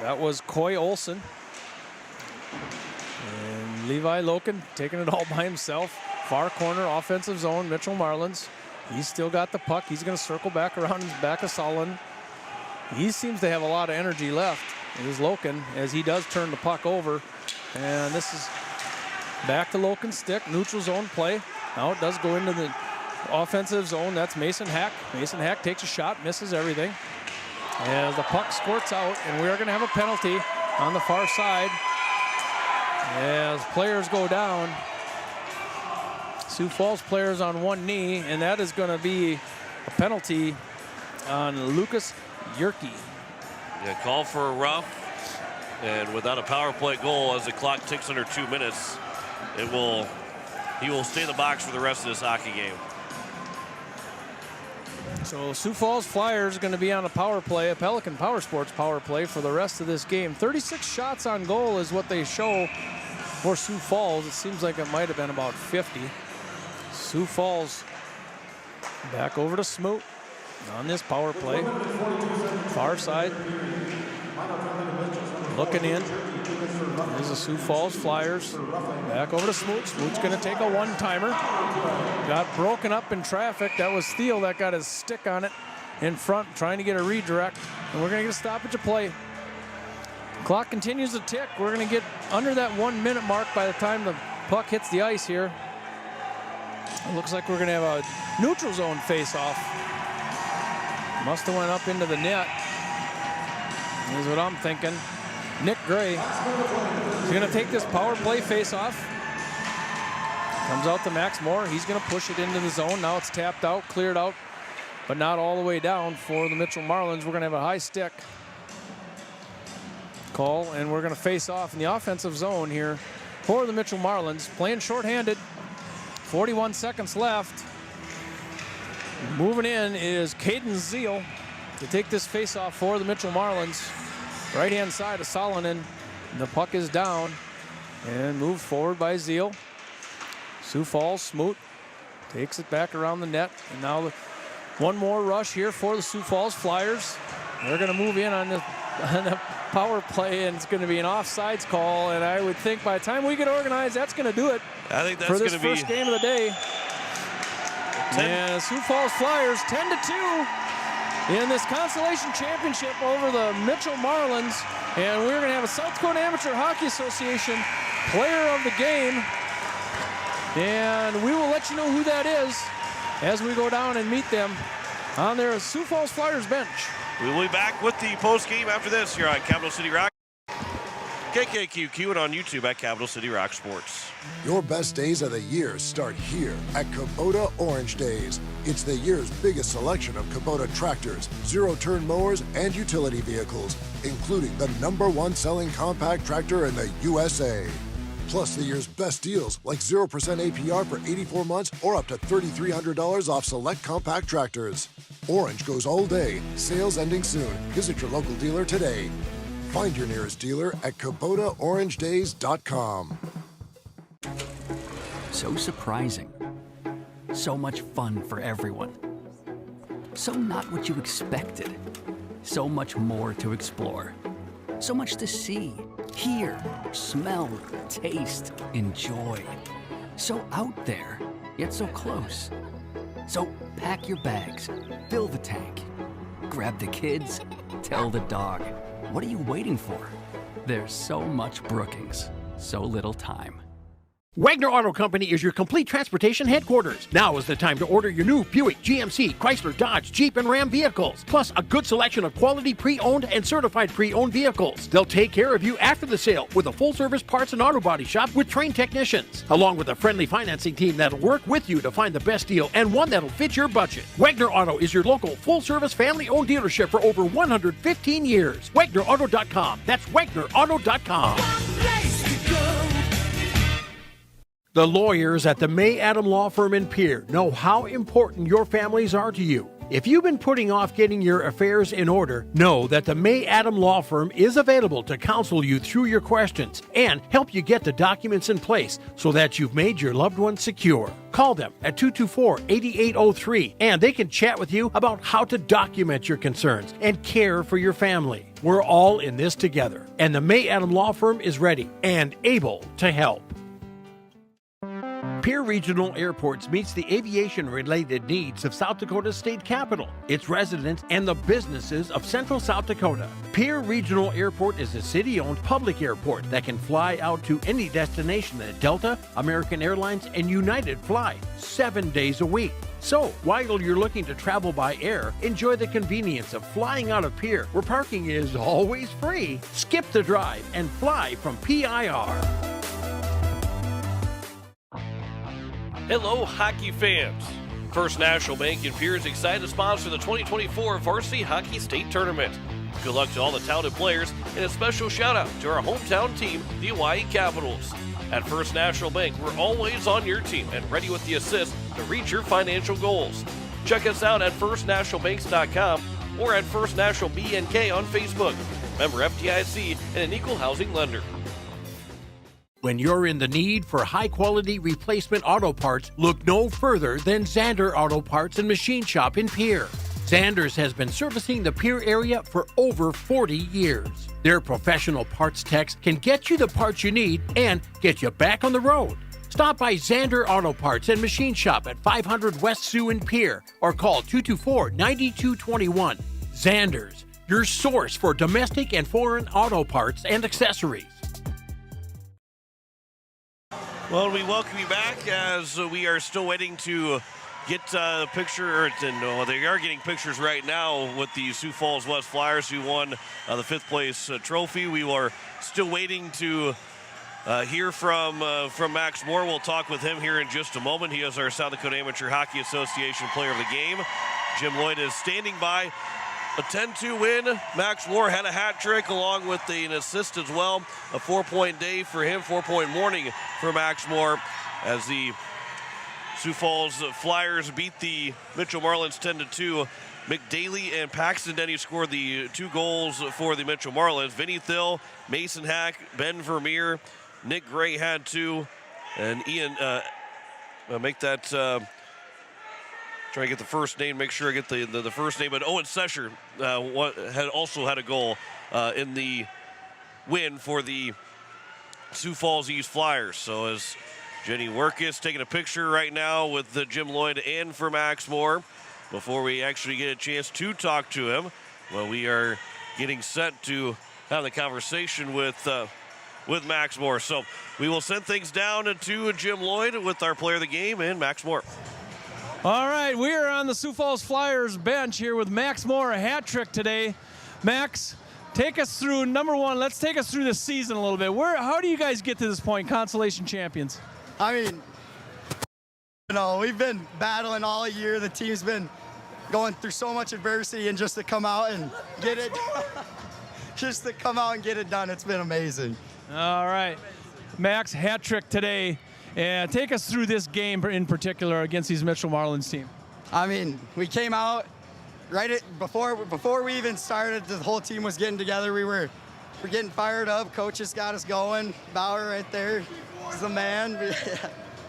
That was Coy Olson. And Levi Loken taking it all by himself. Far corner, offensive zone, Mitchell Marlins. He's still got the puck. He's going to circle back around his back of Sullivan. He seems to have a lot of energy left. It is Loken as he does turn the puck over. And this is back to Loken's stick, neutral zone play. Now it does go into the offensive zone. That's Mason Hack. Mason Hack takes a shot, misses everything. As the puck squirts out, and we are going to have a penalty on the far side. As players go down, Sioux Falls players on one knee, and that is going to be a penalty on Lucas Yerke. Yeah, call for a rough, and without a power play goal as the clock ticks under 2 minutes, he will stay in the box for the rest of this hockey game. So Sioux Falls Flyers going to be on a power play, a Pelican Power Sports power play for the rest of this game. 36 shots on goal is what they show for Sioux Falls. It seems like it might have been about 50. Sioux Falls back over to Smoot on this power play. Far side. Looking in. There's the Sioux Falls Flyers. Back over to Smoot. Smoot's going to take a one-timer. Got broken up in traffic. That was Thiel that got his stick on it in front, trying to get a redirect. And we're going to get a stoppage of play. Clock continues to tick. We're going to get under that 1 minute mark by the time the puck hits the ice here. It looks like we're going to have a neutral zone face-off. Must have went up into the net. Is what I'm thinking. Nick Gray is going to take this power play face-off. Comes out to Max Moore. He's going to push it into the zone. Now it's tapped out, cleared out, but not all the way down for the Mitchell Marlins. We're going to have a high stick call, and we're going to face off in the offensive zone here for the Mitchell Marlins. Playing shorthanded. 41 seconds left. Moving in is Caden Zeal to take this face-off for the Mitchell Marlins. Right-hand side of Solonen. The puck is down and moved forward by Zeal. Sioux Falls, Smoot takes it back around the net. And now one more rush here for the Sioux Falls Flyers. They're going to move in on the power play, and it's going to be an offsides call. And I would think by the time we get organized, that's going to do it. I think that's for this going to be first game of the day. And Sioux Falls Flyers 10-2 in this Consolation Championship over the Mitchell Marlins. And we're going to have a South Dakota Amateur Hockey Association player of the game. And we will let you know who that is as we go down and meet them on their Sioux Falls Flyers bench. We will be back with the post game after this here on Capital City Rock. KKQQ and on YouTube at Capital City Rock Sports. Your best days of the year start here at Kubota Orange Days. It's the year's biggest selection of Kubota tractors, zero-turn mowers, and utility vehicles, including the #1 selling compact tractor in the USA. Plus the year's best deals like 0% APR for 84 months or up to $3,300 off select compact tractors. Orange goes all day. Sales ending soon. Visit your local dealer today. Find your nearest dealer at KubotaOrangeDays.com. So surprising. So much fun for everyone. So not what you expected. So much more to explore. So much to see, hear, smell, taste, enjoy. So out there, yet so close. So pack your bags, fill the tank, grab the kids, tell the dog. What are you waiting for? There's so much Brookings, so little time. Wagner Auto Company is your complete transportation headquarters. Now is the time to order your new Buick, GMC, Chrysler, Dodge, Jeep, and Ram vehicles, plus a good selection of quality pre-owned and certified pre-owned vehicles. They'll take care of you after the sale with a full-service parts and auto body shop with trained technicians, along with a friendly financing team that'll work with you to find the best deal and one that'll fit your budget. Wagner Auto is your local full-service family-owned dealership for over 115 years. WagnerAuto.com. That's WagnerAuto.com. The lawyers at the May Adam Law Firm in Pierre know how important your families are to you. If you've been putting off getting your affairs in order, know that the May Adam Law Firm is available to counsel you through your questions and help you get the documents in place so that you've made your loved ones secure. Call them at 224-8803 and they can chat with you about how to document your concerns and care for your family. We're all in this together, and the May Adam Law Firm is ready and able to help. Pierre Regional Airports meets the aviation-related needs of South Dakota's state capital, its residents, and the businesses of Central South Dakota. Pierre Regional Airport is a city-owned public airport that can fly out to any destination that Delta, American Airlines, and United fly 7 days a week. So, while you're looking to travel by air, enjoy the convenience of flying out of Pierre, where parking is always free. Skip the drive and fly from PIR. Hello, hockey fans. First National Bank in Pierre is excited to sponsor the 2024 Varsity Hockey State Tournament. Good luck to all the talented players, and a special shout out to our hometown team, the Hawaii Capitals. At First National Bank, we're always on your team and ready with the assist to reach your financial goals. Check us out at firstnationalbanks.com or at First National BNK on Facebook. Member FDIC and an equal housing lender. When you're in the need for high-quality replacement auto parts, look no further than Zander Auto Parts and Machine Shop in Pierre. Zander's has been servicing the Pierre area for over 40 years. Their professional parts techs can get you the parts you need and get you back on the road. Stop by Zander Auto Parts and Machine Shop at 500 West Sioux in Pierre or call 224-9221. Zander's, your source for domestic and foreign auto parts and accessories. Well, we welcome you back as we are still waiting to get a picture. They are getting pictures right now with the Sioux Falls West Flyers who won the 5th place trophy. We are still waiting to hear from Max Moore. We'll talk with him here in just a moment. He is our South Dakota Amateur Hockey Association Player of the Game. Jim Lloyd is standing by. A 10-2 win. Max Moore had a hat trick along with an assist as well. A 4-point day for him, 4-point morning for Max Moore as the Sioux Falls Flyers beat the Mitchell Marlins 10-2. McDaly and Paxton Denny scored the 2 goals for the Mitchell Marlins. Vinny Thill, Mason Hack, Ben Vermeer, Nick Gray had 2, and Ian, make that. Try to get the first name, make sure I get the first name. But Owen Sesher also had a goal in the win for the Sioux Falls East Flyers. So as Jenny Workus taking a picture right now with Jim Lloyd and for Max Moore, before we actually get a chance to talk to him, well, we are getting set to have the conversation with Max Moore. So we will send things down to Jim Lloyd with our player of the game and Max Moore. All right, we are on the Sioux Falls Flyers bench here with Max Moore, a hat trick today. Max, take us through, number one, let's take us through the season a little bit. How do you guys get to this point, Consolation champions? I mean, we've been battling all year. The team's been going through so much adversity, and just to come out and get it done, it's been amazing. All right, Max, hat trick today. And take us through this game in particular against these Mitchell Marlins team. I mean, we came out before we even started. The whole team was getting together. We're getting fired up. Coaches got us going. Bauer right there is the man.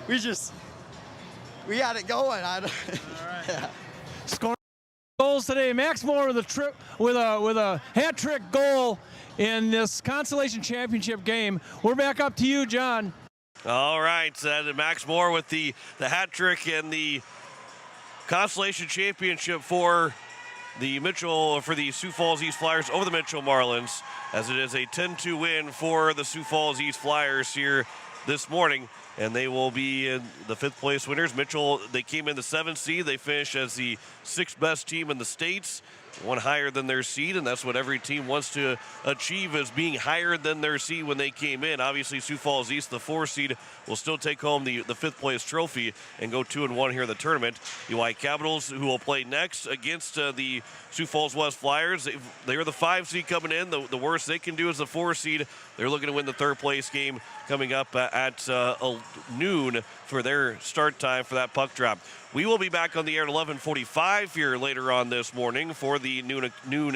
We got it going. All right. Yeah. Scoring goals today. Max Moore with a hat trick goal in this Consolation Championship game. We're back up to you, John. All right, Max Moore with the hat trick and the Consolation Championship for the Sioux Falls East Flyers over the Mitchell Marlins, as it is a 10-2 win for the Sioux Falls East Flyers here this morning, and they will be in the 5th place winners. Mitchell, they came in the 7th seed. They finished as the 6th best team in the States, one higher than their seed, and that's what every team wants to achieve, is being higher than their seed when they came in. Obviously, Sioux Falls East, the 4th seed, will still take home the 5th place trophy and go 2-1 here in the tournament. The White Capitals, who will play next against the Sioux Falls West Flyers, they are the 5 seed coming in. The worst they can do is the 4 seed. They're looking to win the 3rd place game coming up at noon for their start time for that puck drop. We will be back on the air at 11:45 here later on this morning for the noon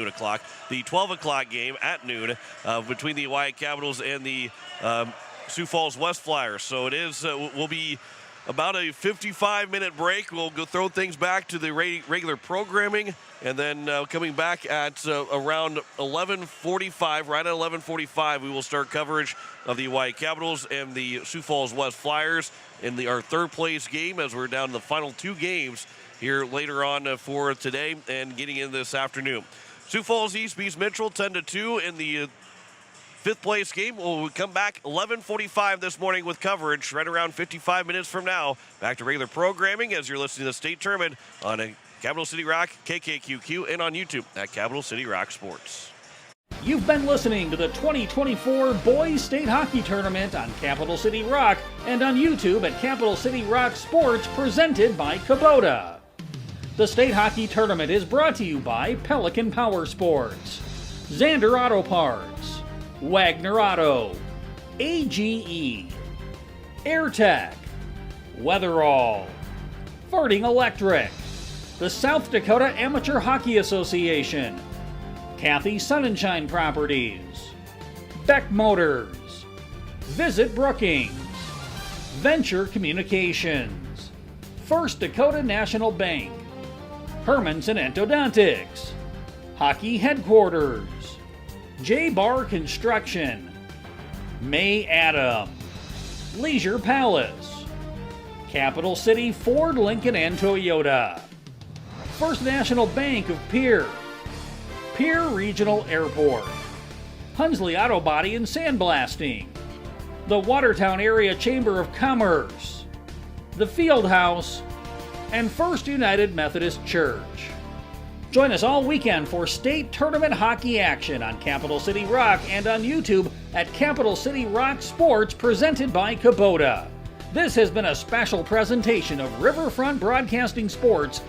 o'clock, the 12 o'clock game at noon between the White Capitals and the Sioux Falls West Flyers. So it is will be about a 55-minute break. We'll go throw things back to the regular programming, and then coming back at around 11:45, right at 11:45, we will start coverage of the White Capitals and the Sioux Falls West Flyers in our 3rd place game, as we're down to the final 2 games here later on for today and getting in this afternoon. Sioux Falls East beats Mitchell 10-2 in the 5th place game. We'll come back 11:45 this morning with coverage right around 55 minutes from now. Back to regular programming as you're listening to the state tournament on Capital City Rock, KKQQ, and on YouTube at Capital City Rock Sports. You've been listening to the 2024 Boys State Hockey Tournament on Capital City Rock and on YouTube at Capital City Rock Sports, presented by Kubota. The State Hockey Tournament is brought to you by Pelican Power Sports, Xander Auto Parts, Wagner Auto, AGE, AirTech, Weatherall, Farting Electric, the South Dakota Amateur Hockey Association, Kathy Sunshine Properties, Beck Motors, Visit Brookings, Venture Communications, First Dakota National Bank, Hermanson Endodontics, Hockey Headquarters, J-Bar Construction, May Adam, Leisure Palace, Capital City Ford, Lincoln, and Toyota, First National Bank of Pierre, Pierre Regional Airport, Hunsley Auto Body and Sandblasting, the Watertown Area Chamber of Commerce, the Field House, and First United Methodist Church. Join us all weekend for state tournament hockey action on Capital City Rock and on YouTube at Capital City Rock Sports, presented by Kubota. This has been a special presentation of Riverfront Broadcasting Sports